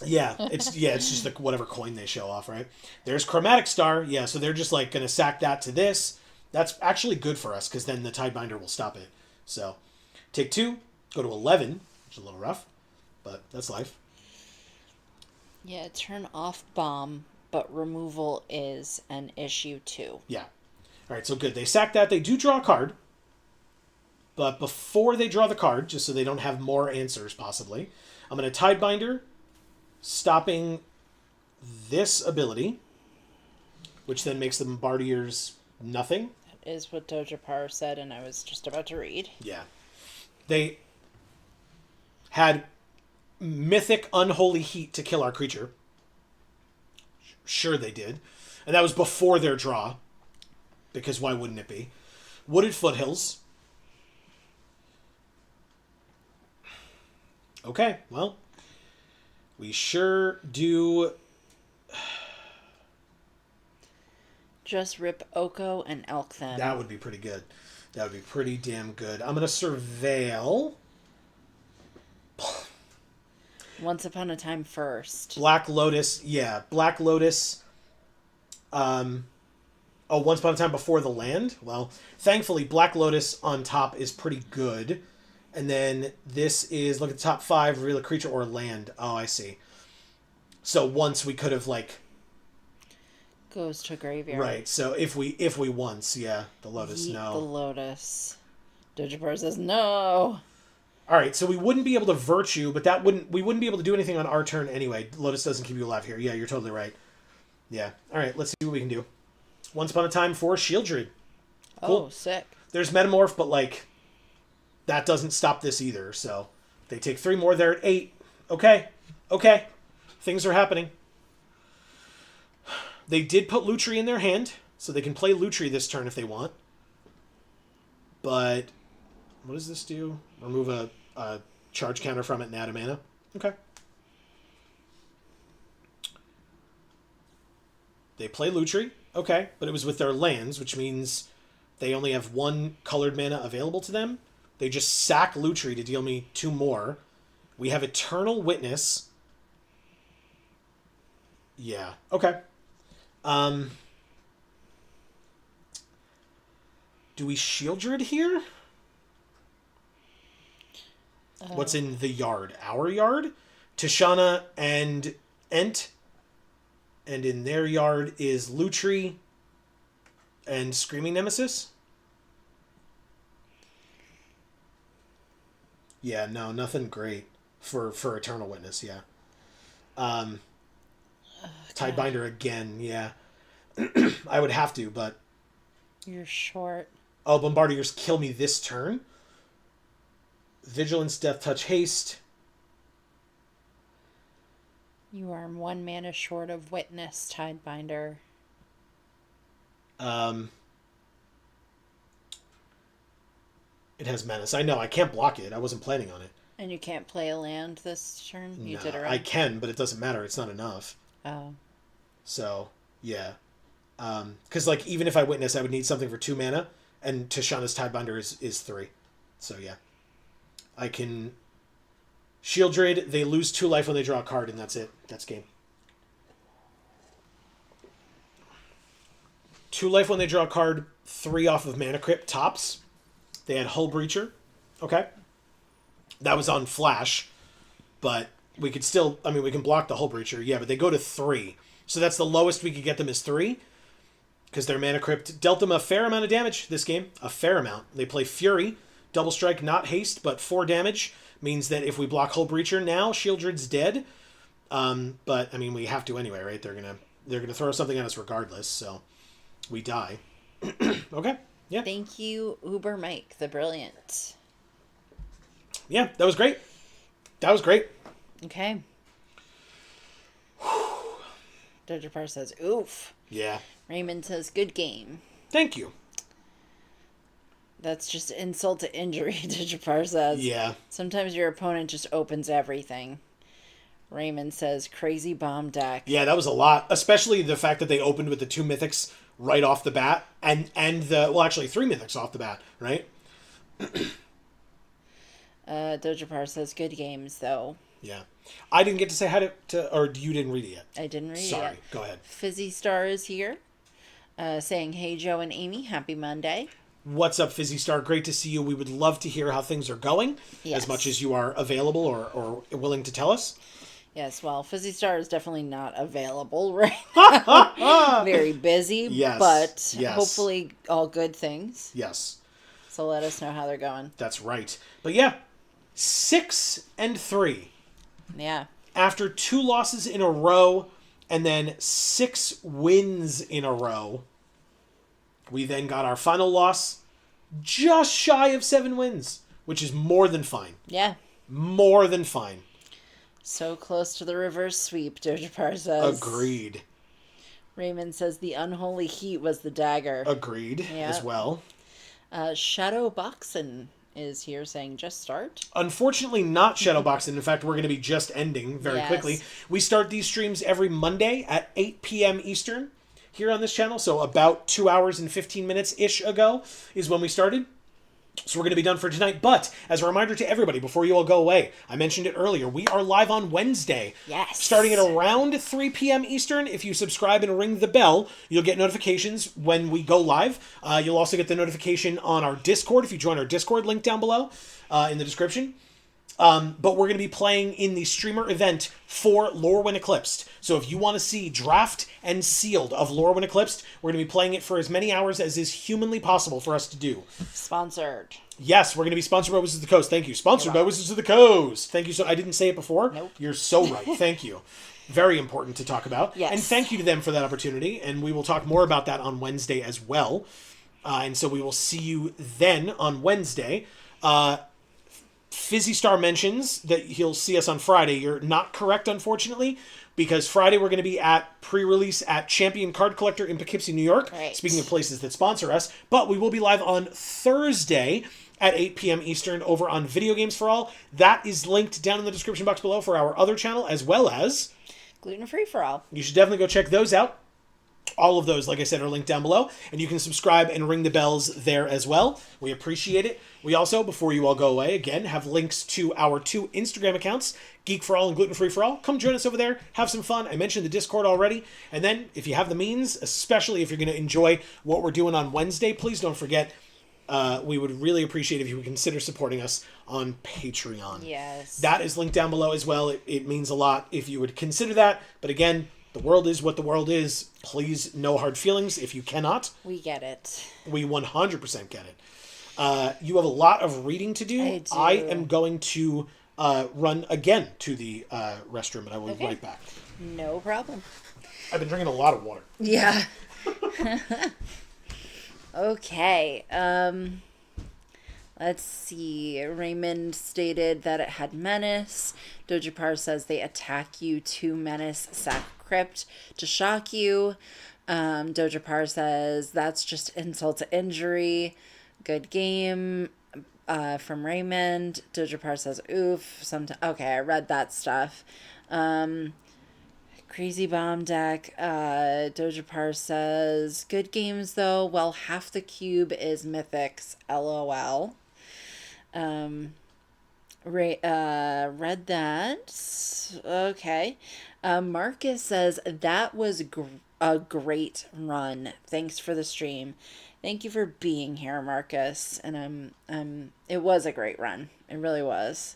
Yeah, it's just like whatever coin they show off, right? There's Chromatic Star, yeah, so they're just like gonna sack that to this. That's actually good for us because then the Tidebinder will stop it. So, take 2, go to 11, which is a little rough, but that's life. Yeah, turn off bomb, but removal is an issue too. Yeah. All right, so good. They sack that. They do draw a card, but before they draw the card, just so they don't have more answers possibly, I'm gonna Tidebinder, stopping this ability, which then makes the Bombardiers nothing. That is what Dojapar said, and I was just about to read. Yeah. They had Mythic Unholy Heat to kill our creature. Sure they did. And that was before their draw, because why wouldn't it be? Wooded Foothills. Okay, well, we sure do. Just rip Oko and Elk then. That would be pretty good. That would be pretty damn good. I'm going to Surveil. Once Upon a Time first. Black Lotus. Yeah, Black Lotus. Once Upon a Time before the land. Well, thankfully, Black Lotus on top is pretty good. And then this is, look at the top 5, reveal a creature or land. Oh, I see. So once we could have, like... Goes to graveyard. Right, so if we once, yeah, the Lotus, Yeet no. the Lotus. Dojapar says no. Alright, so we wouldn't be able to Virtue, but we wouldn't be able to do anything on our turn anyway. Lotus doesn't keep you alive here. Yeah, you're totally right. Yeah. Alright, let's see what we can do. Once Upon a Time for Shieldred. Cool. Oh, sick. There's Metamorph, but, like, that doesn't stop this either, so they take 3 more. They're at 8. Okay. Things are happening. They did put Lutri in their hand, so they can play Lutri this turn if they want. But what does this do? Remove a charge counter from it and add a mana? Okay. They play Lutri. Okay, but it was with their lands, which means they only have 1 colored mana available to them. They just sack Lutri to deal me 2 more. We have Eternal Witness. Yeah, okay. Do we Shieldred here? What's in the yard? Our yard? Tishana and Ent. And in their yard is Lutri and Screaming Nemesis. Yeah, no, nothing great for Eternal Witness, yeah. Tidebinder again, yeah. I would have to, but... You're short. Oh, Bombardiers kill me this turn. Vigilance, Death Touch, Haste. You are 1 mana short of Witness, Tidebinder. It has Menace. I know, I can't block it. I wasn't planning on it. And you can't play a land this turn? You Nah, did it right? I can, but it doesn't matter. It's not enough. Oh. So, yeah. Because, like, even if I Witness, I would need something for 2 mana, and Tishana's Tidebinder is 3. So, yeah. I can Shieldred. They lose 2 life when they draw a card, and that's it. That's game. 2 life when they draw a card, 3 off of Mana Crypt tops. They had Hull Breacher. Okay. That was on Flash. But we could still, I mean, we can block the Hull Breacher. Yeah, but they go to 3. So that's the lowest we could get them is 3. Because their Mana Crypt dealt them a fair amount of damage this game. A fair amount. They play Fury. Double Strike, not Haste, but 4 damage. Means that if we block Hull Breacher now, Shieldred's dead. But, I mean, we have to anyway, right? They're gonna throw something at us regardless, so we die. Okay. Yeah. Thank you, Uber Mike, the brilliant. Yeah, that was great. That was great. Okay. Dr. Parr says, oof. Yeah. Raymond says, good game. Thank you. That's just insult to injury, Dr. Parr says. Yeah. Sometimes your opponent just opens everything. Raymond says, crazy bomb deck. Yeah, that was a lot. Especially the fact that they opened with the 2 mythics right off the bat. And the, well, actually 3 mythics off the bat, right? Doja Parr says, good games, though. Yeah. I didn't get to say hi to or you didn't read it yet. I didn't read it Sorry. yet. Go ahead. Fizzy Star is here, saying, hey, Joe and Amy, happy Monday. What's up, Fizzy Star? Great to see you. We would love to hear how things are going, Yes. as much as you are available or willing to tell us. Yes, well, Fizzy Star is definitely not available right now. Very busy, Yes, but yes. hopefully all good things. Yes, So let us know how they're going. that's right. But yeah, 6-3. Yeah. After 2 losses in a row and then 6 wins in a row, we then got our final loss just shy of 7 wins, which is more than fine. Yeah. More than fine. So close to the reverse sweep, Doja Parr says. Agreed. Raymond says the unholy heat was the dagger. Agreed as well. Shadow Boxin is here saying just start. Unfortunately, not Shadowboxing. In fact, we're going to be just ending very Yes. quickly. We start these streams every Monday at 8 p.m. Eastern here on this channel. So about 2 hours and 15 minutes-ish ago is when we started. So we're going to be done for tonight. But as a reminder to everybody, before you all go away, I mentioned it earlier, we are live on Wednesday. Yes. Starting at around 3 p.m. Eastern. If you subscribe and ring the bell, you'll get notifications when we go live. You'll also get the notification on our Discord if you join our Discord, link down below in the description. But we're going to be playing in the streamer event for Lorwyn Eclipsed. So if you want to see Draft and Sealed of Lorwyn Eclipsed, we're going to be playing it for as many hours as is humanly possible for us to do. Sponsored. Yes, we're going to be sponsored by Wizards of the Coast. Thank you. Sponsored by Wizards of the Coast. Thank you. So I didn't say it before. Nope. You're so right. Thank you. Very important to talk about. Yes. And thank you to them for that opportunity. And we will talk more about that on Wednesday as well. And so we will see you then on Wednesday. Fizzy Star mentions that he'll see us on Friday. You're not correct, unfortunately, because Friday we're going to be at pre-release at Champion Card Collector in Poughkeepsie, New York. Right. Speaking of places that sponsor us. But we will be live on Thursday at 8 p.m. Eastern over on Video Games for All. That is linked down in the description box below for our other channel, as well as... Gluten free for all. You should definitely go check those out. All of those, like I said, are linked down below, and you can subscribe and ring the bells there as well. We appreciate it. We also, before you all go away, again, have links to our 2 Instagram accounts, Geek for All and Gluten Free for All. Come join us over there. Have some fun. I mentioned the Discord already. And then, if you have the means, especially if you're going to enjoy what we're doing on Wednesday, please don't forget, we would really appreciate if you would consider supporting us on Patreon. Yes. That is linked down below as well. It means a lot if you would consider that. But again... The world is what the world is. Please, no hard feelings if you cannot. We get it. We 100% get it. You have a lot of reading to do. I do. I am going to run again to the restroom, and I will be right back. No problem. I've been drinking a lot of water. Yeah. Okay. Let's see. Raymond stated that it had menace. Doja Parr says they attack you to menace, sack crypt to shock you. Doja Parr says that's just insult to injury. Good game from Raymond. Doja Parr says oof. Okay, I read that stuff. Crazy bomb deck. Doja Parr says good games though. Well, half the cube is mythics. LOL. Read that. Okay. Marcus says that was a great run. Thanks for the stream. Thank you for being here, Marcus. And it was a great run. It really was.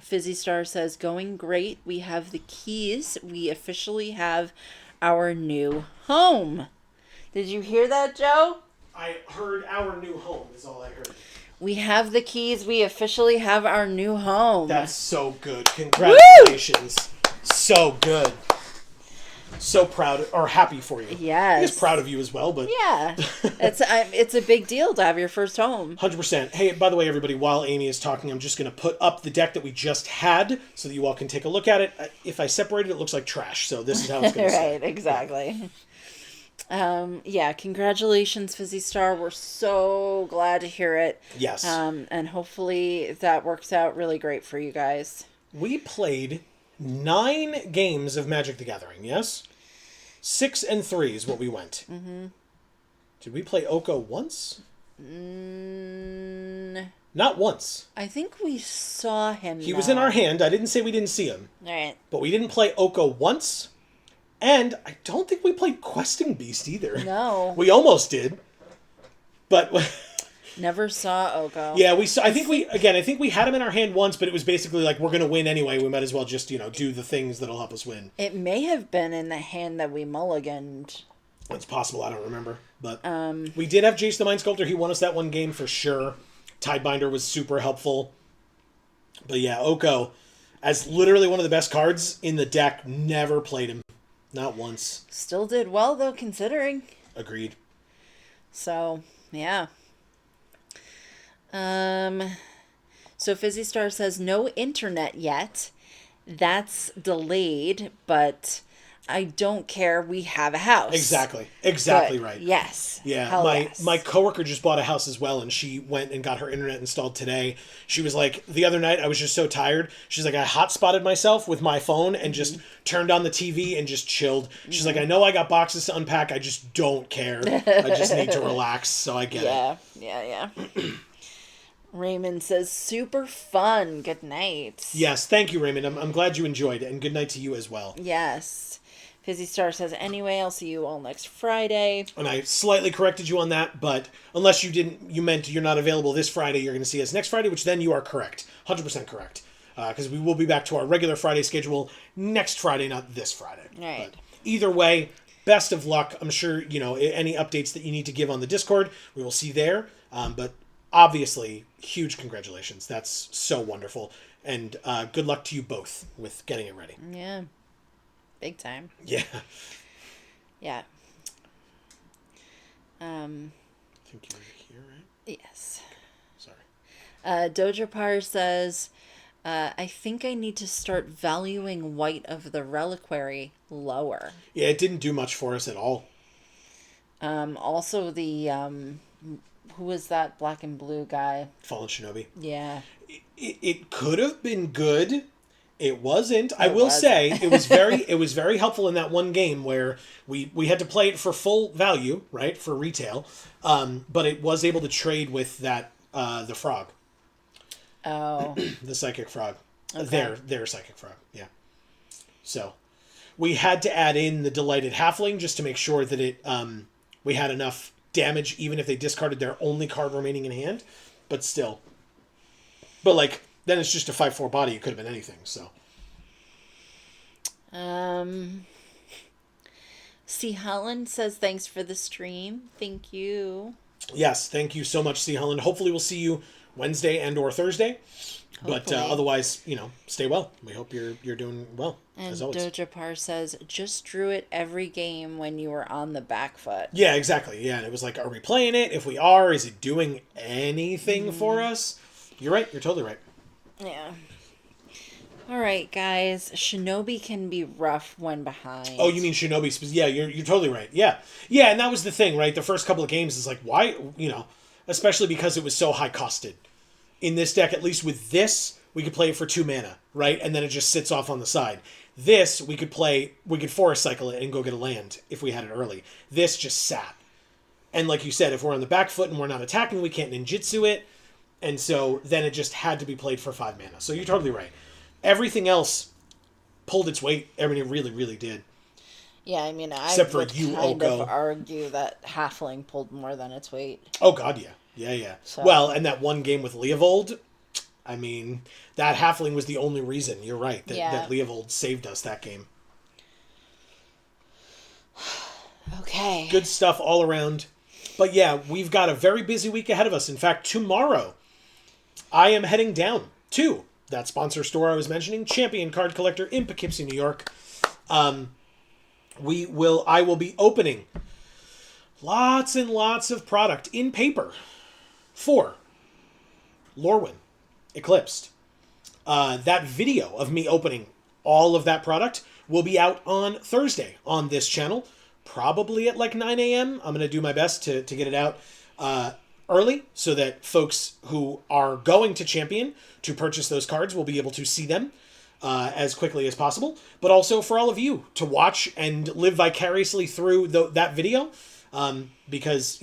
Fizzy Star says, going great. We have the keys. We officially have our new home. Did you hear that, Joe? I heard our new home is all I heard. We have the keys. We officially have our new home. That's so good. Congratulations. Woo! So good. So proud or happy for you. Yes. I guess proud of you as well, but yeah, it's a big deal to have your first home. 100%. Hey, by the way, everybody, while Amy is talking, I'm just going to put up the deck that we just had so that you all can take a look at it. If I separate it, it looks like trash. So this is how it's going to Right, exactly. Yeah, congratulations, Fizzy Star. We're so glad to hear it. Yes. And hopefully that works out really great for you guys. We played 9 games of Magic the Gathering, yes? 6 and 3 is what we went. Mm-hmm. Did we play Oko once? Not once. I think we saw him. He was in our hand. I didn't say we didn't see him. All right. But we didn't play Oko once. And I don't think we played Questing Beast either. No. We almost did. But never saw Oko. yeah, we saw. I think we had him in our hand once, but it was basically like, we're going to win anyway. We might as well just, do the things that'll help us win. It may have been in the hand that we mulliganed. It's possible. I don't remember. But we did have Jace the Mind Sculptor. He won us that one game for sure. Tidebinder was super helpful. But yeah, Oko, as literally one of the best cards in the deck, never played him. Not once. Still did well, though, considering. Agreed. So, yeah. So Fizzy Star says, no internet yet. That's delayed, but I don't care. We have a house. Exactly Good. right. Yes. Yeah, Hell yes. my coworker just bought a house as well, and she went and got her internet installed today. She was like, the other night I was just so tired. She's like, I hotspotted myself with my phone and just turned on the TV and just chilled. She's like, I know I got boxes to unpack. I just don't care. I just need to relax. So I get it. Yeah. Raymond says, super fun. Good night. Yes, thank you, Raymond. I'm glad you enjoyed it, and good night to you as well. Yes. Fizzy Star says, anyway, I'll see you all next Friday. And I slightly corrected you on that, but unless you meant you're not available this Friday, you're going to see us next Friday, which then you are correct. 100% correct. Because we will be back to our regular Friday schedule next Friday, not this Friday. Right. But either way, best of luck. I'm sure, any updates that you need to give on the Discord, we will see there. But obviously, huge congratulations. That's so wonderful. And good luck to you both with getting it ready. Yeah. Big time. Yeah. Yeah. I think you're here, right? Yes. Sorry. Doja Par says, I think I need to start valuing white of the reliquary lower. Yeah, it didn't do much for us at all. Also the, who was that black and blue guy? Fallen Shinobi. Yeah. It could have been good. It wasn't. I will say it was very helpful in that one game where we had to play it for full value, right, for retail. But it was able to trade with that the frog. Oh. The psychic frog. Okay. Their psychic frog. Yeah. So we had to add in the delighted halfling just to make sure that it we had enough damage even if they discarded their only card remaining in hand. But still. But then it's just a 5/4 body. It could have been anything, so. C. Holland says, thanks for the stream. Thank you. Yes, thank you so much, C. Holland. Hopefully we'll see you Wednesday and or Thursday. Hopefully. But otherwise, stay well. We hope you're doing well, and as always. Doja Par says, just drew it every game when you were on the back foot. Yeah, exactly. Yeah, and it was like, are we playing it? If we are, is it doing anything for us? You're right. You're totally right. Yeah. All right, guys. Shinobi can be rough when behind. Oh, you mean Shinobi? Yeah, you're totally right. Yeah, and that was the thing, right? The first couple of games is like, why? Especially because it was so high costed. In this deck, at least with this, we could play it for 2 mana, right? And then it just sits off on the side. This we could forest cycle it and go get a land if we had it early. This just sat, and like you said, if we're on the back foot and we're not attacking, we can't ninjutsu it. And so then it just had to be played for 5 mana. So you're totally right. Everything else pulled its weight. I mean, it really, really did. Yeah, I mean, I Except for would you, kind Oko. of argue that Halfling pulled more than its weight. Oh, God, yeah. Yeah. So. Well, and that one game with Leovold, I mean, that halfling was the only reason, you're right, that Leovold saved us that game. Okay. Good stuff all around. But yeah, we've got a very busy week ahead of us. In fact, tomorrow, I am heading down to that sponsor store I was mentioning, Champion Card Collector in Poughkeepsie, New York. I will be opening lots and lots of product in paper for Lorwyn Eclipsed. That video of me opening all of that product will be out on Thursday on this channel, probably at like 9 a.m. I'm going to do my best to get it out early so that folks who are going to Champion to purchase those cards will be able to see them as quickly as possible. But also for all of you to watch and live vicariously through that video because,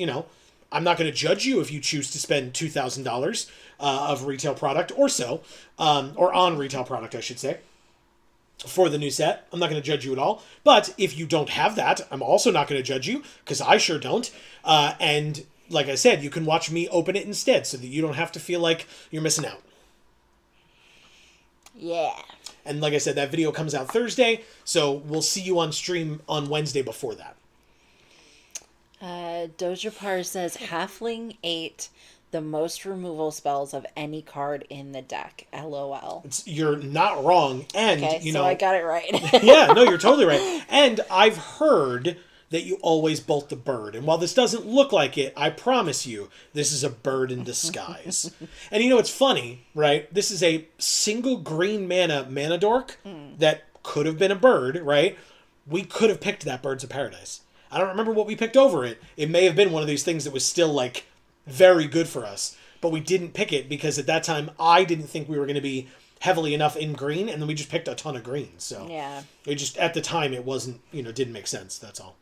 I'm not going to judge you if you choose to spend $2,000 of retail product or so, or on retail product, I should say, for the new set. I'm not going to judge you at all. But if you don't have that, I'm also not going to judge you, because I sure don't. And like I said, you can watch me open it instead so that you don't have to feel like you're missing out. Yeah. And like I said, that video comes out Thursday, so we'll see you on stream on Wednesday before that. Doja Par says Halfling 8, the most removal spells of any card in the deck. LOL. You're not wrong, and Okay, so I got it right. Yeah, no, you're totally right. And I've heard that you always bolt the bird. And while this doesn't look like it, I promise you, this is a bird in disguise. And it's funny, right? This is a single green mana dork that could have been a bird, right? We could have picked that Birds of Paradise. I don't remember what we picked over it. It may have been one of these things that was still, like, very good for us. But we didn't pick it because at that time, I didn't think we were going to be heavily enough in green, and then we just picked a ton of green. So yeah. It just, at the time, it wasn't, didn't make sense. That's all.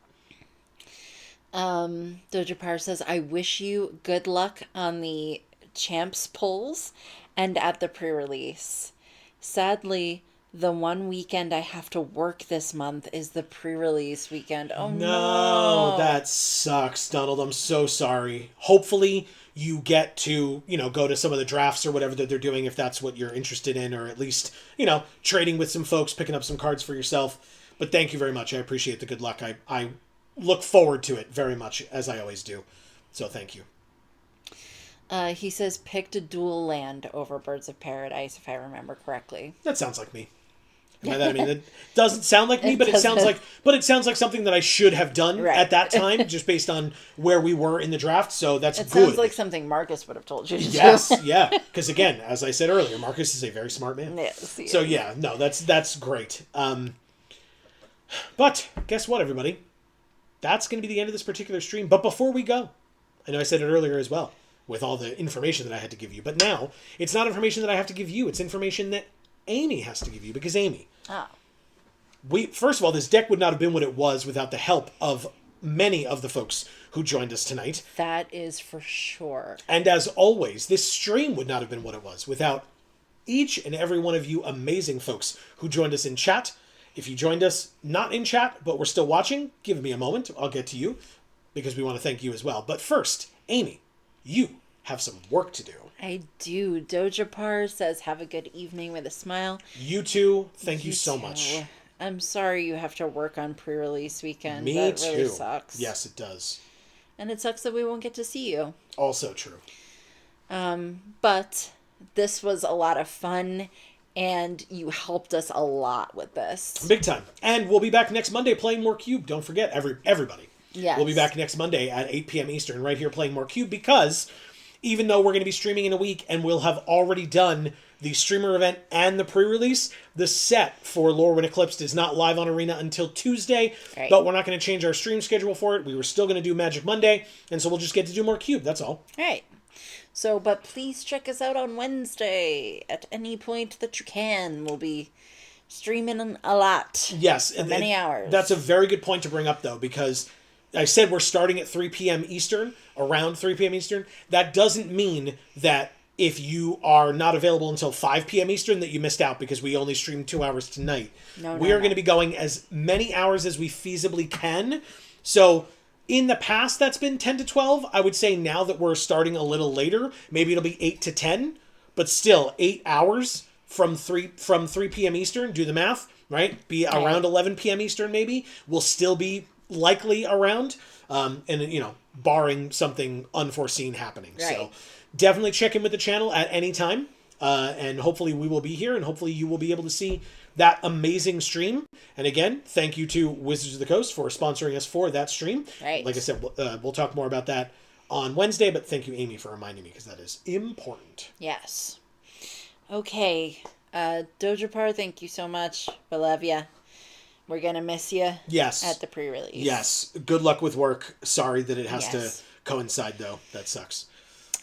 Doja Par says, I wish you good luck on the champs polls and at the pre-release. Sadly, the one weekend I have to work this month is the pre-release weekend. Oh no. That sucks, Donald. I'm so sorry. Hopefully you get to, go to some of the drafts or whatever that they're doing if that's what you're interested in, or at least, trading with some folks, picking up some cards for yourself. But thank you very much. I appreciate the good luck. I look forward to it very much, as I always do. So thank you. He says picked a dual land over Birds of Paradise, if I remember correctly. That sounds like me. It doesn't sound like me, but it sounds like something that I should have done at that time, just based on where we were in the draft. So that's good. It sounds like something Marcus would have told you to do. Yes, yeah. Because again, as I said earlier, Marcus is a very smart man. Yes. So yeah, no, that's great. But guess what, everybody? That's going to be the end of this particular stream. But before we go, I know I said it earlier as well, with all the information that I had to give you. But now, it's not information that I have to give you. It's information that Amy has to give you, because Amy. Oh. First of all, this deck would not have been what it was without the help of many of the folks who joined us tonight. That is for sure. And as always, this stream would not have been what it was without each and every one of you amazing folks who joined us in chat. If you joined us not in chat, but we're still watching, give me a moment. I'll get to you, because we want to thank you as well. But first, Amy, you have some work to do. I do. Doja Par says, have a good evening with a smile. You too. Thank you so much. I'm sorry you have to work on pre-release weekend. Me that too. Really sucks. Yes, it does. And it sucks that we won't get to see you. Also true. But this was a lot of fun, and you helped us a lot with this. Big time. And we'll be back next Monday playing more Cube. Don't forget, everybody. Yes. We'll be back next Monday at 8 p.m. Eastern right here playing more Cube, because even though we're going to be streaming in a week and we'll have already done the streamer event and the pre-release, the set for Lorwyn Eclipsed is not live on Arena until Tuesday, right. But we're not going to change our stream schedule for it. We were still going to do Magic Monday, and so we'll just get to do more Cube, that's all. All right. So, but please check us out on Wednesday at any point that you can. We'll be streaming a lot. Yes. For many hours. That's a very good point to bring up, though, because I said we're starting at 3 p.m. Eastern, around 3 p.m. Eastern. That doesn't mean that if you are not available until 5 p.m. Eastern, that you missed out because we only streamed 2 hours tonight. We are going to be going as many hours as we feasibly can. So in the past, that's been 10 to 12. I would say now that we're starting a little later, maybe it'll be 8 to 10. But still, 8 hours from 3 p.m. Eastern, do the math, right? Be around 11 p.m. Eastern maybe. We'll still be likely around. And, you know, barring something unforeseen happening. Right. So definitely check in with the channel at any time. And hopefully we will be here, and hopefully you will be able to see that amazing stream. And again, thank you to Wizards of the Coast for sponsoring us for that stream. Right. Like I said, we'll talk more about that on Wednesday, but thank you, Amy, for reminding me, because that is important. Yes. Okay. Dojapar, thank you so much. We love ya. We're going to miss you. Yes. At the pre-release. Yes. Good luck with work. Sorry that it has Yes. to coincide, though. That sucks.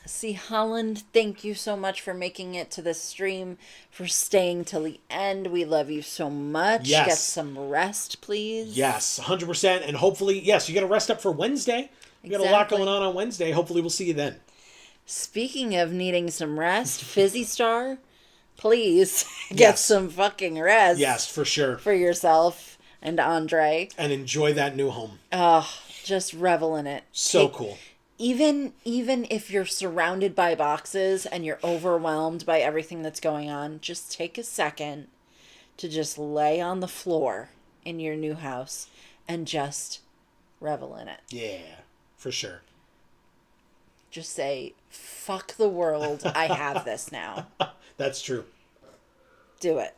C. Holland, thank you so much for making it to this stream, for staying till the end. We love you so much. Yes. Get some rest, please. Yes, 100%. And hopefully, yes, you got to rest up for Wednesday. We got a lot going on Wednesday. Hopefully we'll see you then. Speaking of needing some rest, Fizzy Star, please get some fucking rest. Yes, for sure. For yourself and Andre. And enjoy that new home. Just revel in it. So cool. Even if you're surrounded by boxes and you're overwhelmed by everything that's going on, just take a second to just lay on the floor in your new house and just revel in it. Yeah, for sure. Just say, fuck the world, I have this now. That's true. Do it.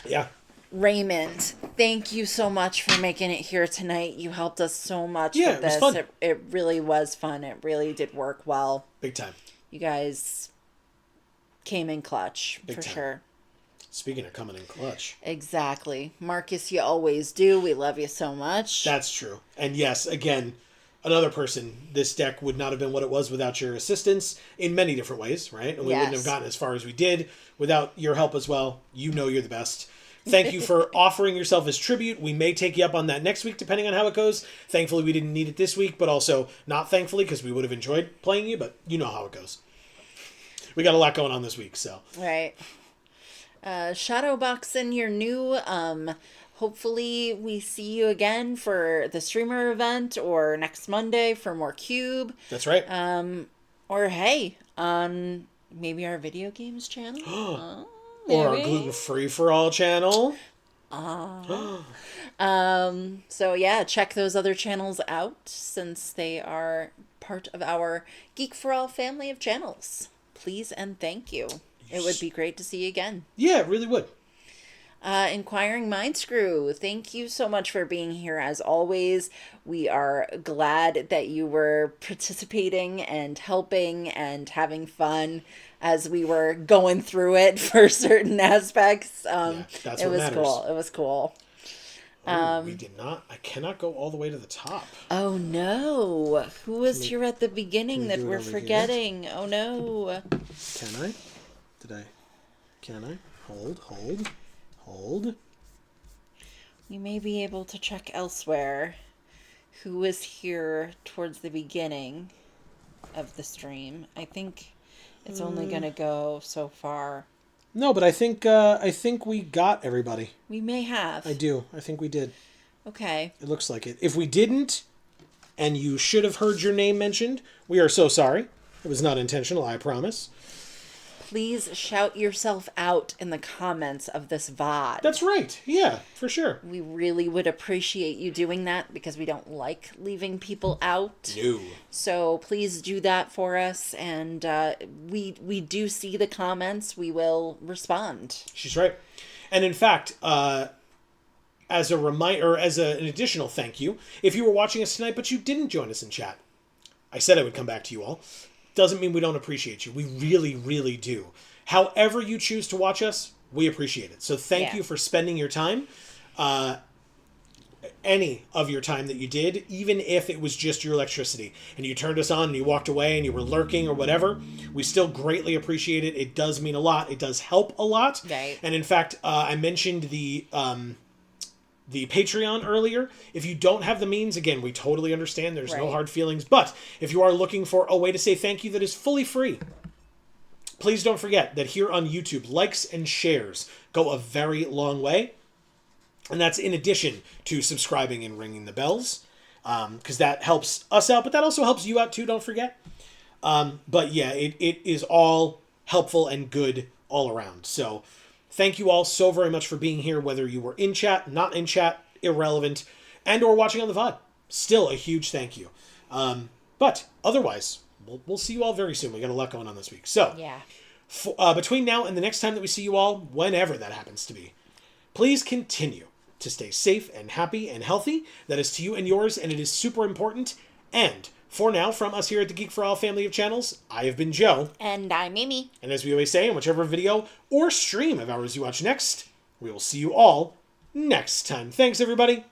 Yeah. Raymond, thank you so much for making it here tonight. You helped us so much with this. It was fun. It really was fun. It really did work well. Big time. You guys came in clutch, Big for time. sure. Speaking of coming in clutch. Exactly. Marcus, you always do. We love you so much. That's true. And yes, again, another person, this deck would not have been what it was without your assistance in many different ways, right? And we wouldn't have gotten as far as we did without your help as well. You know you're the best. Thank you for offering yourself as tribute. We may take you up on that next week, depending on how it goes. Thankfully, we didn't need it this week, but also not thankfully, because we would have enjoyed playing you, but you know how it goes. We got a lot going on this week, so. Right. Shadowboxing, you're new. Hopefully we see you again for the streamer event or next Monday for more Cube. That's right. Or hey, on maybe our video games channel. Or our gluten-free for all channel. So yeah, check those other channels out since they are part of our Geek for All family of channels. Please and thank you. It would be great to see you again. Yeah, it really would. Inquiring Mind Screw, thank you so much for being here as always. We are glad that you were participating and helping and having fun as we were going through it for certain aspects. That's it what was matters. cool. It was cool. We did not. I cannot go all the way to the top. Oh no. Who was here at the beginning that do it we're over forgetting? Oh no. Can I? Can I? Hold. We may be able to check elsewhere. Who was here towards the beginning of the stream? I think it's only gonna go so far. No, but I think we got everybody. We may have. I do. I think we did. Okay. It looks like it. If we didn't, and you should have heard your name mentioned, we are so sorry. It was not intentional, I promise. Please shout yourself out in the comments of this VOD. That's right. Yeah, for sure. We really would appreciate you doing that because we don't like leaving people out. No. So please do that for us, and we do see the comments. We will respond. She's right. And in fact, as a reminder, or as an additional thank you, if you were watching us tonight but you didn't join us in chat, I said I would come back to you all. Doesn't mean we don't appreciate you. We really, really do. However you choose to watch us, we appreciate it. So thank you for spending your time. Any of your time that you did, even if it was just your electricity, and you turned us on and you walked away and you were lurking or whatever, we still greatly appreciate it. It does mean a lot. It does help a lot. Right. And in fact, I mentioned the Patreon earlier. If you don't have the means, again, we totally understand. There's no Right. hard feelings. But if you are looking for a way to say thank you that is fully free, please don't forget that here on YouTube, likes and shares go a very long way. And that's in addition to subscribing and ringing the bells, because that helps us out, but that also helps you out too, don't forget. But yeah, it is all helpful and good all around. So thank you all so very much for being here, whether you were in chat, not in chat, irrelevant, and or watching on the VOD. Still a huge thank you. But otherwise, we'll see you all very soon. We got a lot going on this week. So Yeah. between now and the next time that we see you all, whenever that happens to be, please continue to stay safe and happy and healthy. That is to you and yours, and it is super important. And for now, from us here at the Geek for All family of channels, I have been Joe. And I'm Amy. And as we always say, in whichever video or stream of ours you watch next, we will see you all next time. Thanks, everybody.